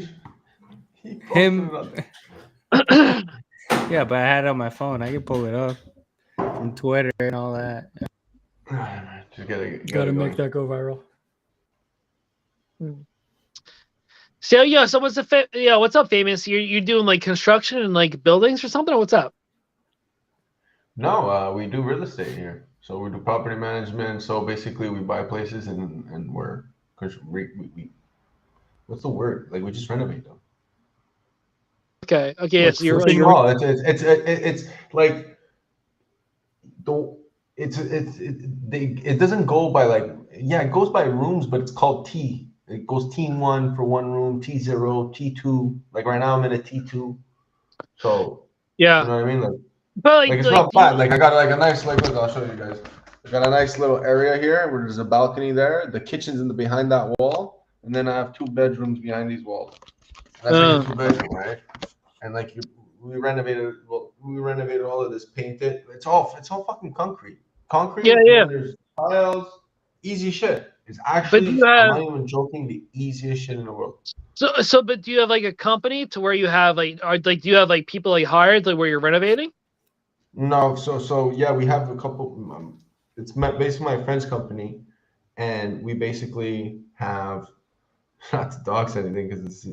He posted Him. it up. Yeah, but I had it on my phone. I can pull it up from Twitter and all that. Just Gotta make that go viral. So yeah, so what's what's up, famous? You're doing like construction and like buildings or something? Or what's up? No, we do real estate here. So we do property management. So basically, we buy places and we're we what's the word? Like we just renovate them. Okay. Okay. Like, So you're flipping you're mall. It's like it doesn't go by like it goes by rooms, but it's called T. It goes T1 for one room, T0, T2. Like right now I'm in a T2. So yeah. you know what I mean? Like But it's not flat. Like I got like a nice look, I'll show you guys. I got a nice little area here where there's a balcony there. The kitchen's in the behind that wall, and then I have 2 bedrooms behind these walls. That's like a 2-bedroom, right? And like we renovated all of this, painted. It's all fucking concrete. Concrete. Yeah, yeah. There's tiles. Easy shit. It's actually, I'm not even joking, the easiest shit in the world. But do you have like a company to where you have do you have like people like hired like where you're renovating? No, so yeah, we have a couple. It's basically my friend's company, and we basically have not to dox anything because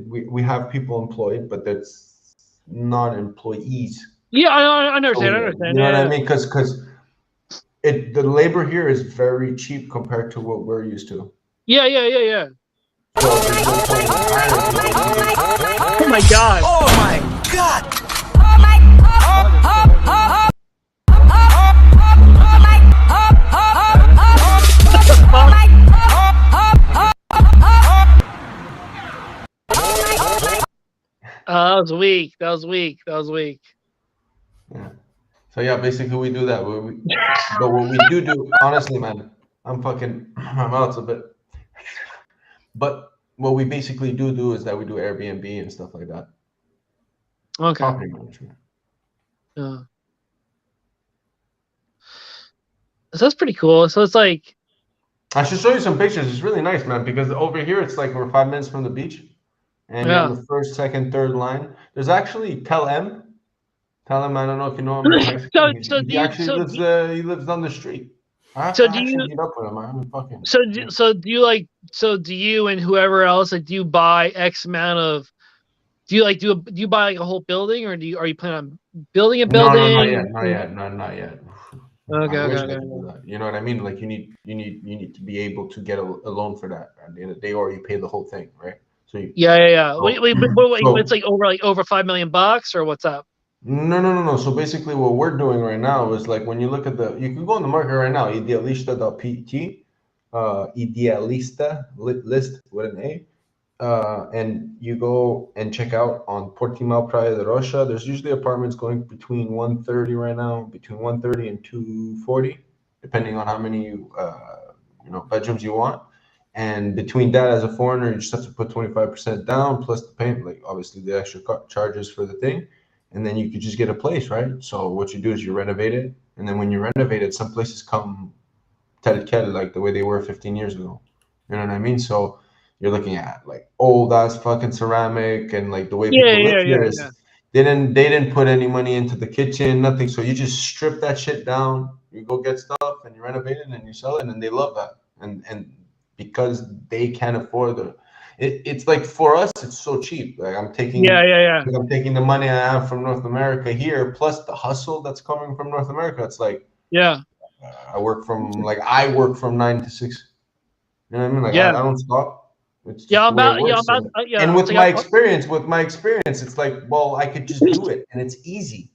we have people employed, but that's not employees. Yeah, I understand. I understand. You know what I mean? Because the labor here is very cheap compared to what we're used to. Yeah. So there's no point in hiring. Oh my god. Oh my god. That was weak. That was weak. Yeah. So yeah, basically we do that. But what we do, honestly, man, I'm fucking my mouth's a bit. But what we basically do is that we do Airbnb and stuff like that. Okay. Property management. So that's pretty cool. So it's like I should show you some pictures. It's really nice, man, because over here it's like we're 5 minutes from the beach. And on the first, second, third line, there's actually Tell M. Tell him, I don't know if you know him. He lives on the street. I have to actually meet up with him. I'm fucking. Do you and whoever else like do you buy X amount of? Do you buy like a whole building, or are you planning on building a building? No, not yet. Okay. You know what I mean? Like you need to be able to get a loan for that at the end of the day, or you pay the whole thing, right? So yeah. Wait, it's like over $5 million, or what's up? No. So basically, what we're doing right now is like when you look at you can go on the market right now, idealista.pt, idealista list with an A, and you go and check out on Portimao Praia de Rocha. There's usually apartments going between 130 right now, between 130 and 240, depending on how many bedrooms you want. And between that, as a foreigner, you just have to put 25% down plus the payment, like obviously the extra charges for the thing. And then you could just get a place, right? So what you do is you renovate it. And then when you renovate it, some places come tel quel, like the way they were 15 years ago. You know what I mean? So you're looking at like old ass fucking ceramic and like the way people live here is they didn't put any money into the kitchen, nothing. So you just strip that shit down, you go get stuff and you renovate it and you sell it, and they love that. And because they can't afford it's like for us it's so cheap. Like I'm taking I'm taking the money I have from North America here plus the hustle that's coming from North America. It's like I work from 9 to 6. You know what I mean? Like I don't stop. It's just Yeah, the way it I'm works. about, yeah. And it's with like my experience, it's like, well, I could just do it, and it's easy,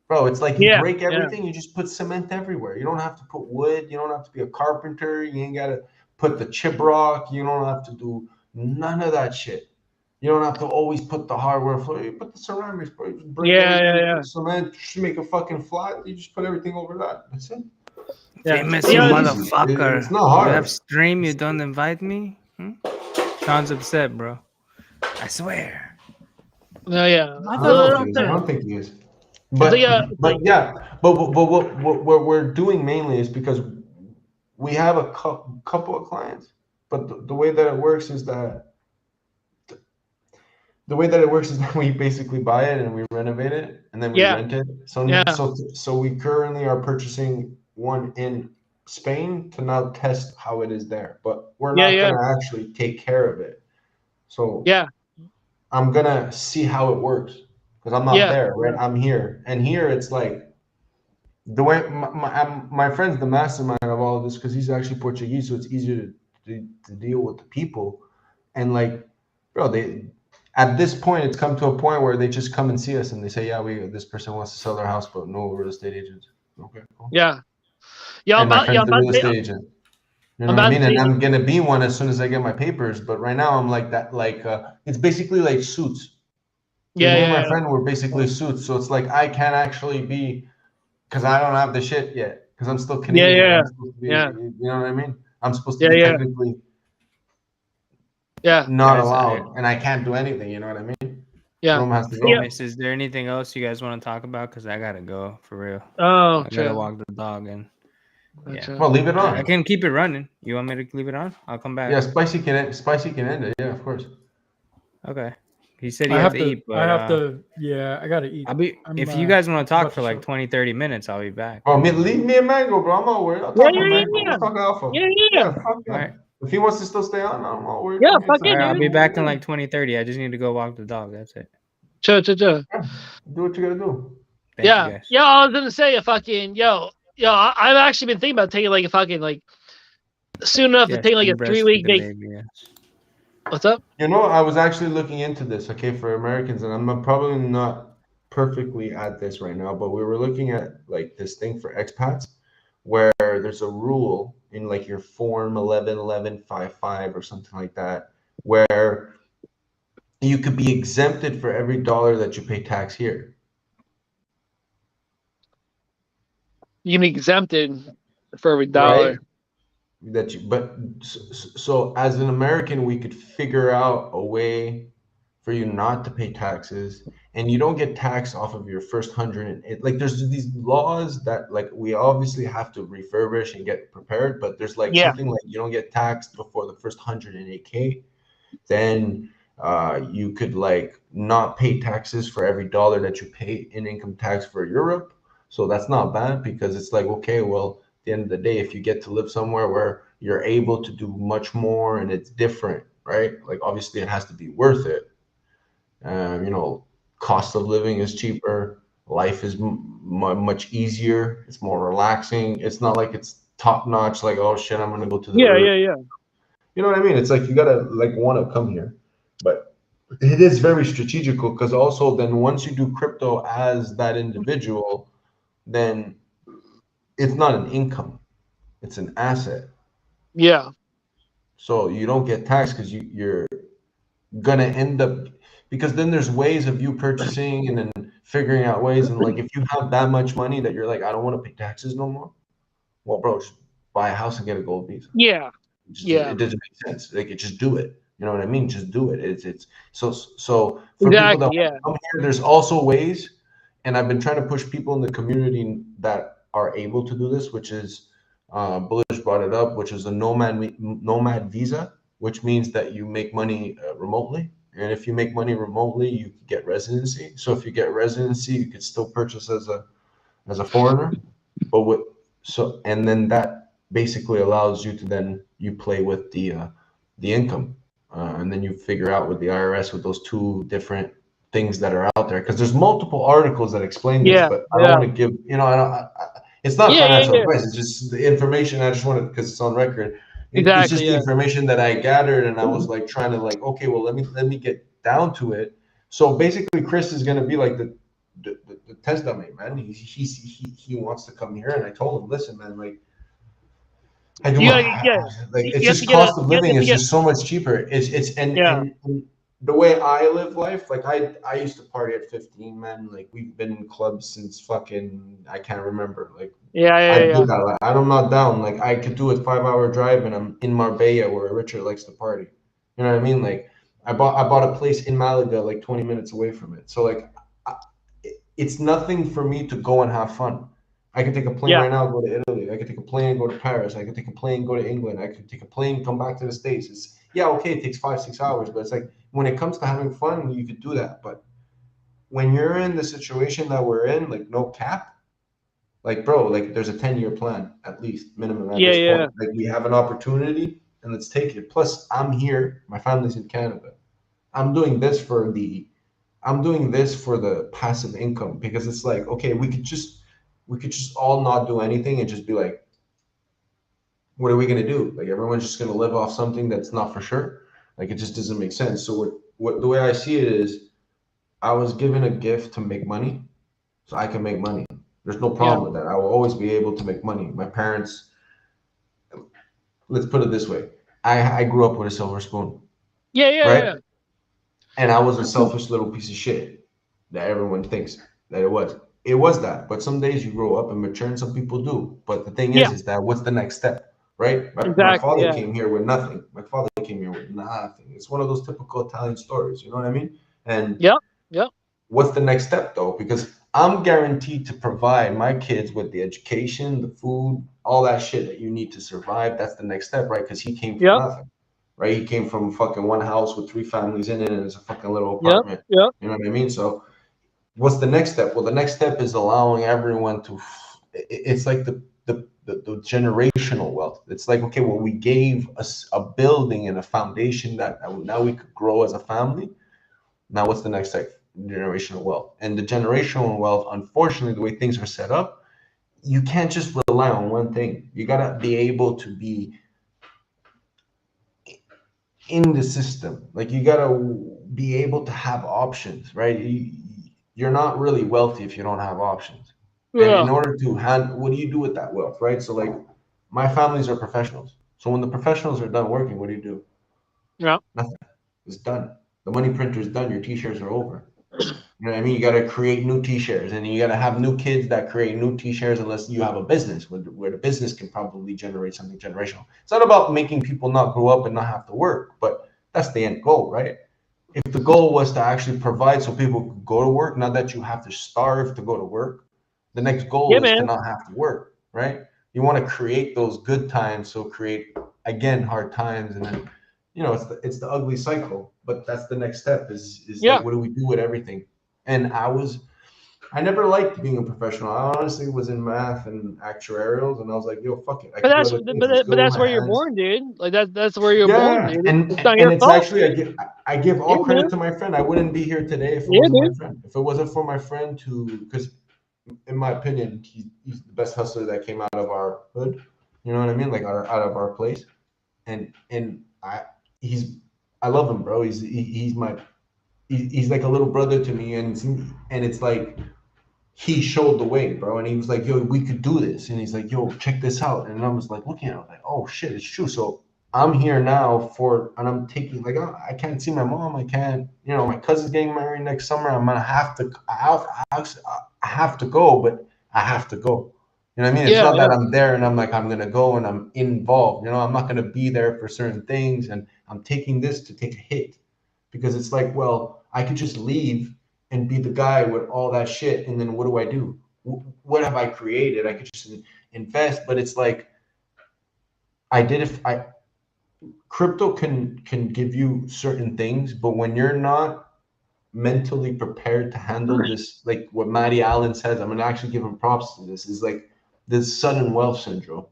bro. It's like you Yeah, break yeah. everything, you just put cement everywhere. You don't have to put wood. You don't have to be a carpenter. You ain't gotta put the chip rock. You don't have to do none of that shit. You don't have to always put the hardware floor. You put the ceramics, bro. You just break Yeah, everything, yeah, put cement, just make it fucking flat. You just put everything over that. That's it. yeah. Famous, Yeah, you It's easy. motherfucker. It's not You hard. have stream, you don't invite me? Sean's upset, bro. I swear. no, yeah. I No, no, no, I'm I saying. don't think he is. It's like, yeah, it's But like, yeah, but what we're doing mainly is because we have a couple of clients, but the way that it works is that we basically buy it and we renovate it and then we Yeah. rent it. So Yeah. so we currently are purchasing one in Spain to now test how it is there, but we're Yeah, not yeah. gonna actually take care of it. So yeah, I'm gonna see how it works because I'm not yeah, there, right? I'm here, and here it's like the way my friend's the mastermind of all of this because he's actually Portuguese, so it's easier to deal with the people. And like, bro, they at this point it's come to a point where they just come and see us and they say, yeah, this person wants to sell their house, but no real estate agents. Okay, cool. yeah. Yeah, And my friend's I'm the about real to say, estate agent. You I'm know what I about to mean? And say, I'm gonna be one as soon as I get my papers. But right now I'm like that, like it's basically like suits. yeah, Me and yeah, my friend were basically suits, so it's like I can't actually be because I don't have the shit yet because I'm still yeah, Canadian. yeah, I'm supposed to be, yeah, you know what I mean? I'm supposed to yeah, be yeah, technically yeah, not Guys, allowed, and I can't do anything. You know what I mean? yeah. Rome has to go. Yeah. Famous, is there anything else you guys want to talk about? Because I gotta go for real. Oh, I gotta true. walk the dog and yeah. True. Well, leave it I on. can keep it running. You want me to leave it on? I'll come back. Yeah, spicy can end it. Yeah, of course. Okay. He said I you have have to to. eat, but I have to. Yeah, I gotta eat. I'll be I'm, if you guys want to talk about for to like show. 20, 30 minutes, I'll be back. Oh, leave me a mango, bro. I'm not worried. I'll Yeah, talk yeah, with yeah, mango. yeah. We'll talk alpha. Yeah, yeah. Yeah, fuck All yeah. right. If he wants to still stay on, I'm not worried. Yeah, Fuck fuck it. yeah, I'll dude. be back in like 20, 30. I just need to go walk the dog. That's it. Sure. Yeah, do what you gotta do. Thank you Yeah. guys. Yeah, I was gonna say a fucking I've actually been thinking about taking like a fucking like soon enough to Yes, take like a and 3-week breastfeed the vacation. baby, yes. What's up? You know, I was actually looking into this, okay, for Americans, and I'm probably not perfectly at this right now, but we were looking at like this thing for expats where there's a rule in like your form 111155 or something like that, where you could be exempted for every dollar that you pay tax here. You can be exempted for every Right? dollar. So as an American, we could figure out a way for you not to pay taxes, and you don't get taxed off of your first 100. Like there's these laws that like we obviously have to refurbish and get prepared, but there's like Yeah. something like you don't get taxed before the first 108K. Then you could like not pay taxes for every dollar that you pay in income tax for Europe. So that's not bad because it's like, okay, well, at the end of the day, if you get to live somewhere where you're able to do much more and it's different, right? Like obviously it has to be worth it. You know, cost of living is cheaper. Life is much easier. It's more relaxing. It's not like it's top notch. Like, oh shit, I'm gonna go to the Yeah. You know what I mean? It's like you gotta like want to come here, but it is very strategical because also then once you do crypto as that individual, then it's not an income, it's an asset. Yeah. So you don't get taxed because you're gonna end up because then there's ways of you purchasing and then figuring out ways and like if you have that much money that you're like I don't want to pay taxes no more. Well, bro, just buy a house and get a gold visa. Yeah. It doesn't make sense. Like it just do it. You know what I mean? Just do it. It's so for Exactly, people that yeah. come here, there's also ways, and I've been trying to push people in the community that are able to do this, which is Bullish brought it up, which is a nomad visa, which means that you make money remotely, and if you make money remotely, you can get residency. So if you get residency, you could still purchase as a foreigner, but and then that basically allows you to then you play with the income, and then you figure out with the IRS with those two different things that are out there because there's multiple articles that explain this, Yeah, but I don't want to give I don't. It's not Yeah, financial yeah. advice. It's just the information. I just wanted because it's on record. It's just Exactly. the Yeah. information that I gathered, and I was like trying to like, okay, well, let me get down to it. So basically, Chris is gonna be like the test dummy, man. He wants to come here, and I told him, listen, man, like I do You my gotta, yeah. like it's You have to just get a. cost of You living have to is get. just so much cheaper. It's Yeah. and the way I live life, like I used to party at 15, man. Like we've been in clubs since fucking I can't remember. Like Yeah. I Yeah. do Yeah. that. Like, I'm not down. Like I could do a 5 hour drive and I'm in Marbella where Richard likes to party. You know what I mean? Like I bought a place in Malaga like 20 minutes away from it. So like I, it's nothing for me to go and have fun. I could take a plane Yeah. right now, go to Italy. I could take a plane and go to Paris. I could take a plane, go to England. I could take a plane, come back to the States. It's yeah, okay, it takes 5, 6 hours, but it's like when it comes to having fun, you could do that. But when you're in the situation that we're in, like no cap, like bro, like there's a 10-year plan at least minimum at Yeah. this Yeah. point. Like we have an opportunity and let's take it. Plus, I'm here, my family's in Canada. I'm doing this for the I'm doing this for the passive income because it's like, okay, we could just all not do anything and just be like, what are we gonna do? Like everyone's just gonna live off something that's not for sure. Like it just doesn't make sense. So what the way I see it is I was given a gift to make money, so I can make money. There's no Yeah. problem with that. I will always be able to make money. My parents, let's put it this way. I grew up with a silver spoon, Yeah. Yeah. right? Yeah. And I was a selfish little piece of shit that everyone thinks that it was. It was that. But some days you grow up and mature, and some people do. But the thing Yeah. is that what's the next step, right? My Exactly. father Yeah. came here with nothing. My father came here with nothing. It's one of those typical Italian stories. You know what I mean? And Yep. Yep. what's the next step though? Because I'm guaranteed to provide my kids with the education, the food, all that shit that you need to survive. That's the next step, right? Because he came from Yep. nothing, right? He came from fucking one house with 3 families in it, and it's a fucking little Yep. apartment. Yep. You know what I mean? So, what's the next step? Well, the next step is allowing everyone to. It's like the generational wealth. It's like, okay, well, we gave us a building and a foundation that now we could grow as a family. Now, what's the next step? Generational wealth. And the generational wealth, unfortunately, the way things are set up, you can't just rely on one thing. You gotta be able to be in the system. Like you gotta be able to have options, right? You're not really wealthy if you don't have options. And in Yeah. order to handle, what do you do with that wealth, right? So like, my families are professionals. So when the professionals are done working, what do? Yeah. Nothing. It's done. The money printer is done. Your t-shirts are over. You know what I mean? You got to create new t-shirts, and you got to have new kids that create new t-shirts unless you have a business where the business can probably generate something generational. It's not about making people not grow up and not have to work, but that's the end goal, right? If the goal was to actually provide so people could go to work, not that you have to starve to go to work, the next goal Yeah, is to man. not have to work, right? You want to create those good times, so create again hard times, and then it's the ugly cycle. But that's the next step is Yeah. like, what do we do with everything? And I never liked being a professional. I honestly was in math and actuarials, and I was like, yo, fuck it, I But can do that's other things. It's but good with that's my where you're hands. born, dude. Like that's where you're born, Yeah, dude. and It's not and your it's fault, actually dude. I give Yeah, all credit dude. to my friend. I wouldn't be here today if it Yeah, wasn't my dude. friend. If it wasn't for my friend, because in my opinion, he's the best hustler that came out of our hood. You know what I mean? Like out of our place. And he's I love him, bro. He's like a little brother to me, and it's like he showed the way, bro. And he was like, yo, we could do this. And he's like, yo, check this out. And I was like looking at it, like, oh shit, it's true. So I'm here now and I'm taking, like, I can't see my mom. I can't, my cousin's getting married next summer. I'm gonna have to, I have to go, but I have to go. You know what I mean? It's Yeah, not yeah. that I'm there and I'm like, I'm gonna go and I'm involved. I'm not gonna be there for certain things. And I'm taking this to take a hit because it's like, well, I could just leave and be the guy with all that shit. And then what do I do? What have I created? I could just invest, but it's like, crypto can give you certain things, but when you're not mentally prepared to handle this, like what Matty Allen says, I'm gonna actually give him props to this, is like this sudden wealth syndrome.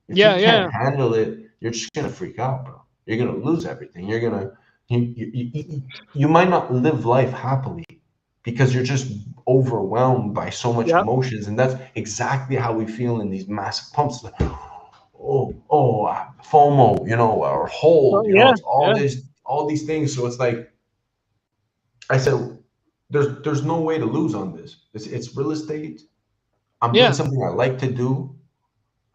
If you Yeah, can't yeah. handle it, you're just gonna freak out, bro. You're gonna lose everything. You might not live life happily because you're just overwhelmed by so much Yep. emotions, and that's exactly how we feel in these massive pumps. Like, FOMO, you know, or hold, you know, Yeah, it's all yeah. this, all these things. So it's like I said, there's no way to lose on this. It's real estate. I'm doing Yeah. something I like to do.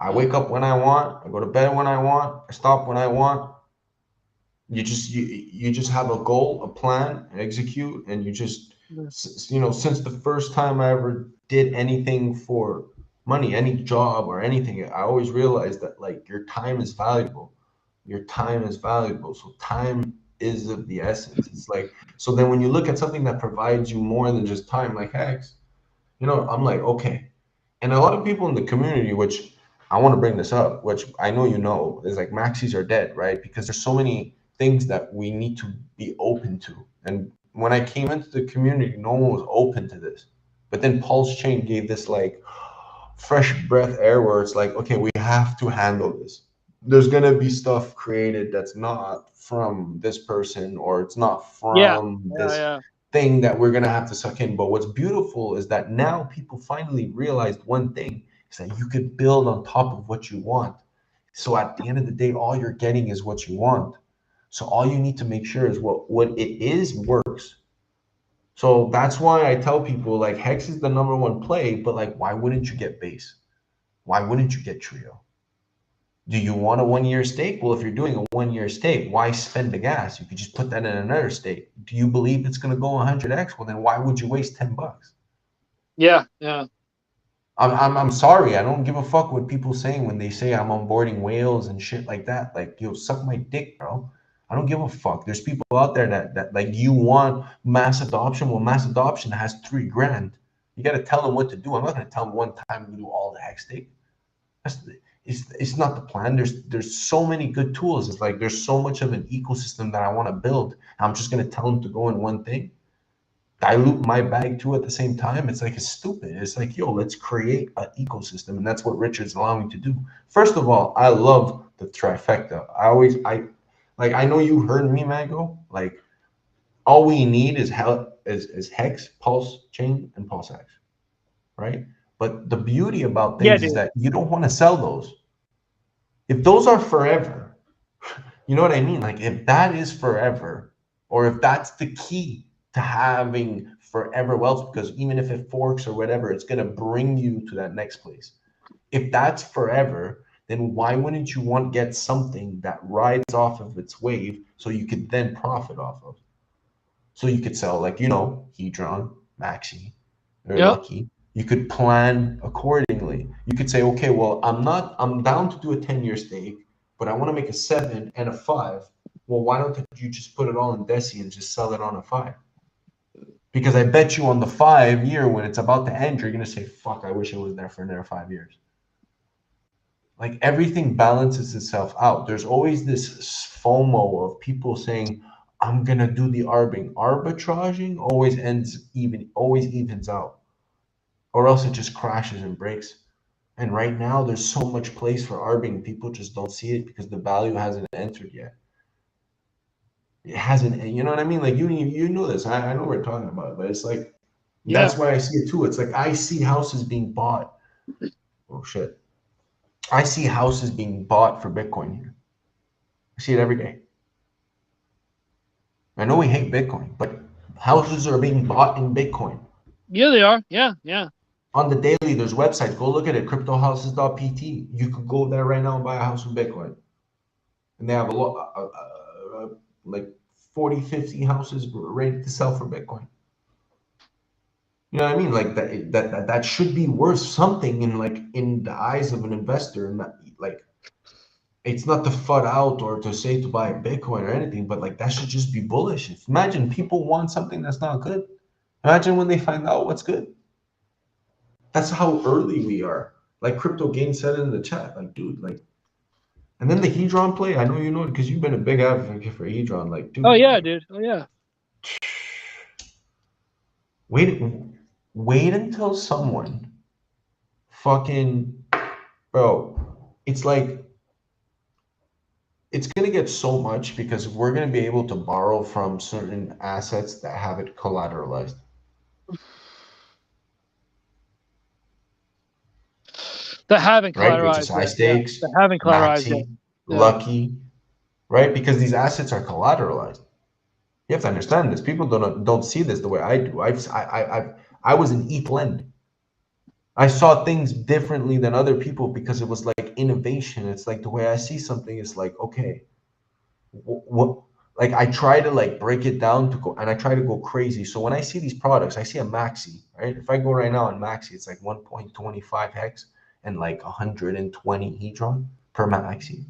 I wake up when I want. I go to bed when I want. I stop when I want. You just have a goal, a plan, execute, and you just you know, since the first time I ever did anything for money, any job or anything, I always realized that like your time is valuable. Your time is valuable. So time is of the essence. It's like, so then when you look at something that provides you more than just time, like Hex, you know, I'm like, okay. And a lot of people in the community, which I want to bring this up, which I know you know, is like maxis are dead, right? Because there's so many things that we need to be open to. And when I came into the community, no one was open to this. But then Pulse Chain gave this like fresh breath air where it's like, okay, we have to handle this. There's gonna be stuff created that's not from this person, or it's not Yeah. from Yeah. this Yeah. thing that we're gonna have to suck in. But what's beautiful is that now people finally realized one thing, is that you could build on top of what you want. So at the end of the day, all you're getting is what you want. So all you need to make sure is what it is works. So that's why I tell people like Hex is the #1 play, but like why wouldn't you get base? Why wouldn't you get trio? Do you want a 1-year stake? Well, if you're doing a 1-year stake, why spend the gas? You could just put that in another stake. Do you believe it's going to go 100x? Well, then why would you waste $10? Yeah. Yeah. I'm sorry. I don't give a fuck what people saying when they say I'm onboarding whales and shit like that. Like, yo, suck my dick, bro. I don't give a fuck. There's people out there that like you want mass adoption. Well, mass adoption has $3 grand. You got to tell them what to do. I'm not going to tell them one time to do all the hex stake. It's not the plan. There's so many good tools. It's like there's so much of an ecosystem that I want to build. I'm just going to tell them to go in one thing, dilute my bag too at the same time. It's like it's stupid. It's like, yo, let's create an ecosystem, and that's what Richard's allowing me to do. First of all, I love the trifecta. I know you heard me, Mango. Like all we need is Hex, Pulse Chain, and PulseX, right? But the beauty about Yeah, things is dude. that you don't want to sell those. If those are forever, you know what I mean? Like if that is forever, or if that's the key to having forever wealth, because even if it forks or whatever, it's going to bring you to that next place. If that's forever, then why wouldn't you want to get something that rides off of its wave so you could then profit off of? So you could sell, like, you know, HEDRON, MAXI, or Yep. Lucky. You could plan accordingly. You could say, okay, well, I'm down to do a 10-year stake, but I want to make a 7 and a 5. Well, why don't you just put it all in Desi and just sell it on a 5? Because I bet you on the 5-year, when it's about to end, you're going to say, fuck, I wish I was there for another 5 years. Like everything balances itself out. There's always this FOMO of people saying, I'm going to do the arbing. Arbitraging always evens out, or else it just crashes and breaks. And right now, there's so much place for arbing. People just don't see it because the value hasn't entered yet. It hasn't, you know what I mean? Like you know this. I know what we're talking about, but it's like, that's why I see it too. It's like I see houses being bought. Oh shit. I see houses being bought for Bitcoin here. I see it every day. I know we hate Bitcoin, but houses are being bought in Bitcoin. Yeah, they are. Yeah. Yeah. On the daily, there's websites. Go look at it, cryptohouses.pt. You could go there right now and buy a house in Bitcoin. And they have a lot, like 40, 50 houses ready to sell for Bitcoin. You know what I mean? Like that should be worth something in the eyes of an investor. And like, it's not to FUD out or to say to buy Bitcoin or anything, but like that should just be bullish. Imagine people want something that's not good. Imagine when they find out what's good. That's how early we are. Like Crypto Game said in the chat, like, dude, like, and then the HEDRON play, I know you know it because you've been a big advocate for HEDRON. Like, dude. Oh yeah, like, dude. Oh yeah. Wait until someone fucking, bro, it's like, it's going to get so much because we're going to be able to borrow from certain assets that have it collateralized. That haven't right? collateralized HSI yet. Yeah. stakes, That haven't collateralized yet. MAXI, Yeah. Lucky, right? Because these assets are collateralized. You have to understand this. People don't see this the way I do. I was in ETH Lend. I saw things differently than other people because it was like innovation. It's like the way I see something is like, okay, what, like I try to like break it down to go, and I try to go crazy. So when I see these products, I see a MAXI, right? If I go right now on MAXI, it's like 1.25 hex and like 120 hedron per MAXI.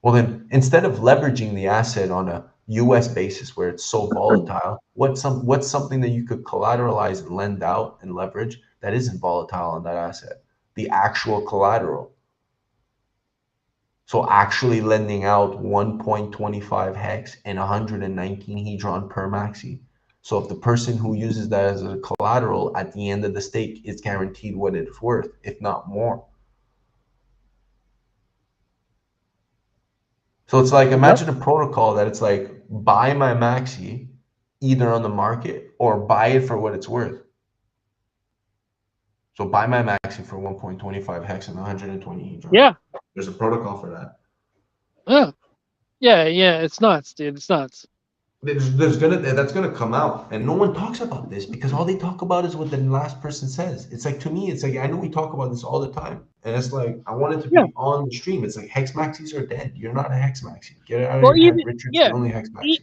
Well, then instead of leveraging the asset on a US basis where it's so volatile, what's something that you could collateralize and lend out and leverage that isn't volatile on that asset? The actual collateral. So actually lending out 1.25 hex and 119 hedron per MAXI. So if the person who uses that as a collateral at the end of the stake is guaranteed what it's worth, if not more. So it's like, imagine a protocol that it's like, buy my MAXI either on the market or buy it for what it's worth. So buy my MAXI for 1.25 hex and 120 hedron. Yeah. There's a protocol for that. Yeah. It's nuts, dude. It's nuts. That's gonna come out, and no one talks about this because all they talk about is what the last person says. It's like, to me, it's like, I know we talk about this all the time, and it's like, I want it to be on the stream. It's like, hex maxis are dead. You're not a hex maxi. Get it out of your head, Richard's the only hex maxi.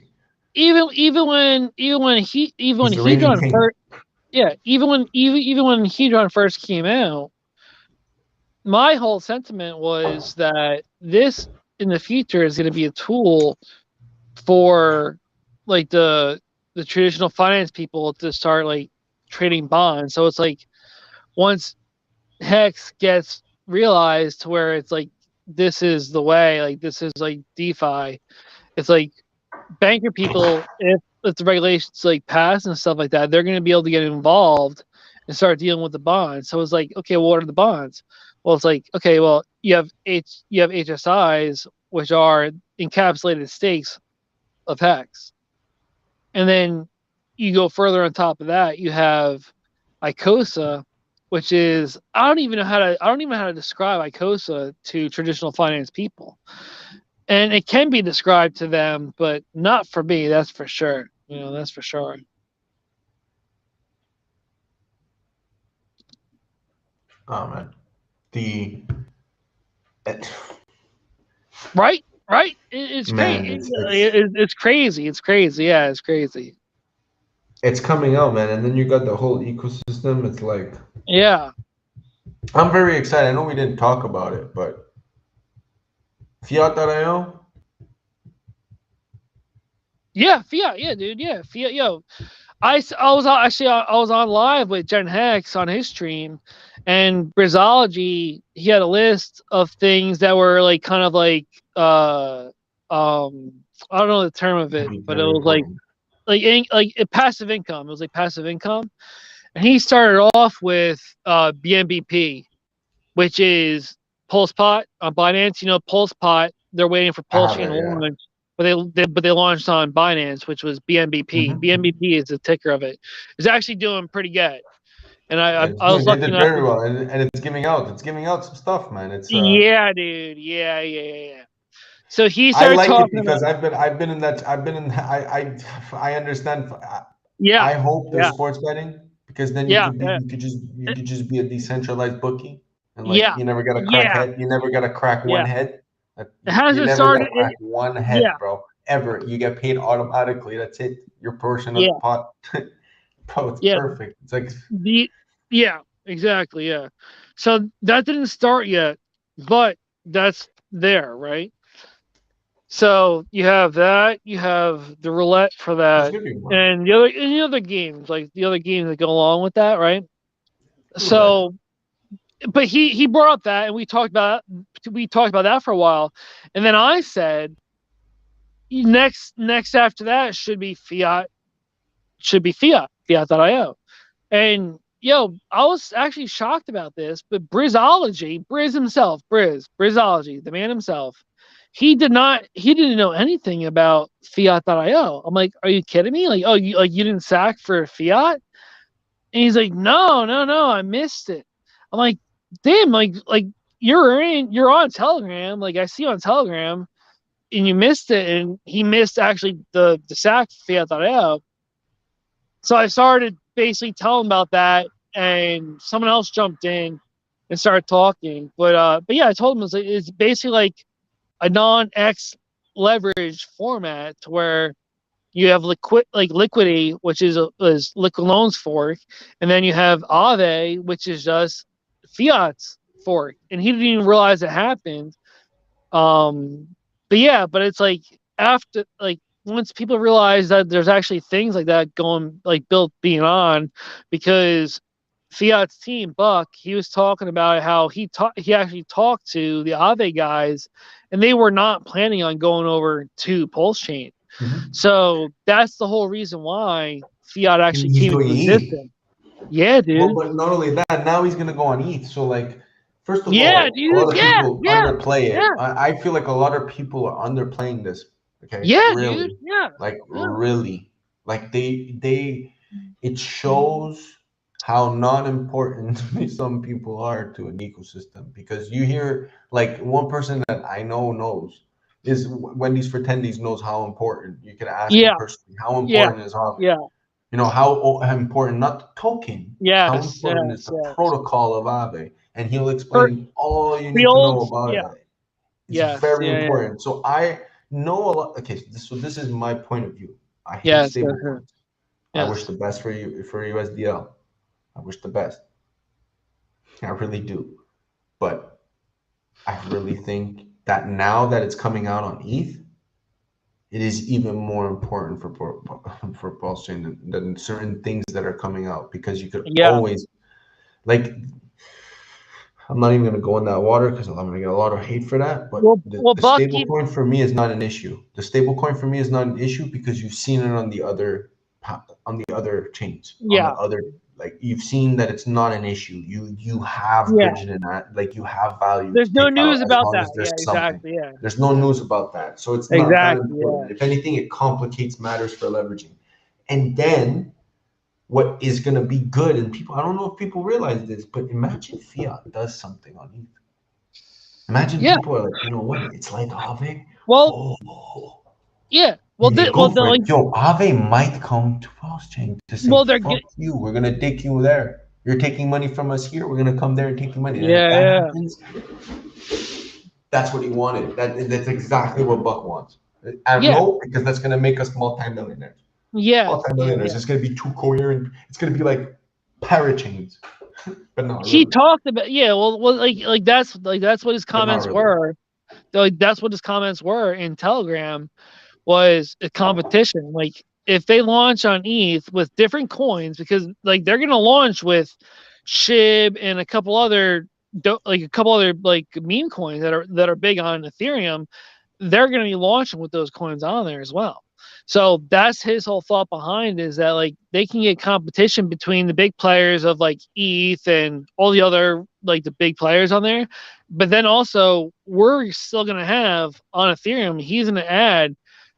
Even when Hedron first, even when Hedron first came out, my whole sentiment was that this in the future is going to be a tool for like the traditional finance people to start like trading bonds. So it's like, once hex gets realized to where it's like, this is the way, like this is like DeFi, it's like banker people, if the regulations like pass and stuff like that, they're going to be able to get involved and start dealing with the bonds. So it's like, okay, well, what are the bonds? Well, it's like, okay, well, you have HSIs, which are encapsulated stakes of hex, and then you go further on top of that, you have ICOSA, which is, I don't even know how to describe ICOSA to traditional finance people, and it can be described to them, but not for me. That's for sure. That's for sure. Oh man, Right. It's crazy. It's crazy. It's crazy. Yeah, it's crazy. It's coming out, man, and then you got the whole ecosystem. It's like, yeah, I'm very excited. I know we didn't talk about it, but Fiat.io. Yeah, Fiat. Yeah, dude. Yeah, Fiat. Yo, I was on live with Gen Hex on his stream, and Brizology, he had a list of things that were like kind of like I don't know the term of it, but it was like passive income. It was like passive income, and he started off with BNBP, which is PulsePot on Binance. PulsePot, they're waiting for PulseChain to launch. But they launched on Binance, which was BNBP. BNBP is the ticker of it. It's actually doing pretty good, and I was lucky enough. Very well, and it's giving out. It's giving out some stuff, man. It's yeah, dude. Yeah. So he started talking because I've been in that. I understand. Yeah. I hope there's sports betting, because then you could just be a decentralized bookie, and like you never got to crack head. You never got to crack one head. It hasn't started. One head, bro. Ever. You get paid automatically. That's it. Your portion of the pot. Bro, it's perfect. It's like exactly. Yeah. So that didn't start yet, but that's there, right? So you have that. You have the roulette for that, and the other games, like the other games that go along with that, right? So. But he brought up that, and we talked about that for a while, and then I said, next after that should be Fiat.io, and I was actually shocked about this, but Brizology, the man himself, he didn't know anything about Fiat.io. I'm like, are you kidding me? Like, you didn't sack for Fiat? And he's like, no, I missed it. I'm like, damn, like you're on Telegram. Like I see you on Telegram, and you missed it, and he missed actually the sack Fiat.io. So I started basically telling about that, and someone else jumped in and started talking. But yeah, I told him it's basically like a non-X leverage format to where you have Liquidity, which is Liquid Loans fork, and then you have Aave, which is just Fiat's fork, and he didn't even realize it happened. But yeah, but it's like after once people realize that there's actually things like that going being on, because Fiat's team Buck, he was talking about how he actually talked to the Aave guys, and they were not planning on going over to PulseChain. So that's the whole reason why Fiat actually came into existence. Yeah, dude. Well, but not only that, now he's gonna go on ETH. So like, first of all, dude, a lot of people underplay it. Yeah. I feel like a lot of people are underplaying this. Okay. Yeah, really. dude. Yeah. Really. Like it shows how not important some people are to an ecosystem, because you hear like one person that I know knows is Wendy's for Tendies knows how important. You can ask him personally how important is Aave. Yeah. You know how important, not the token. How important is the protocol of Aave, and he'll explain all you need to know about it. It's very important. So I know a lot. Okay, so this is my point of view. I hate stablecoins. I wish the best for USDL. I wish the best. I really do. But I really think that now that it's coming out on ETH, it is even more important for PulseChain than certain things that are coming out, because you could always, like, I'm not even going to go in that water because I'm going to get a lot of hate for that. But the stable coin for me is not an issue. The stable coin for me is not an issue because you've seen it on the other chains. Yeah. On the other, like, you've seen that it's not an issue. You have rigid in that, like, you have value. There's no news about that. Exactly. There's no news about that. So it's not that important. If anything, it complicates matters for leveraging. And then what is going to be good, and people, I don't know if people realize this, but imagine Fiat does something on ETH. Imagine people are like, you know what? It's like Aave. Well, Well, Aave might come to PulseChain to say, fuck you, we're going to take you there. You're taking money from us here. We're going to come there and take your money. And if that happens, that's what he wanted. That's exactly what Buck wants. I know, because that's going to make us multi-millionaires. Multi-millionaires. It's going to be too coherent. It's going to be like parachains. But no, he talked about that's what his comments were. Like, that's what his comments were in Telegram, was a competition. Like, if they launch on ETH with different coins, because like they're gonna launch with SHIB and a couple other meme coins that are big on Ethereum, they're gonna be launching with those coins on there as well. So that's his whole thought behind, is that like they can get competition between the big players of like ETH and all the other like the big players on there. But then also we're still gonna have on Ethereum, he's gonna add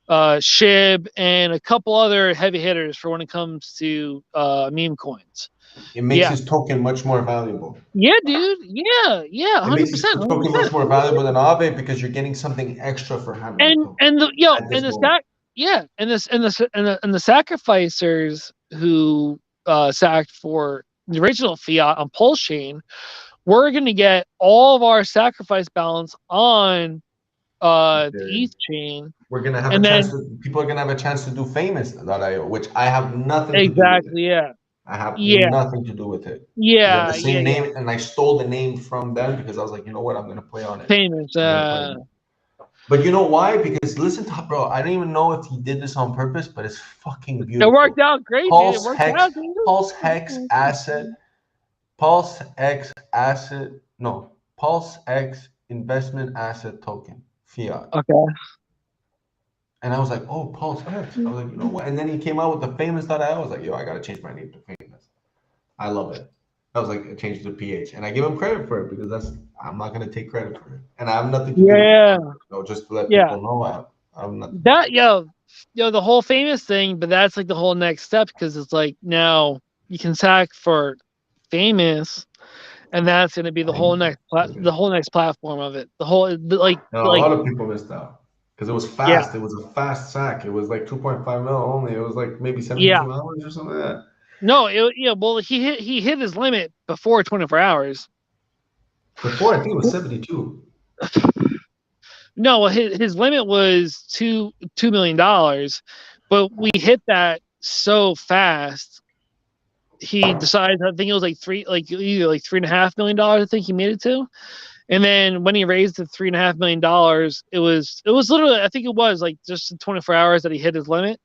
SHIB and a couple other heavy hitters for when it comes to meme coins. It makes his token much more valuable. Yeah, dude. Yeah, 100%. It makes his token much more valuable than Aave, because you're getting something extra for having the sacrificers who sacked for the original Fiat on PulseChain, we're going to get all of our sacrifice balance on the ETH chain. We're gonna have people are gonna have a chance to do famous.io, which I have nothing to do with it. I have nothing to do with it. Yeah. The same name, and I stole the name from them because I was like, you know what, I'm gonna play on it. Famous. But you know why? Because listen to bro, I don't even know if he did this on purpose, but it's fucking beautiful. It worked out great, dude. It worked out, dude. PulseX investment asset token, Fiat. Okay. And I was like, oh, PulseX. I was like, you know what? And then he came out with the famous.io. I was like, yo, I got to change my name to famous. I love it. I was like, I changed it to PH. And I give him credit for it, because I'm not going to take credit for it. And I have nothing to do with it. Just to let people know I'm not. The whole famous thing, but that's like the whole next step, because it's like now you can sack for famous. and that's going to be the whole next platform of it. The whole like a lot of people missed out because it was fast. Yeah. It was a fast sack. It was like 2.5 mil only. It was like maybe 72 Yeah. hours or something like that. No, well, he hit his limit before 24 hours. Before, I think it was 72. No, well, his limit was $2 million, but we hit that so fast. He decided, I think it was either $3.5 million. I think he made it to, and then when he raised the $3.5 million, it was literally, I think it was like just in 24 hours that he hit his limit.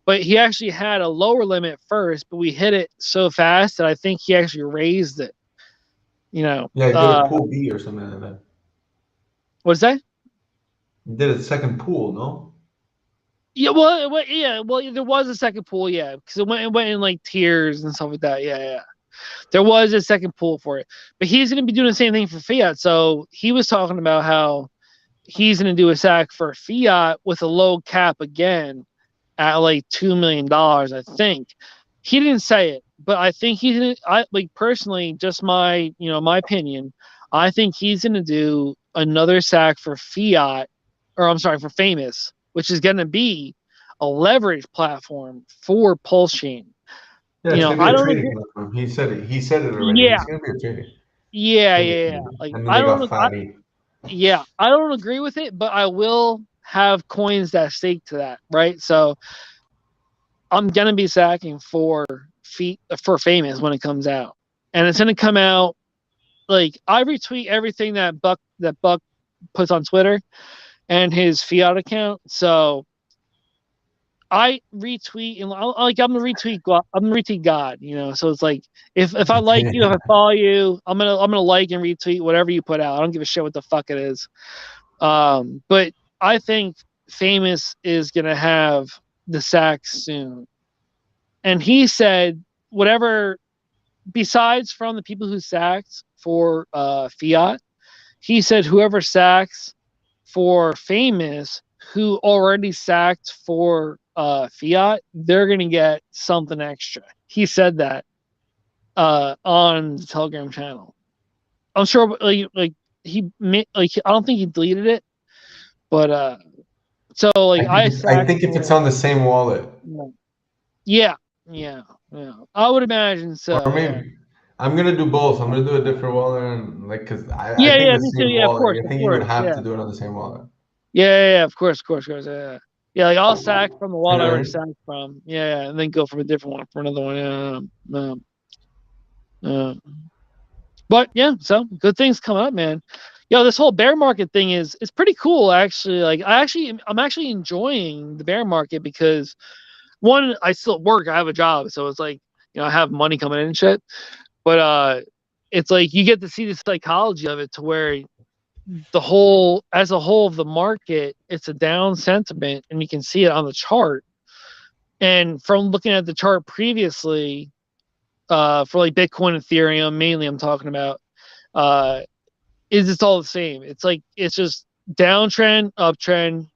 But he actually had a lower limit first, but we hit it so fast that I think he actually raised it. Yeah, he did a pool B or something like that. What's that? He did a second pool, no? Yeah, well, there was a second pool, yeah, because it went in like tiers and stuff like that. Yeah. There was a second pool for it, but he's going to be doing the same thing for fiat. So he was talking about how he's going to do a SAC for fiat with a low cap again at like $2 million. I think he didn't say it, but I think he's going to. I like personally, just my opinion. I think he's going to do another SAC for fiat, or I'm sorry, for Famous, which is going to be a leverage platform for PulseChain. Yeah, I don't know. He said it. He said it already. Yeah. It's going to be a trading. Yeah. Like I don't agree with it, but I will have coins that stake to that, right? So I'm gonna be sacking for Famous when it comes out, and it's gonna come out. Like I retweet everything that Buck puts on Twitter and his fiat account. So I retweet, and I'm gonna retweet God, So it's like if I like you, if I follow you, I'm gonna like and retweet whatever you put out. I don't give a shit what the fuck it is. But I think Famous is gonna have the sack soon, and he said whatever. Besides from the people who sacked for fiat, he said whoever sacks for Famous, who already sacked for fiat, they're gonna get something extra. He said that on the Telegram channel. I'm sure, I don't think he deleted it, but so like I think if it's on the same wallet. Yeah. I would imagine so. Or maybe I'm gonna do both. I'm gonna do a different wallet, and because I think the same wallet. Of course, I think you would have to do it on the same wallet. Yeah, of course. Yeah, like I'll sack from the wallet I already sacked from. Yeah, and then go from a different one for another one. But yeah, so good things coming up, man. This whole bear market thing is pretty cool, actually. Like I'm actually enjoying the bear market because one, I still work. I have a job, so it's like I have money coming in and shit. But it's like you get to see the psychology of it, to where as a whole of the market, it's a down sentiment, and you can see it on the chart. And from looking at the chart previously, for like Bitcoin, Ethereum, mainly I'm talking about, it's all the same. It's like it's just downtrend, uptrend,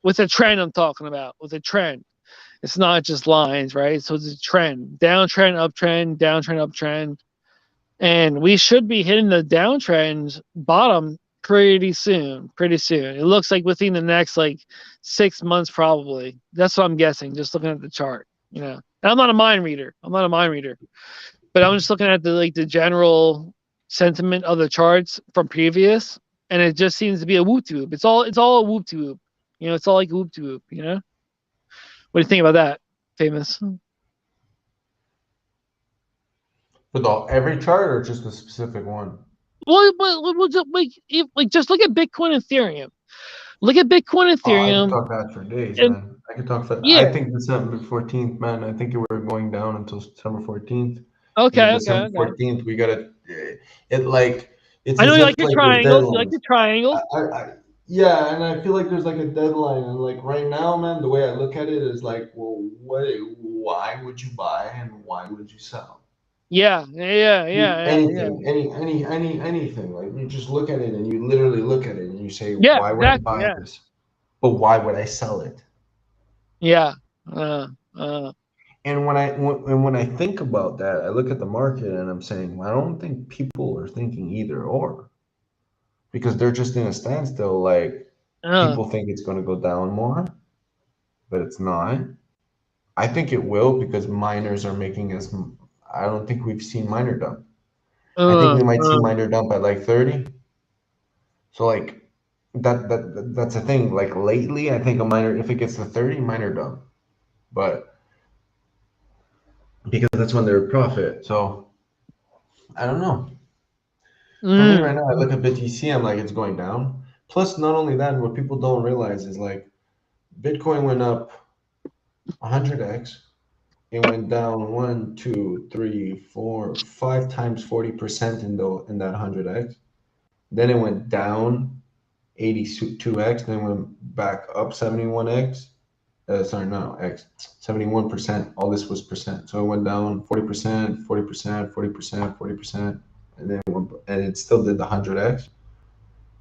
with a trend. I'm talking about with a trend. It's not just lines, right? So it's a trend, downtrend, uptrend, downtrend, uptrend, and we should be hitting the downtrend bottom pretty soon. It looks like within the next 6 months, probably. That's what I'm guessing, just looking at the chart. And I'm not a mind reader. But I'm just looking at the general sentiment of the charts from previous, and it just seems to be a whoop-de-whoop. It's all a whoop-de-whoop. It's all like whoop-de-whoop. What do you think about that, Famous? For every chart, or just a specific one? Well, just look at Bitcoin and Ethereum. Look at Bitcoin and Ethereum. I could talk that for days, man. I could talk for. Yeah. I think December 14th, man. I think we're going down until December 14th. Okay. December 14th, we gotta. It's. I know you like your triangles. You like your triangles. Yeah, and I feel like there's a deadline, and right now, man, the way I look at it is well, why would you buy and why would you sell? Yeah. Anything. You just look at it, and you literally look at it, and you say, why would I buy this? But why would I sell it? Yeah. And when I think about that, I look at the market and I'm saying, well, I don't think people are thinking either or, because they're just in a standstill. Like Uh, people think it's going to go down more, but it's not. I think it will because miners are making us. I don't think we've seen miner dump. I think we might see miner dump at like 30. So like that's a thing. Like lately, I think a miner, if it gets to 30, miner dump, but because that's when they're profit. So I don't know. For me right now, I look at BTC, I'm like, it's going down. Plus, not only that, what people don't realize is like Bitcoin went up 100x. It went down 1, 2, 3, 4, 5 times 40% in that 100x. Then it went down 82x. Then went back up 71x. Sorry, no, x 71%. All this was percent. So it went down 40%, 40%, 40%, 40%, and then and it still did the 100x.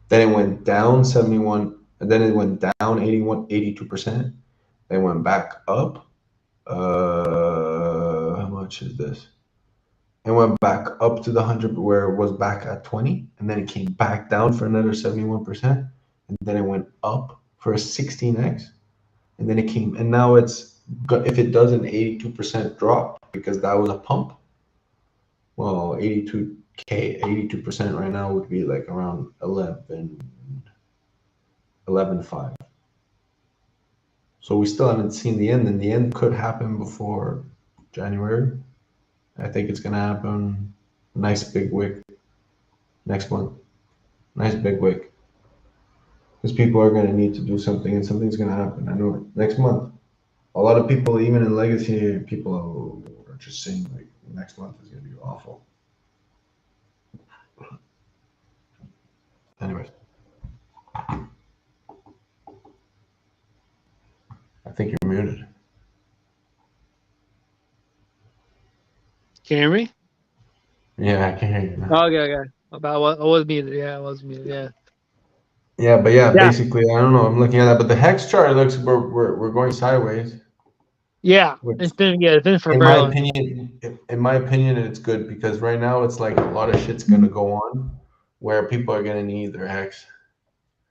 Then it went down 71, and then it went down 81, 82%. Then went back up. How much is this? It went back up to the 100 where it was back at 20, and then it came back down for another 71%, and then it went up for a 16x, and then it came, and now it's, if it does an 82% drop because that was a pump, well, 82% right now would be like around 11.5. So we still haven't seen the end, and the end could happen before January. I think it's gonna happen. Nice big wick next month. Nice big wick. Because people are gonna need to do something, and something's gonna happen. I know it. Next month. A lot of people, even in legacy, people are just saying like next month is gonna be awful. Anyways, I think you're muted. can you hear me? Yeah, I can hear you now. Okay, okay. About what? I was muted. Yeah, I was muted. Yeah. Yeah, but Yeah. basically, I don't know. I'm looking at that, but the hex chart looks we're going sideways. Yeah. Which, It's been for a in very my long. opinion, it's good because right now it's like a lot of shit's gonna go on where people are gonna need their hex.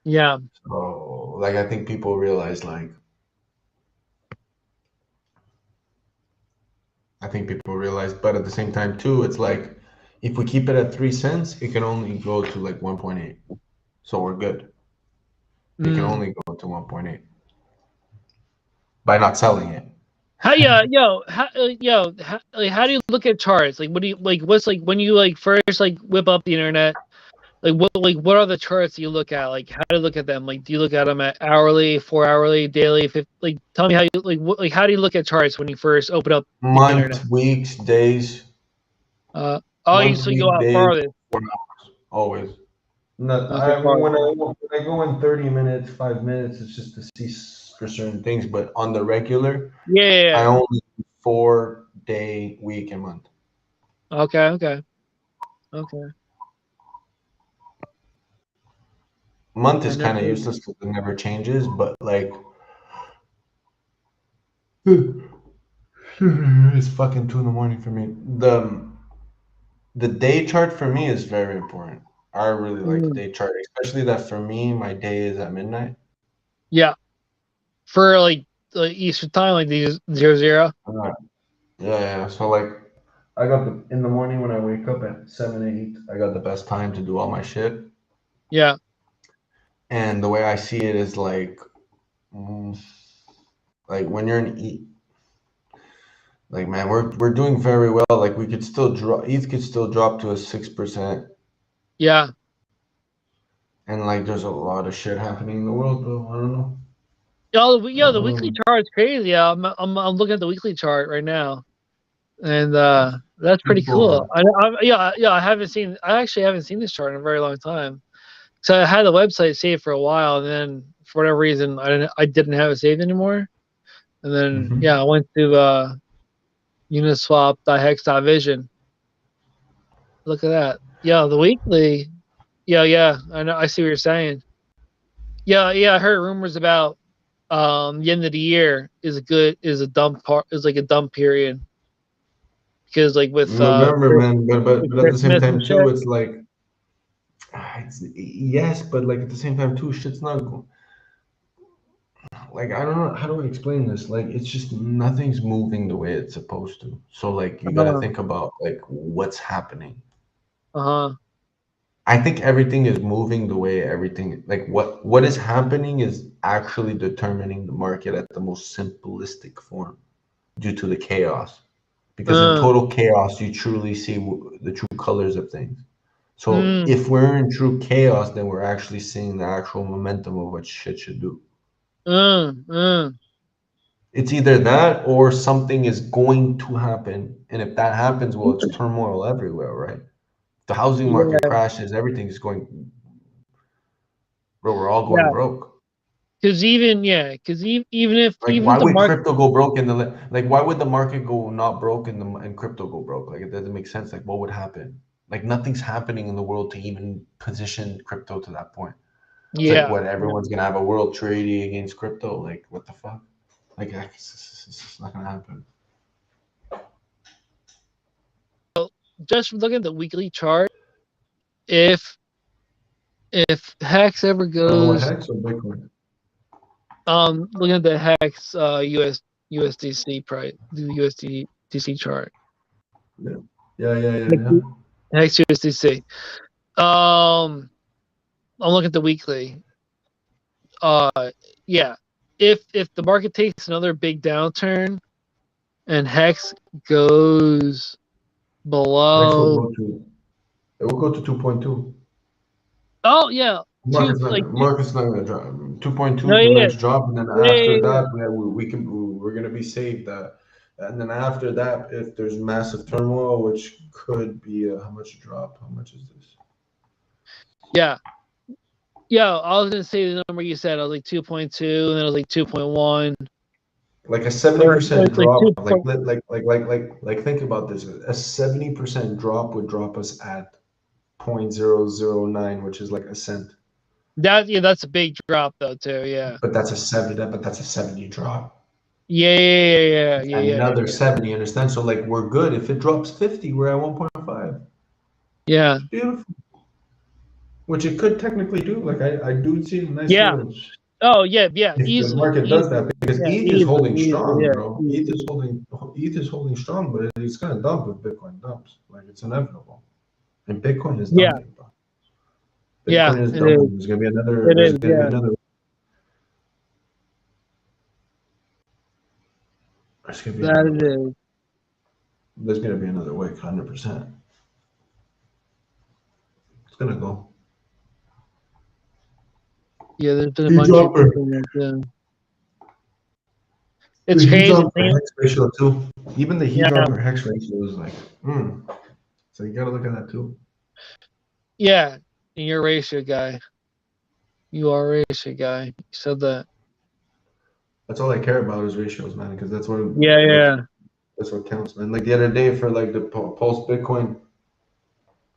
Yeah. So, like, I think people realize, like, but at the same time, too, it's like if we keep it at 3 cents, it can only go to like 1.8. So we're good. It can only go to 1.8 by not selling it. How how do you look at charts? Like, what do you like? What's like when you like first like whip up the internet? What are the charts you look at? Like, how do you look at them? Like, do you look at them at hourly, 4-hourly, daily? Like, tell me how you like how do you look at charts when you first open up the internet? Month, weeks, days. Oh, Month, so you go week, out days, farther. 4 hours, always. No, Okay, I mean, farther. when I go in 30 minutes, 5 minutes, it's just to see for certain things. But on the regular, I Yeah. only do 4-day, week, and month. Okay. Month is And kind of then, useless because it never changes. But like, it's fucking 2 in the morning for me. The day chart for me is very important. I really like the day chart, especially that for me, my day is at midnight. yeah, for like Eastern time, like these 00. Yeah. So like, I got in the morning when I wake up at 7, 8. I got the best time to do all my shit. Yeah. And the way I see it is like when you're in like, man, we're doing very well. Like we could still drop. ETH could still drop to a 6%. Yeah. And like, there's a lot of shit happening in the world, though. I don't know. The weekly chart's crazy. Yeah, I'm looking at the weekly chart right now, and that's pretty cool. I actually haven't seen this chart in a very long time. So I had the website saved for a while, and then for whatever reason, I didn't have it saved anymore. And then I went to Uniswap.hex.vision. Look at that. Yeah, the weekly. Yeah. I know. I see what you're saying. Yeah. I heard rumors about the end of the year is a dump period, because like with November, man, but at the same Christmas time and too, shit. it's like, yes, but like at the same time too, shit's not like, I don't know how do I explain this. Like, it's just nothing's moving the way it's supposed to. So like, you gotta think about like what's happening. I think everything is moving the way everything, like what is happening is actually determining the market at the most simplistic form due to the chaos. Because in total chaos, you truly see the true colors of things. So if we're in true chaos, then we're actually seeing the actual momentum of what shit should do. It's either that or something is going to happen. And if that happens, well, it's turmoil everywhere, right? The housing market crashes, everything's going, bro, we're all going broke. Because even if Like, why would crypto go broke in the like? Why would the market go not broke and crypto go broke? Like, it doesn't make sense. Like, what would happen? Like, nothing's happening in the world to even position crypto to that point. It's like, what, everyone's gonna have a world trading against crypto? Like, what the fuck? Like, it's not gonna happen. just looking at the weekly chart, if Hex ever goes, Hex or Bitcoin? looking at the Hex USDC price, the USDC chart. Yeah. Hex USDC. I'm looking at the weekly. Yeah. If the market takes another big downturn and Hex goes below, It will go to 2.2. oh yeah, Market's not gonna drop. 2.2 no, the yeah, next drop, and then after that, we're gonna be saved that. And then after that, if there's massive turmoil, which could be how much drop? How much is this? Yeah, I was gonna say the number you said. I was like 2.2, and then I was like 2.1. Like a 70% drop. Like Think about this. A 70% drop would drop us at 0.009, which is like a cent. That's a big drop though too. Yeah. But that's a 70 drop. Yeah. Another 70, understand? So like, we're good. If it drops 50, we're at 1.5. Yeah. Beautiful. Which it could technically do. Like, I do see a nice little. Oh yeah. If the Easily. market does that, because ETH is holding strong, yeah, bro. ETH is holding strong, but it's gonna dump if Bitcoin dumps. Like, it's inevitable. And Bitcoin is dumping, bro. Bitcoin is dumping. There's gonna be another. There's gonna be another. There's gonna be another. There's gonna be another wick, 100%. It's gonna go. Yeah, there's been a bunch of people. It's crazy. Hex ratio too. Even the HEDRON or hex ratio is like, So you gotta look at that too. Yeah, and you're a ratio guy. You are a ratio guy. You said that. That's all I care about is ratios, man, because that's what. That's what counts, man. Like the other day for like the Pulse Bitcoin.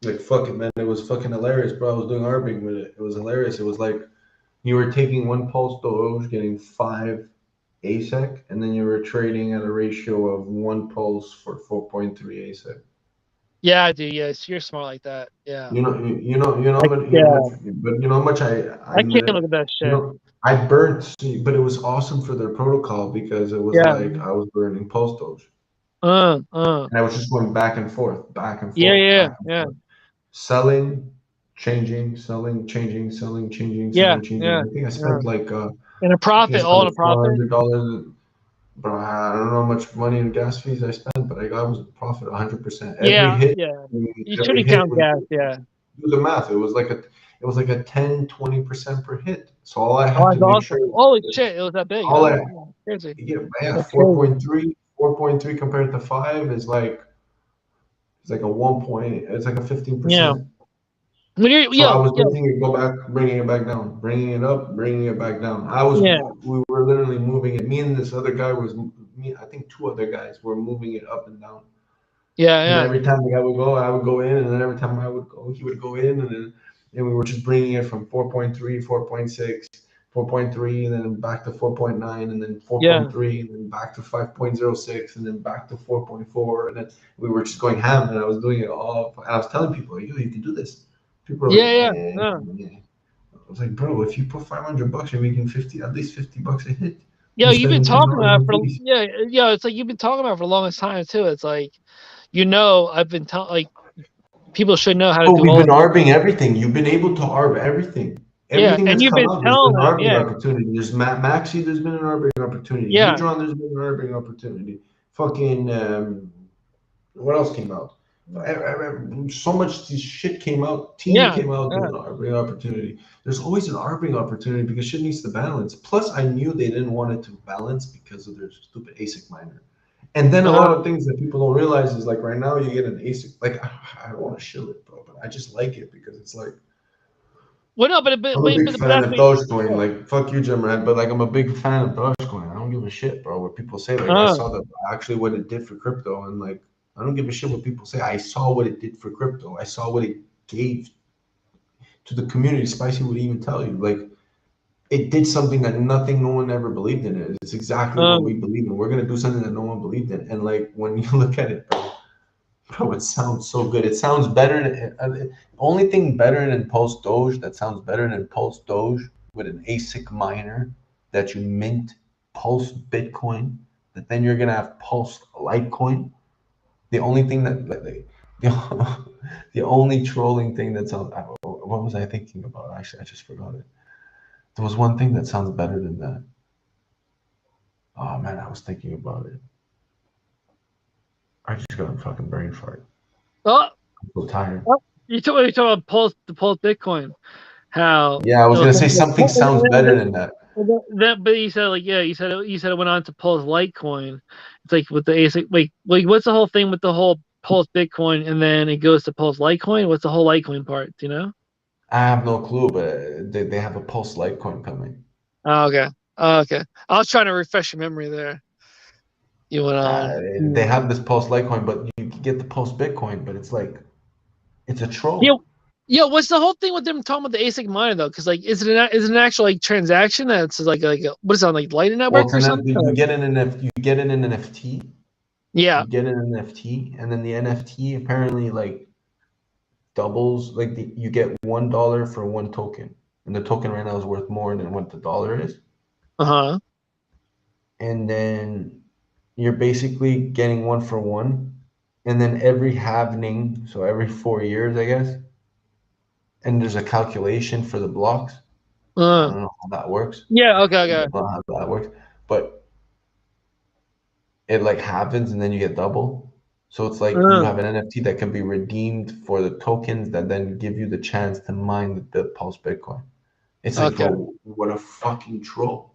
Like, fuck it, man. It was fucking hilarious, bro. I was doing arbing with it. It was hilarious. It was like you were taking one Pulse Doge, getting 5 ASIC, and then you were trading at a ratio of 1 Pulse for 4.3 ASIC. Yeah, I do. Yes, you're smart like that. Yeah. You know, but you know how much I can't look at that shit. You know, I burnt, but it was awesome for their protocol because it was like I was burning Pulse Doge. And I was just going back and forth. Yeah. Selling, changing, selling, changing, selling, changing, Yeah, selling, changing. yeah, I think I spent like in a profit, all in a profit. $400. Bro, I don't know how much money in gas fees I spent, but I was a profit 100%. Yeah, Every hit, you shouldn't count gas. Yeah. Do the math. It was like a 10, 20% per hit. So all I had to make sure. Holy shit! It was that big. Crazy. Yeah, 4.3 compared to 5 is like, it's like a 1 point. It's like a 15%. Yeah. So I was letting it go back, bringing it back down, bringing it up, bringing it back down. We were literally moving it. Me and this other guy I think 2 other guys were moving it up and down. And every time the guy would go, I would go in, and then every time I would go, he would go in, and we were just bringing it from 4.3, 4.6, 4.3, and then back to 4.9, and then Yeah. 4.3, and then back to 5.06, and then back to 4.4, and then we were just going ham, and I was doing it all. And I was telling people, yo, you can do this. People were Yeah, like, yeah. I was like, bro, if you put $500, you're making at least $50 a hit. Yeah, you've been talking about it for fees. yeah. It's like you've been talking about it for the longest time too. It's like, you know, I've been telling like people should know how to Oh, do we've all been of it. arbing everything. You've been able to arb everything. Yeah, Everything and that's you've come been out, there's telling been an them, arbing yeah, opportunity. There's MAXI, there's been an arbing opportunity. yeah, HEDRON, there's been an arbing opportunity. Fucking, what else came out? So much shit came out. Team yeah, came out, yeah. there's an arbing opportunity. There's always an arbing opportunity because shit needs to balance. Plus, I knew they didn't want it to balance because of their stupid ASIC miner. And then a lot of things that people don't realize is like right now you get an ASIC. Like I don't want to shill it, bro, but I just like it because it's like Well, no, I'm a big fan that's of me. Dogecoin. Like fuck you, Jim Red, but like I'm a big fan of Dogecoin. I don't give a shit, bro. What people say, like I saw the actually what it did for crypto, and like I don't give a shit what people say. I saw what it did for crypto. I saw what it gave to the community. Spicy would even tell you, like it did something that no one ever believed in it. It's exactly what we believe in. We're gonna do something that no one believed in, and like when you look at it, bro, it sounds so good. It sounds better. The only thing better than Pulse Doge that sounds better than Pulse Doge with an ASIC miner that you mint Pulse Bitcoin, that then you're gonna have Pulse Litecoin. The only thing that the only trolling thing that sounds. What was I thinking about? Actually, I just forgot it. There was one thing that sounds better than that. Oh man, I was thinking about it. I just got a fucking brain fart. Oh, I'm so tired. you talk about the Pulse Bitcoin. How? Yeah, I was gonna say something sounds better than that. But you said like you said it went on to Pulse Litecoin. It's like with the ASIC. Like what's the whole thing with the whole Pulse Bitcoin, and then it goes to Pulse Litecoin? What's the whole Litecoin part? Do you know? I have no clue, but they have a Pulse Litecoin coming. Oh, okay. Oh, okay. I was trying to refresh your memory there. You went on. They have this Pulse Litecoin, but you can get the Pulse Bitcoin, but it's like it's a troll. Yeah. What's the whole thing with them talking about the ASIC miner though? Because like, is it an actual like transaction that's like what is it on like Lightning Network or something? You get an NFT. You get an NFT. Yeah. You get an NFT, and then the NFT apparently like doubles. Like you get $1 for one token, and the token right now is worth more than what the dollar is. Uh-huh. And then you're basically getting 1 for 1, and then every halvening, so every 4 years, I guess. And there's a calculation for the blocks. I don't know how that works. Yeah. Okay. I don't know how that works, but it like happens, and then you get double. So it's like you have an NFT that can be redeemed for the tokens that then give you the chance to mine the Pulse Bitcoin. It's like, bro, what a fucking troll.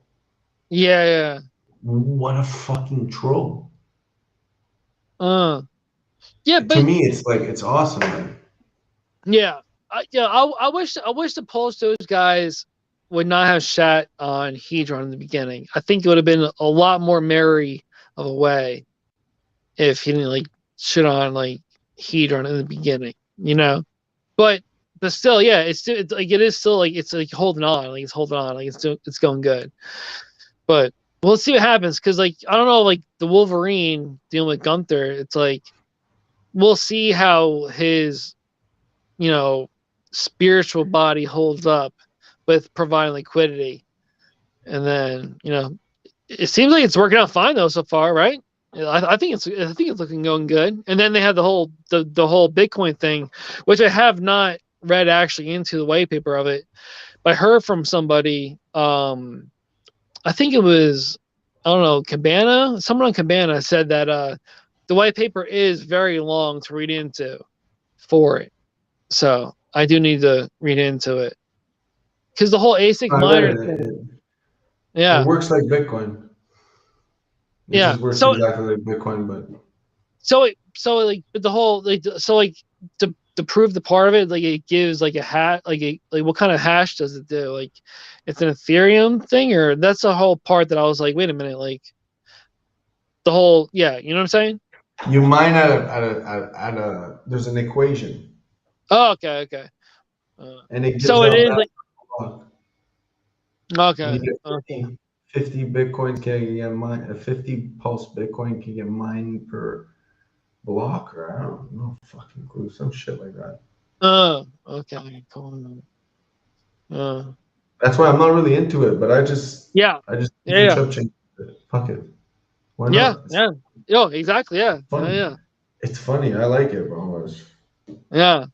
Yeah. What a fucking troll. Yeah, but to me, it's like it's awesome, man. Yeah. I wish the Pulse those guys would not have shat on Hedron in the beginning. I think it would have been a lot more merry of a way if he didn't like shit on like Hedron in the beginning, you know. But still, yeah, it's like it is still like it's like holding on, like it's going good. But we'll see what happens because like I don't know, like the Wolverine dealing with Gunther, it's like we'll see how his spiritual body holds up with providing liquidity, and then it seems like it's working out fine though so far, right? I think it's going good. And then they have the whole Bitcoin thing, which I have not read actually into the white paper of it, but I heard from somebody. I think it was Cabana. Someone on Cabana said that the white paper is very long to read into for it, so I do need to read into it because the whole ASIC miner thing. Yeah, it works like Bitcoin. It just works exactly like Bitcoin, but to prove the part of it, like it gives like a hash, like what kind of hash does it do? Like it's an Ethereum thing, or that's the whole part that I was like, wait a minute, like the whole you know what I'm saying? You mine at a there's an equation. Oh, okay. And it gives so it is like Okay. You get Okay. 50 Bitcoins can get mined, 50 Pulse Bitcoin can get mined per block, or I don't know, fucking clue, some shit like that. Okay. Cool. That's why I'm not really into it, but I just Yeah. use the Yeah. chub chain. Fuck it. Why Yeah. not? It's Yeah. Yo, exactly. Yeah. funny. Yeah. It's funny. I like it, bro. Yeah.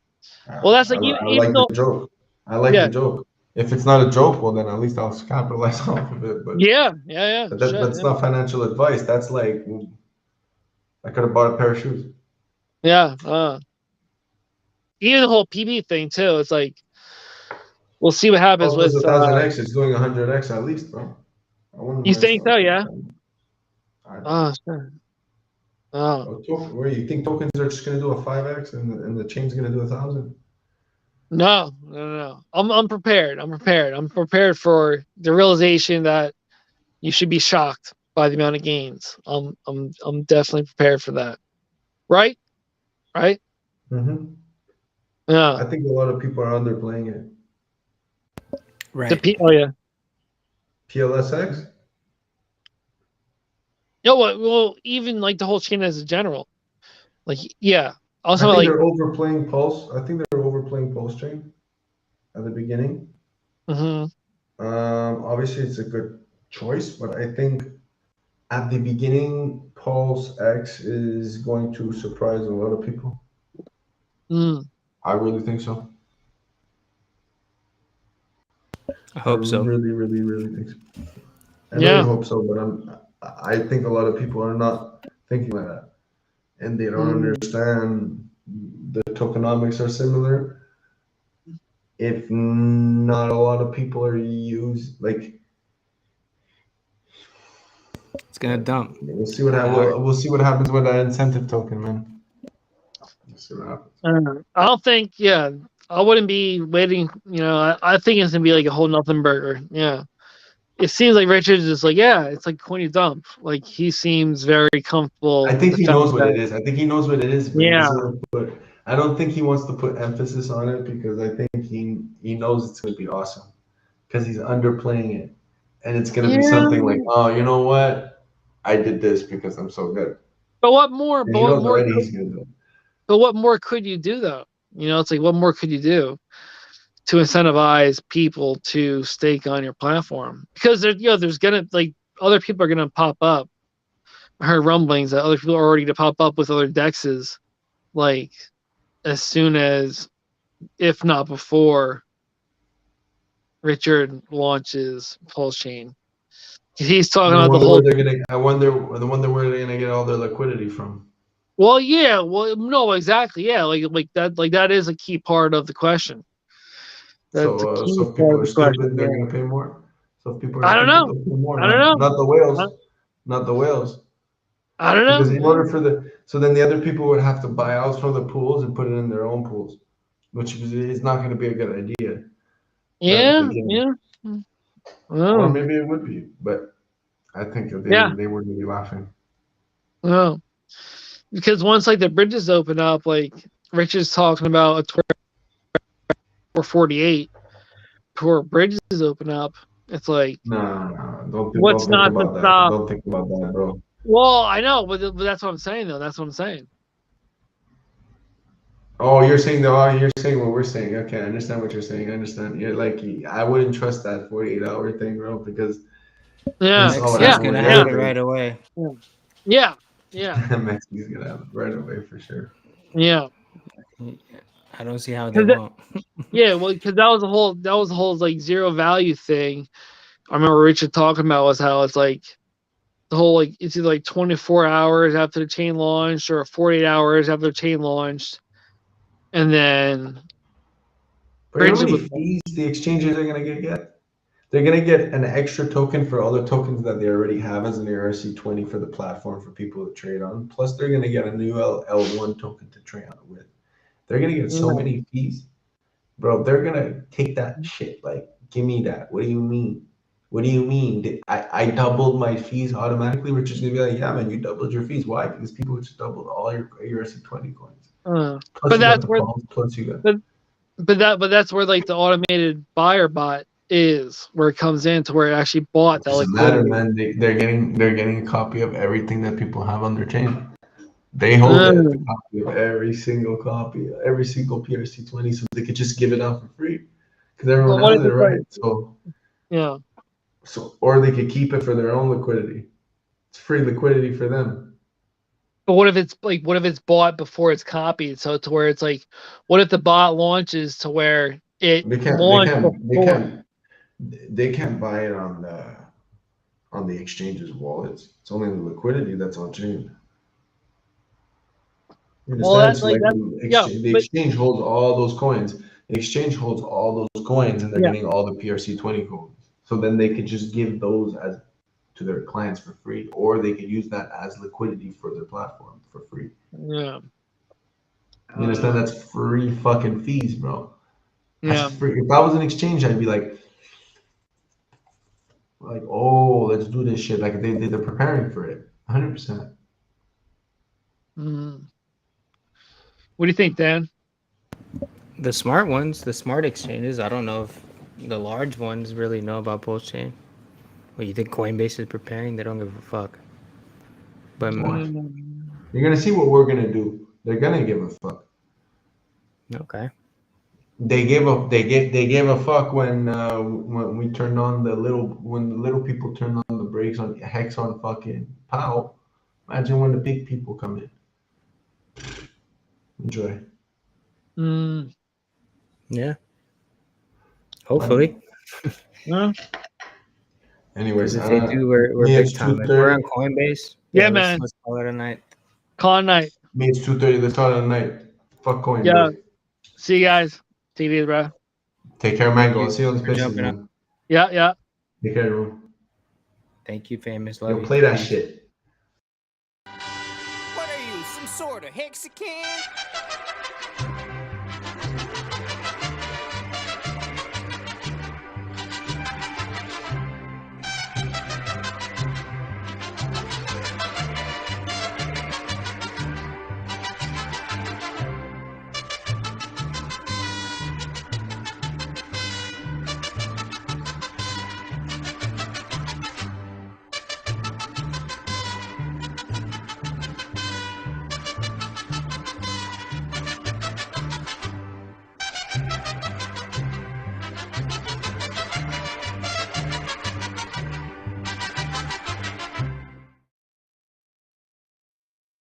Well, that's like I even like the though. joke. I like the Yeah. joke. If it's not a joke, well, then at least I'll capitalize off of it. But Yeah. Yeah. Shit, that's not financial advice. That's like, I could have bought a pair of shoes. yeah. Even the whole PB thing too. It's like we'll see what happens Pulse with. does 1000x. It's doing 100x at least, bro. I wouldn't You mind think so? stocking. Yeah. I, Oh, sure. Oh. where you think tokens are just gonna do a 5x and the chain's gonna do 1,000? No. I'm prepared. I'm prepared. I'm prepared for the realization that you should be shocked by the amount of gains. I'm definitely prepared for that. Right? Right? Mm-hmm. Yeah. I think a lot of people are underplaying it. Right. Oh yeah. PLSX? No, well, even like the whole chain as a general. Like, yeah. I Also, think like, they're overplaying Pulse. I think they're overplaying Pulse Chain at the beginning. mhm. Obviously, it's a good choice, but I think at the beginning, Pulse X is going to surprise a lot of people. Mm. I really think so. I hope so. Really, really, really think so. I know Yeah. you hope so, but I think a lot of people are not thinking like that, and they don't understand the tokenomics are similar. If not a lot of people are like, It's gonna dump. we'll see what happens. We'll see what happens with that incentive token, man. We'll see what happens. I don't think. Yeah, I wouldn't be waiting. I think it's gonna be like a whole nothing burger. Yeah. It seems like Richards is like, yeah, it's like coin you dump. Like he seems very comfortable. I with think the he fact knows what that- it is. I think he knows what it is, but he Yeah. doesn't put. I don't think he wants to put emphasis on it because I think he knows it's going to be awesome because he's underplaying it, and it's going to be something like, oh, you know what? I did this because I'm so good. But what more? And he knows already he's going to do it. But what more could you do though? It's like what more could you do to incentivize people to stake on your platform? Because there's gonna like other people are gonna pop up. I heard rumblings that other people are already to pop up with other dexes, like as soon as, if not before, Richard launches Pulse Chain. He's talking about the whole. I wonder where they're going to get all their liquidity from. Well, yeah. Well, no, exactly. Yeah, like that is a key part of the question. That's a key So if part people of are the question. stupid, they're going to pay more. So if people I are don't stupid, know. they'll pay more. I don't know. Not the whales. Not the whales. I don't know. Because in order so then the other people would have to buy out from the pools and put it in their own pools, which is not going to be a good idea. Yeah. Or Oh, maybe it would be, but I think that they were going to be laughing. oh. Because once like the bridges open up, like Richard's talking about a 448, before bridges open up, it's like No. Don't what's think not to about that. stop? Don't think about that, bro. Well, I know, but that's what I'm saying though. That's what I'm saying. Oh, you're saying you're saying what we're saying. Okay, I understand what you're saying. I understand. You're like, I wouldn't trust that 48-hour thing, bro, because Yeah. we saw what It's happened gonna with happen Airfare. right away. Yeah. Mexi's gonna happen right away for sure. Yeah. I don't see how they won't. Yeah, well, because that was the whole like zero value thing. I remember Richard talking about was how it's like the whole like it's either like 24 hours after the chain launched or 48 hours after the chain launched, and then But you know how many fees the exchanges are gonna get? They're gonna get an extra token for all the tokens that they already have as an ERC20 for the platform for people to trade on. Plus, they're gonna get a new L1 token to trade on with. They're gonna get so many fees, bro. They're gonna take that shit. Like, give me that. What do you mean? What do you mean? I doubled my fees automatically? Which is gonna be like, yeah, man, you doubled your fees. Why? Because people just doubled all your ERC20 coins. But that's where. Plus you got. But that's where like the automated buyer bot is, where it comes in to where it actually bought that Doesn't matter, liquidity. man. They're getting a copy of everything that people have on their chain. They hold it, a copy of every single copy, every single PRC20, so they could just give it out for free because everyone But what has if it, it's right? like, yeah. So or they could keep it for their own liquidity. It's free liquidity for them. But what if it's bought before it's copied? So to where it's like, what if the bot launches to where it launched before? They can't buy it on the exchange's wallets. It's only the liquidity that's on chain. You Well, understand? that So like like that, yeah, the but exchange holds all those coins. The exchange holds all those coins, and they're yeah, getting all the PRC20 coins. So then they could just give those as to their clients for free, or they could use that as liquidity for their platform for free. yeah, You understand? That's free fucking fees, bro. That's yeah. free. If I was an exchange, I'd be like, oh, let's do this shit. Like they're preparing for it, 100%. Mm. What do you think, Dan? The smart ones, the smart exchanges. I don't know if the large ones really know about PulseChain. Well, you think Coinbase is preparing? They don't give a fuck. But You're gonna see what we're gonna do. They're gonna give a fuck. okay. They gave a fuck when we turned on when the little people turned on the brakes on Hex on fucking POW. Imagine when the big people come in. Enjoy. Mm. Yeah. Hopefully. Yeah, Anyways, Because if they do, we're me, big it's time. If we're 2:30. on Coinbase, yeah, let's man. call it a night. Con night. Me, it's 2:30. Let's call it a night. Fuck Coinbase. Yeah. See you guys. Take it easy, bro. Take care, Thank Mango. you I'll see you on the for spaces, jumping up. man. Yeah, yeah. Take care, everyone. Thank you, famous. Love Yo, you. play that shit. What are you, some sort of Mexican?